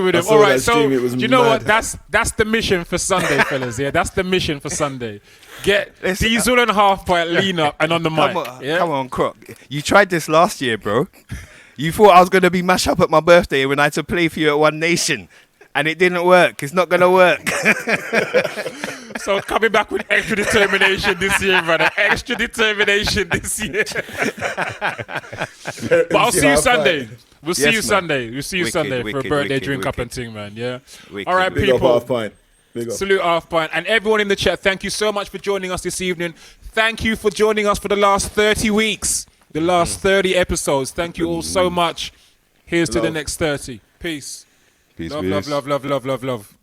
of them. All right, so do you know what? That's the mission for Sunday, fellas. Yeah, that's the mission for Sunday. Get Diesel and Half Pint lean up and on the mic. Come on, Croc. You tried this last year, bro. You thought I was going to be mashed up at my birthday when I had to play for you at One Nation. And it didn't work. It's not going to work. So coming back with extra determination this year, brother. Extra determination this year. But I'll see you Sunday. We'll see you Sunday. We'll see you Sunday for a birthday drink up and thing, man. Yeah. All right, people. Salute Half Pint. And everyone in the chat, thank you so much for joining us this evening. Thank you for joining us for the last 30 weeks. The last 30 episodes. Thank you all so much. Here's to the next 30. Peace. Peace. Love.